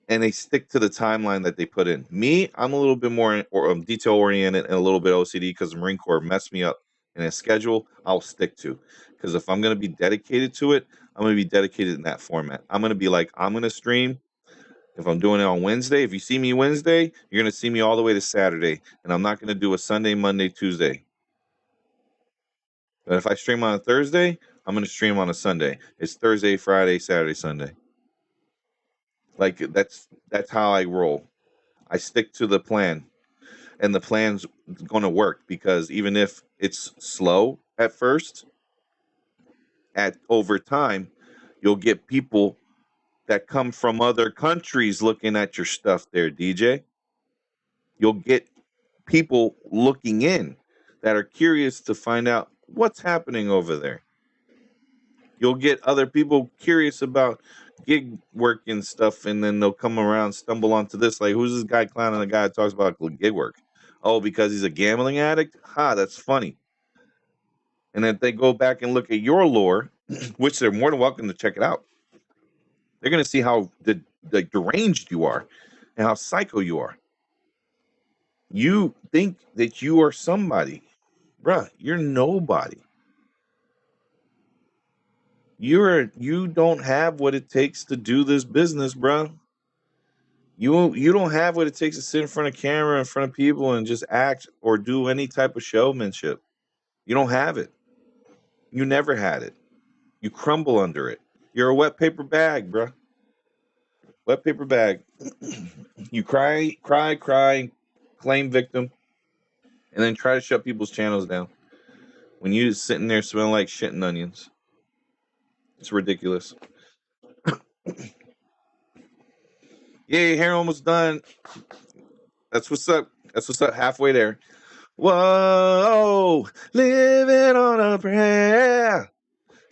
and they stick to the timeline that they put in. Me, I'm a little bit more detail oriented and a little bit OCD because the Marine Corps messed me up and a schedule, I'll stick to. Because if I'm going to be dedicated to it, I'm going to be dedicated in that format. I'm going to be like, I'm going to stream. If I'm doing it on Wednesday, if you see me Wednesday, you're going to see me all the way to Saturday. And I'm not going to do a Sunday, Monday, Tuesday. But if I stream on a Thursday, I'm going to stream on a Sunday. It's Thursday, Friday, Saturday, Sunday. Like that's how I roll. I stick to the plan, and the plan's going to work because even if it's slow at first, over time, you'll get people that come from other countries looking at your stuff there, DJ. You'll get people looking in that are curious to find out what's happening over there. You'll get other people curious about gig work and stuff, and then they'll come around, stumble onto this. Like, who's this guy clowning the guy that talks about gig work? Oh, because he's a gambling addict? Ha, that's funny. And then they go back and look at your lore, which they're more than welcome to check it out. They're going to see how deranged you are and how psycho you are. You think that you are somebody. Bruh, you're nobody. You don't have what it takes to do this business, bro. You don't have what it takes to sit in front of camera, in front of people, and just act or do any type of showmanship. You don't have it. You never had it. You crumble under it. You're a wet paper bag, bro. Wet paper bag. You cry, claim victim, and then try to shut people's channels down. When you're sitting there smelling like shit and onions. It's ridiculous. Yeah, hair almost done. That's what's up. That's what's up. Halfway there. Whoa, living on a prayer.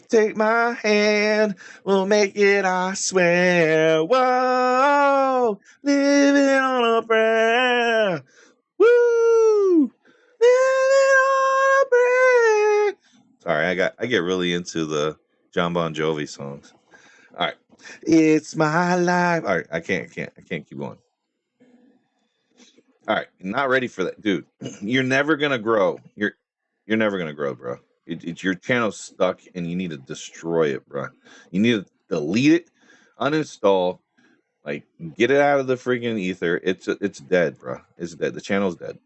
Take my hand, we'll make it, I swear. Whoa, living on a prayer. Woo, living on a prayer. Sorry, I get really into the John Bon Jovi songs. All right, it's my life. All right, I can't keep going. All right, not ready for that, dude. You're never gonna grow. You're never gonna grow, bro. Your channel's stuck, and you need to destroy it, bro. You need to delete it, uninstall, like get it out of the freaking ether. It's dead, bro. It's dead. The channel's dead.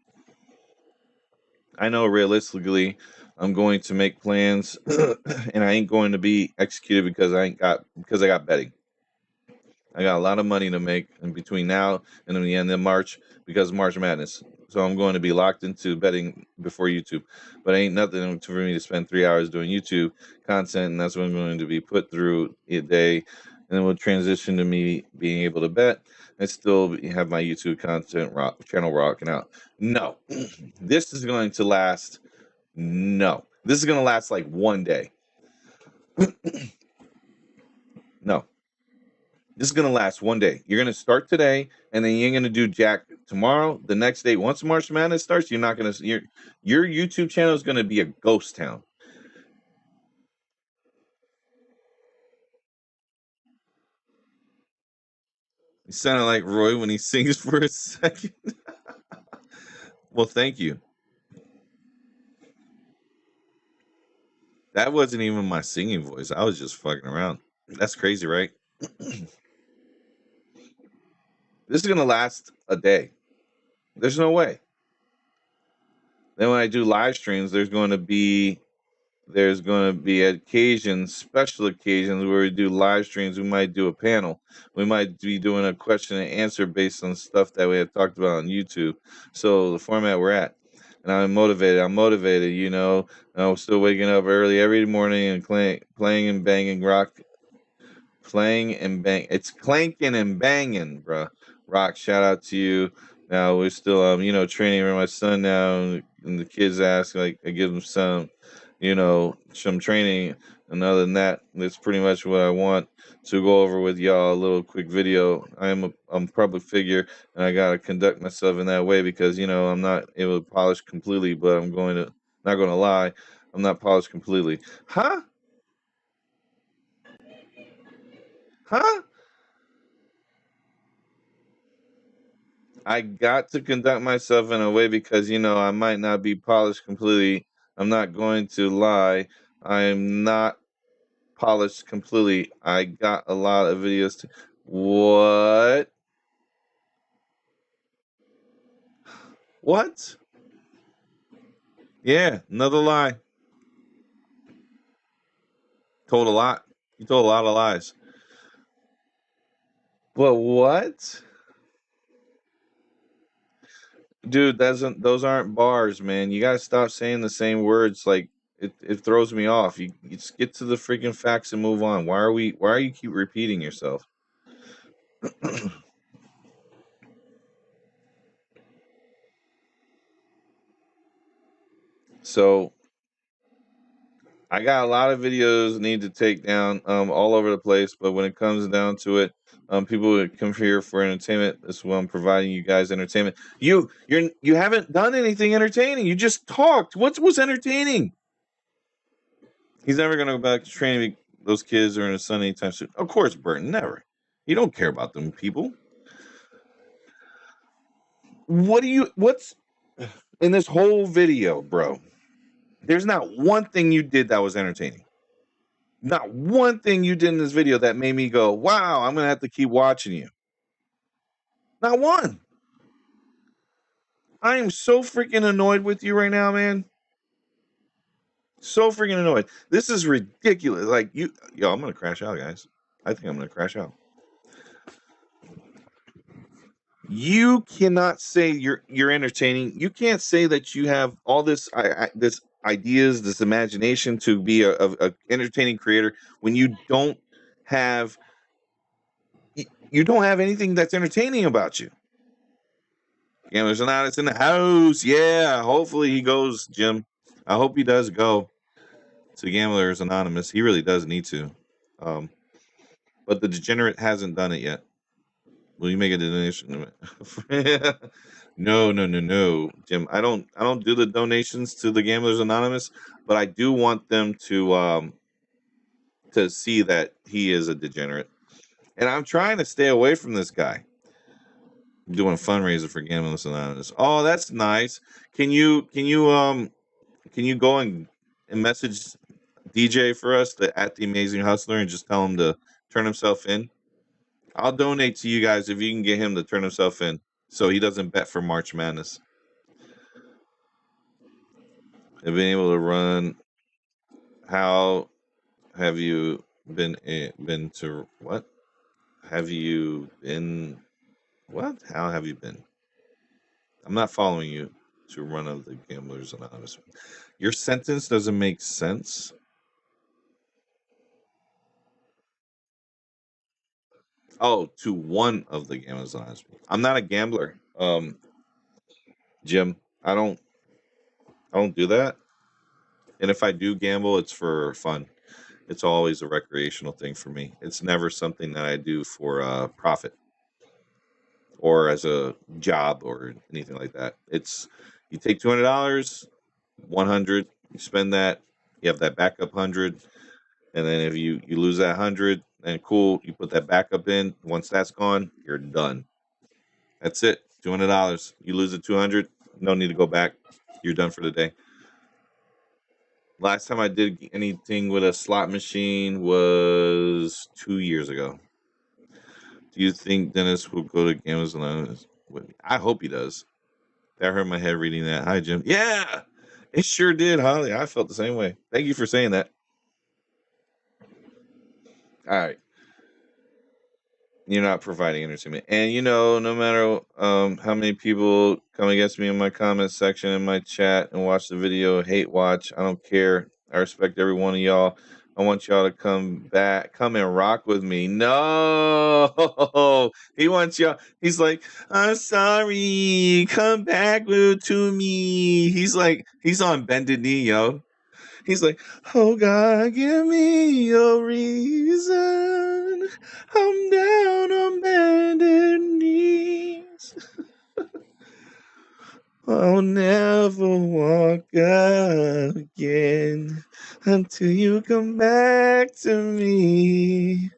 I know realistically, I'm going to make plans, and I ain't going to be executed because I got betting. I got a lot of money to make in between now and the end of March because of March Madness. So I'm going to be locked into betting before YouTube. But ain't nothing for me to spend 3 hours doing YouTube content, and that's what I'm going to be put through a day. And then we'll transition to me being able to bet and still have my YouTube content channel rocking out. No, this is going to last. No, this is going to last like one day. No. This is gonna last one day. You're gonna start today, and then you ain't gonna do jack tomorrow. The next day, once March Madness starts, you're not gonna. Your YouTube channel is gonna be a ghost town. You sounded like Roy when he sings for a second. Well, thank you. That wasn't even my singing voice. I was just fucking around. That's crazy, right? This is gonna last a day. There's no way. Then when I do live streams, there's going to be occasions, special occasions where we do live streams. We might do a panel. We might be doing a question and answer based on stuff that we have talked about on YouTube. So the format we're at. And I'm motivated, you know. I'm still waking up early every morning and playing and banging rock. Playing and bang. It's clanking and banging, bro. Rock, shout out to you. Now we're still, training for my son now. And the kids ask, like, I give them some training. And other than that, that's pretty much what I want to go over with y'all. A little quick video. I'm a public figure, and I gotta conduct myself in that way because I'm not able to polish completely, but I'm not going to lie, I'm not polished completely. Huh? I got to conduct myself in a way because I might not be polished completely. I'm not going to lie. I'm not polished completely. I got a lot of videos. What? What? Yeah, another lie. Told a lot. You told a lot of lies. But what? Dude, those aren't bars, man. You gotta stop saying the same words. Like it throws me off. You just get to the freaking facts and move on. Why are you keep repeating yourself? So I got a lot of videos need to take down all over the place, but when it comes down to it, people that come here for entertainment. That's why I'm providing you guys entertainment. You haven't done anything entertaining. You just talked. What's entertaining? He's never gonna go back to training. Those kids are in a sun anytime soon. Of course, Burton, never. You don't care about them people. What's in this whole video, bro? There's not one thing you did that was entertaining. Not one thing you did in this video that made me go, wow, I'm going to have to keep watching you. Not one. I am so freaking annoyed with you right now, man. So freaking annoyed. This is ridiculous. Like, I'm going to crash out, guys. I think I'm going to crash out. You cannot say you're entertaining. You can't say that you have all this this ideas, this imagination to be a entertaining creator when you don't have anything that's entertaining about you. Gamblers Anonymous in the house. Yeah, hopefully he goes, Jim. I hope he does go to Gamblers Anonymous. He really does need to. But the degenerate hasn't done it yet. Will you make a donation? No, Jim. I don't do the donations to the Gamblers Anonymous, but I do want them to see that he is a degenerate. And I'm trying to stay away from this guy. I'm doing a fundraiser for Gamblers Anonymous. Oh, that's nice. Can you go and message DJ for us at the Amazing Hustler and just tell him to turn himself in? I'll donate to you guys if you can get him to turn himself in so he doesn't bet for March Madness. Have been able to run. How have you been to what? Have you been what? How have you been? I'm not following you to run of the Gamblers Anonymous. Your sentence doesn't make sense. Oh, to one of the Gamblers Anonymous. I'm not a gambler. Jim, I don't do that. And if I do gamble, it's for fun. It's always a recreational thing for me. It's never something that I do for profit or as a job or anything like that. It's you take $200, 100, you spend that, you have that backup 100, and then if you lose that 100, then cool, you put that backup in. Once that's gone, you're done. That's it. $200. You lose the 200, no need to go back. You're done for the day. Last time I did anything with a slot machine was 2 years ago. Do you think Dennis will go to Gamblers Anonymous with me? I hope he does. That hurt my head reading that. Hi, Jim. Yeah, it sure did, Holly. I felt the same way. Thank you for saying that. All right. You're not providing entertainment. And, no matter how many people come against me in my comment section, in my chat, and watch the video, hate watch, I don't care. I respect every one of y'all. I want y'all to come and rock with me. No, he wants y'all. He's like, I'm sorry, come back to me. He's on bended knee, yo. He's like, oh God, give me a reason. I'm down on bended knees. I'll never walk again until you come back to me.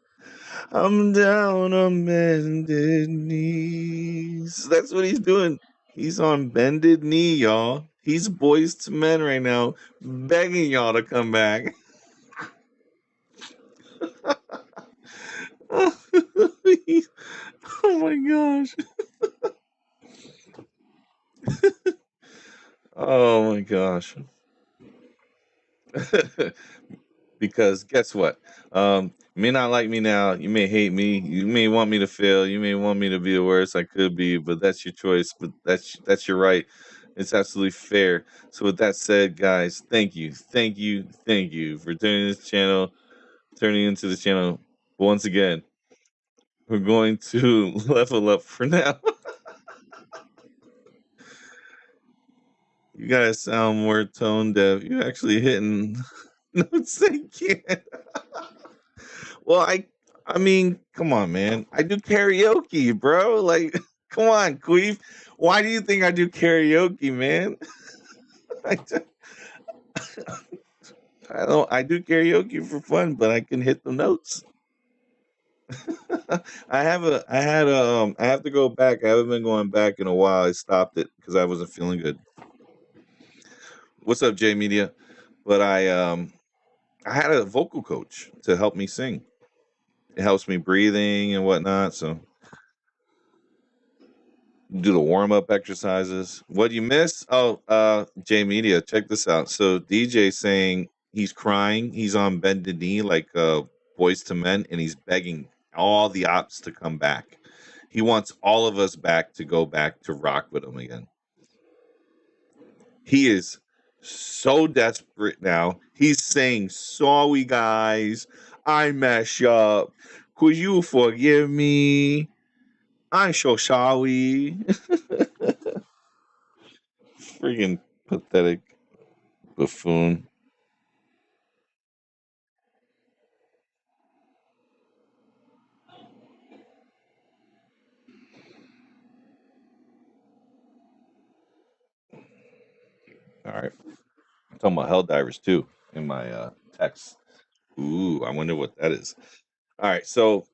I'm down on bended knees. That's what he's doing. He's on bended knee, y'all. He's boys to men right now, begging y'all to come back. Oh my gosh. Oh my gosh. Because guess what? You may not like me now. You may hate me. You may want me to fail. You may want me to be the worst I could be, but that's your choice. But that's your right. It's absolutely fair. So with that said, guys, thank you for turning into this channel. Once again, we're going to level up for now. You guys sound more tone deaf. You're actually hitting notes they can't. Well, I mean, come on, man. I do karaoke, bro. Like, come on, Queef. Why do you think I do karaoke, man? I do, I do karaoke for fun, but I can hit the notes. I have to go back. I haven't been going back in a while. I stopped it because I wasn't feeling good. What's up, J Media? But I had a vocal coach to help me sing. It helps me breathing and whatnot. So do the warm-up exercises. What do you miss? Oh, J Media, check this out. So DJ saying he's crying, he's on bended knee like boys to men, and he's begging all the ops to come back. He wants all of us back to go back to rock with him again. He is so desperate now. He's saying, sorry guys, I mess up. Could you forgive me? I'm so sorry. Freaking pathetic buffoon. All right. I'm talking about hell divers too in my text. Ooh, I wonder what that is. All right, so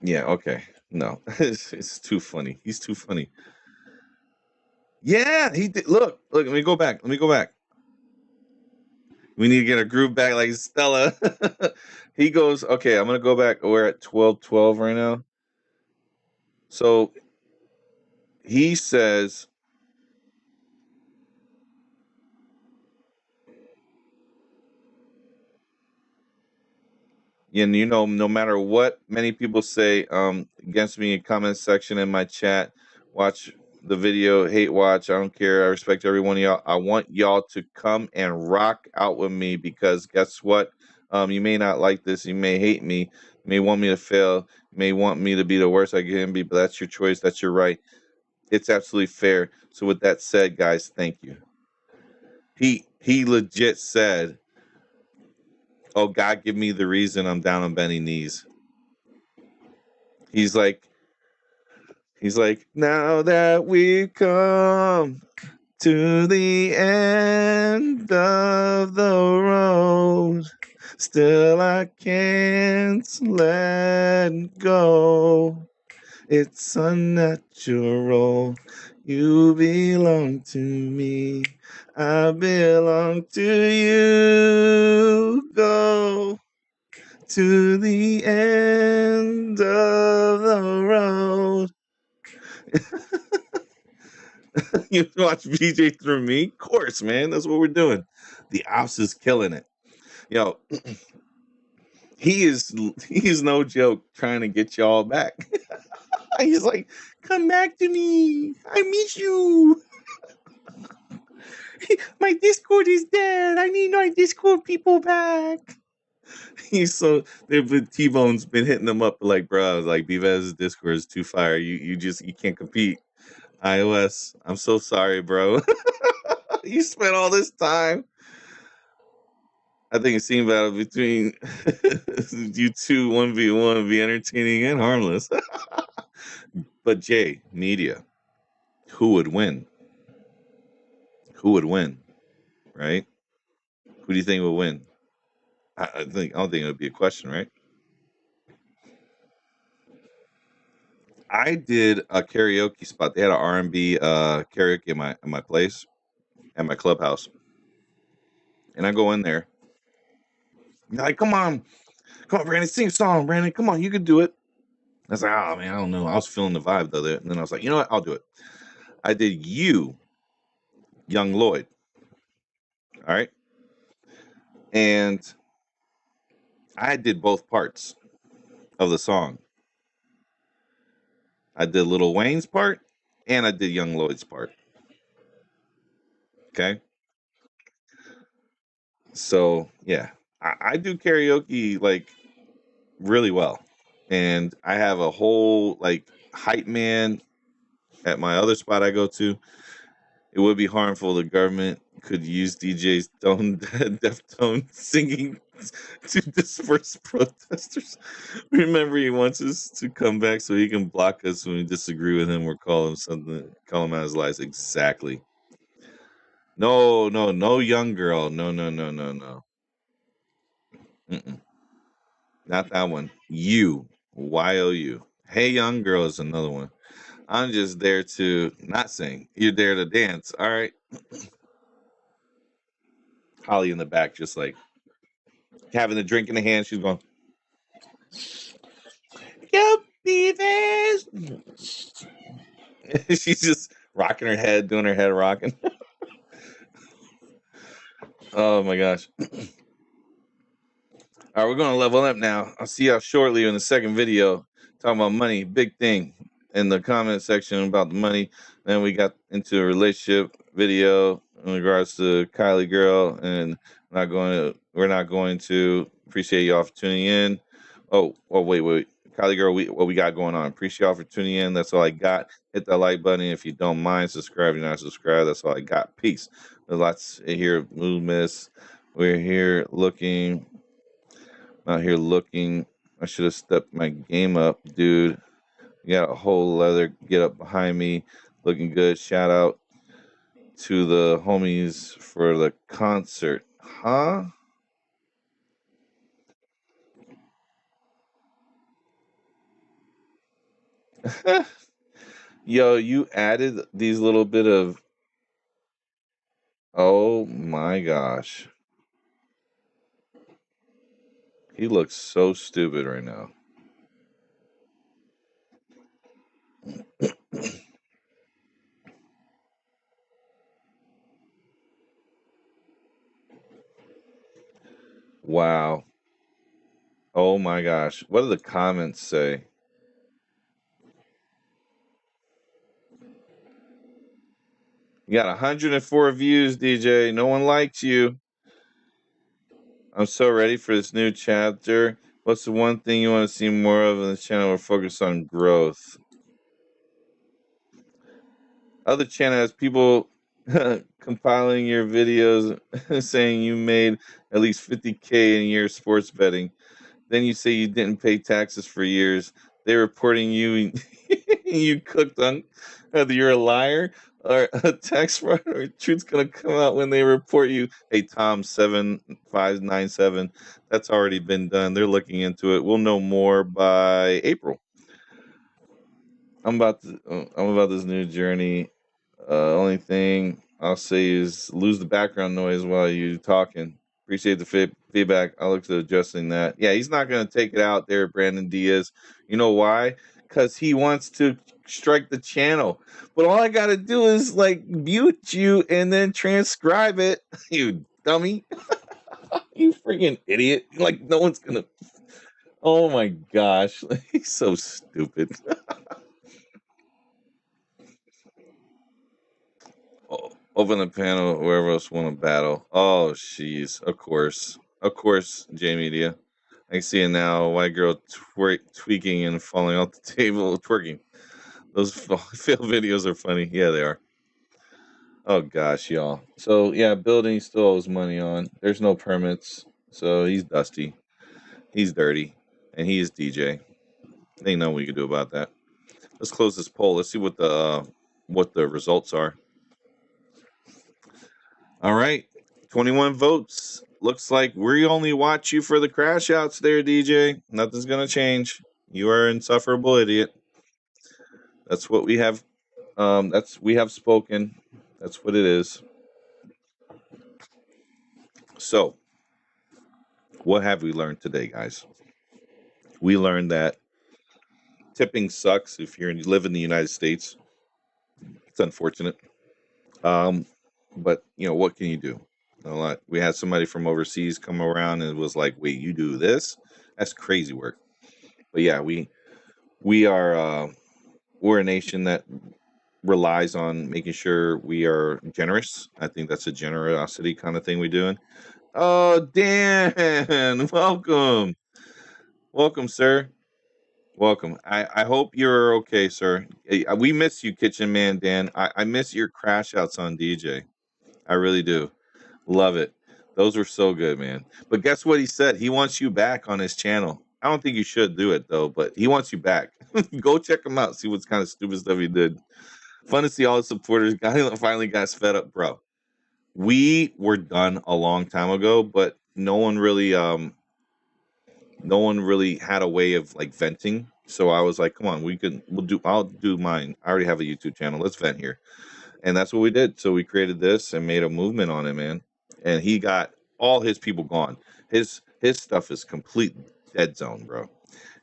yeah, okay. No, it's too funny. He's too funny. Yeah, he did. Look, let me go back. We need to get a groove back like Stella. He goes, okay, I'm gonna go back. We're at 12:12 right now. So he says, and no matter what many people say against me in comment section in my chat, watch the video, hate watch, I don't care. I respect every one of y'all. I want y'all to come and rock out with me because guess what? You may not like this, you may hate me, you may want me to fail, you may want me to be the worst I can be, but that's your choice, that's your right. It's absolutely fair. So with that said, guys, thank you. He legit said, oh, God, give me the reason I'm down on bending knees. He's like, now that we've come to the end of the road, still I can't let go. It's unnatural. You belong to me. I belong to you. Go to the end of the road. You watch VJ through me? Of course, man. That's what we're doing. The ops is killing it. Yo, he's no joke trying to get y'all back. He's like, come back to me. I miss you. My Discord is dead. I need my Discord people back. He's so T-Bone's been hitting them up like, bro, like BVaz's Discord is too fire. You can't compete. iOS, I'm so sorry, bro. You spent all this time. I think a scene battle between you two 1v1 would be entertaining and harmless. But Jay, media, who would win? Who would win? Right? Who do you think would win? I don't think it would be a question, right? I did a karaoke spot. They had an R&B karaoke in my place, at my clubhouse. And I go in there. They're like, come on, Brandon, sing a song, Brandon. Come on, you can do it. I was like, oh man, I don't know. I was feeling the vibe though. And then I was like, you know what? I'll do it. I did You, Young Lloyd. All right. And I did both parts of the song. I did Lil Wayne's part and I did Young Lloyd's part. Okay. So yeah, I do karaoke like really well. And I have a whole like hype man at my other spot I go to. It would be harmful. The government could use DJ's deftone singing to disperse protesters. Remember, he wants us to come back so he can block us when we disagree with him or call him out his lies. Exactly. No, young girl. No. Mm-mm. Not that one. You, YOU. Hey, young girl is another one. I'm just there to not sing. You're there to dance. All right. Holly in the back, just like having a drink in the hand. She's going, "Yep, BVaz." She's just rocking her head, doing her head rocking. Oh my gosh. All right, we're going to level up now. I'll see y'all shortly in the second video talking about money. Big thing in the comment section about the money. Then we got into a relationship video in regards to Kylie girl, and we're not going to appreciate y'all for tuning in. Oh, wait. Kylie girl, what we got going on. Appreciate y'all for tuning in. That's all I got. Hit that like button if you don't mind. Subscribe if you're not subscribed. That's all I got. Peace. There's lots here. Movements. We're here looking. Out here looking. I should have stepped my game up, dude. You got a whole leather get up behind me. Looking good. Shout out to the homies for the concert. Huh? Yo, you added these little bit of. Oh my gosh. He looks so stupid right now. Wow. Oh my gosh. What do the comments say? You got 104 views, DJ. No one likes you. I'm so ready for this new chapter. What's the one thing you want to see more of in the channel? We're focused on growth. Other channel has people compiling your videos saying you made at least 50K in a year sports betting. Then you say you didn't pay taxes for years. They're reporting you you cooked on whether you're a liar or a tax fraud or truth's gonna come out when they report you. Hey Tom 7597, that's already been done. They're looking into it. We'll know more by April. I'm about this new journey. Only thing I'll say is lose the background noise while you talking. Appreciate the feedback. I'll look to adjusting that. Yeah, he's not going to take it out there, Brandon Diaz. You know why? Because he wants to strike the channel. But all I got to do is like mute you and then transcribe it. You dummy. You freaking idiot. Like no one's going to. Oh my gosh. He's so stupid. Open the panel, whoever else want to battle. Oh, jeez. Of course. J Media. I can see it now. White girl tweaking and falling off the table, twerking. Those fail videos are funny. Yeah, they are. Oh, gosh, y'all. So, yeah, building still owes money on. There's no permits. So he's dusty. He's dirty. And he is DJ. Ain't nothing we can do about that. Let's close this poll. Let's see what the results are. All right, 21 votes. Looks like we only watch you for the crash outs there, DJ. Nothing's going to change. You are an insufferable idiot. That's what we have. We have spoken. That's what it is. So, what have we learned today, guys? We learned that tipping sucks if you live in the United States. It's unfortunate. But what can you do? We had somebody from overseas come around and it was like, "Wait, you do this? That's crazy work." But yeah, we are we're a nation that relies on making sure we are generous. I think that's a generosity kind of thing we're doing. Oh, Dan, welcome, sir. Welcome. I hope you're okay, sir. We miss you, Kitchen Man Dan. I miss your crash outs on DJ. I really do. Love it. Those were so good, man. But guess what he said? He wants you back on his channel. I don't think you should do it though, but he wants you back. Go check him out. See what kind of stupid stuff he did. Fun to see all the supporters. Guy finally got fed up, bro. We were done a long time ago, but no one really had a way of like venting. So I was like, come on, I'll do mine. I already have a YouTube channel. Let's vent here. And that's what we did. So we created this and made a movement on it, man. And he got all his people gone. His stuff is complete dead zone, bro.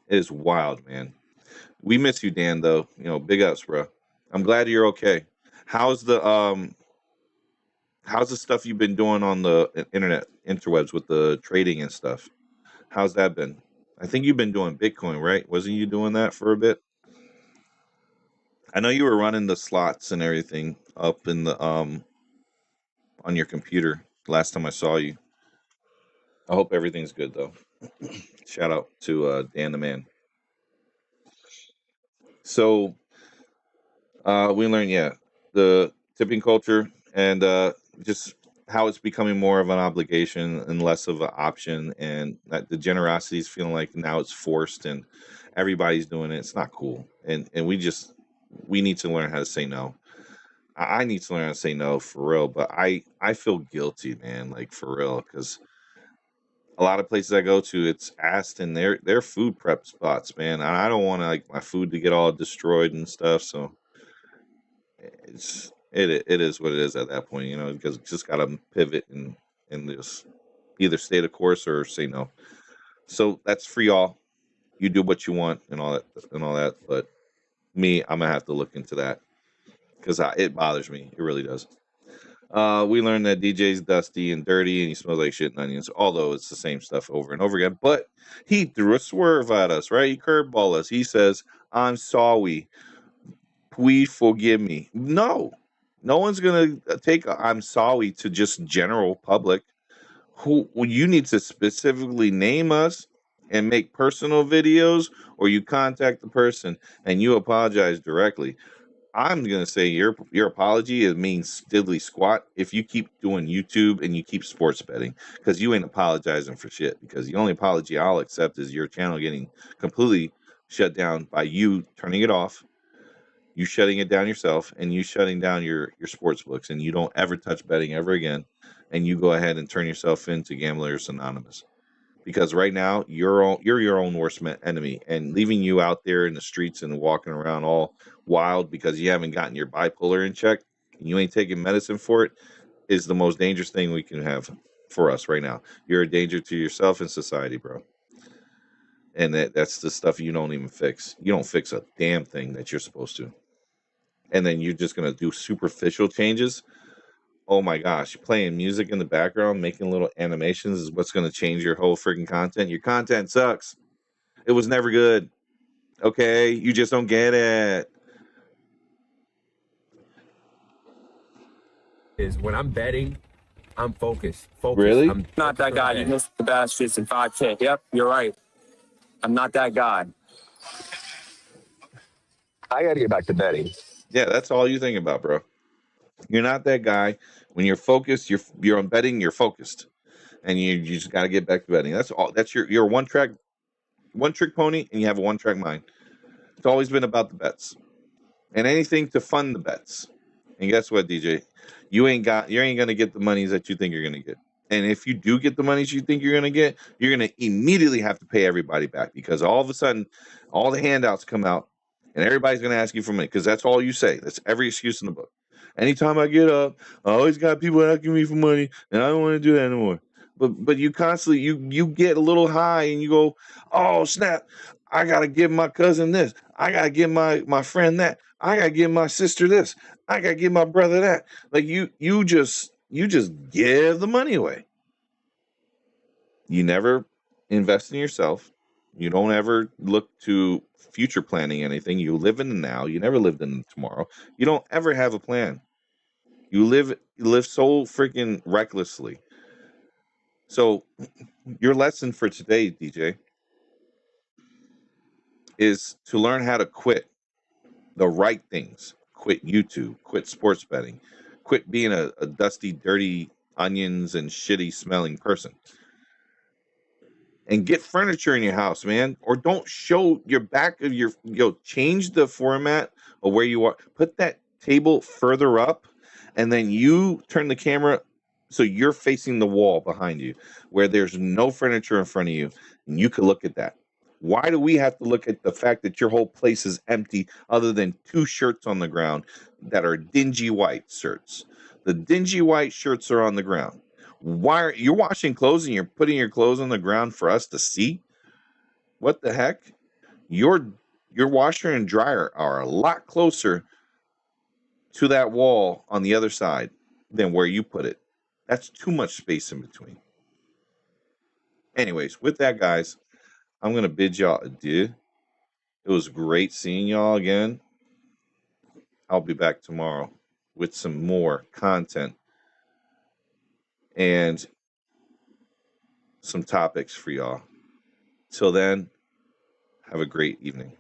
It is wild, man. We miss you, Dan, though. Big ups, bro. I'm glad you're okay. How's the stuff you've been doing on the internet, interwebs with the trading and stuff? How's that been? I think you've been doing Bitcoin, right? Wasn't you doing that for a bit? I know you were running the slots and everything up in the on your computer last time I saw you. I hope everything's good though. Shout out to Dan the man. So we learned, the tipping culture and just how it's becoming more of an obligation and less of an option, and that the generosity is feeling like now it's forced and everybody's doing it. It's not cool, and we need to learn how to say no. I need to learn how to say no for real, but I feel guilty, man, like for real, because a lot of places I go to, it's asked and they're food prep spots, man. And I don't want like my food to get all destroyed and stuff. So it is what it is at that point, because you just gotta pivot and just either stay the course or say no. So that's for y'all. You do what you want and all that. But me, I'm gonna have to look into that because it bothers me. It really does. We learned that DJ's dusty and dirty and he smells like shit and onions, although it's the same stuff over and over again. But he threw a swerve at us, right? He curveballed us. He says, "I'm sorry. Please forgive me." No one's going to take "I'm sorry" to just general public. You need to specifically name us and make personal videos, or you contact the person and you apologize directly. I'm gonna say your apology means diddly squat if you keep doing YouTube and you keep sports betting, because you ain't apologizing for shit. Because the only apology I'll accept is your channel getting completely shut down by you turning it off, you shutting it down yourself, and you shutting down your sports books, and you don't ever touch betting ever again, and you go ahead and turn yourself into Gamblers Anonymous. Because right now you're your own worst enemy, and leaving you out there in the streets and walking around all wild because you haven't gotten your bipolar in check and you ain't taking medicine for it is the most dangerous thing we can have for us right now. You're a danger to yourself and society, bro. And that's the stuff you don't even fix. You don't fix a damn thing that you're supposed to. And then you're just going to do superficial changes. Oh my gosh, playing music in the background, making little animations is what's going to change your whole freaking content. Your content sucks. It was never good. Okay, you just don't get it. Is when I'm betting, I'm focused. Really? I'm not that guy. You missed the baskets in 5K. Yep, you're right. I'm not that guy. I got to get back to betting. Yeah, that's all you think about, bro. You're not that guy. When you're focused, you're on betting. You're focused, and you just got to get back to betting. That's all. That's your one trick pony, and you have a one track mind. It's always been about the bets and anything to fund the bets. And guess what, DJ? You ain't gonna get the monies that you think you're gonna get. And if you do get the monies you think you're gonna get, you're gonna immediately have to pay everybody back, because all of a sudden, all the handouts come out, And everybody's going to ask you for money because that's all you say. That's every excuse in the book. Anytime I get up, I always got people asking me for money, and I don't want to do that anymore. But you constantly you get a little high and you go, oh snap, I gotta give my cousin this, I gotta give my friend that, I gotta give my sister this, I gotta give my brother that. Like you just give the money away. You never invest in yourself. You don't ever look to future planning anything. You live in the now. You never lived in the tomorrow. You don't ever have a plan. You live so freaking recklessly. So your lesson for today, DJ, is to learn how to quit the right things. Quit YouTube, quit sports betting, quit being a dusty, dirty, onions and shitty smelling person. And get furniture in your house, man. Or don't show your back of your, change the format of where you are. Put that table further up, and then you turn the camera so you're facing the wall behind you where there's no furniture in front of you, and you can look at that. Why do we have to look at the fact that your whole place is empty other than 2 shirts on the ground that are dingy white shirts? The dingy white shirts are on the ground. Why are you washing clothes and you're putting your clothes on the ground for us to see? What the heck? Your washer and dryer are a lot closer to that wall on the other side than where you put it. That's too much space in between. Anyways, with that, guys, I'm going to bid y'all adieu. It was great seeing y'all again. I'll be back tomorrow with some more content and some topics for y'all. Till then, have a great evening.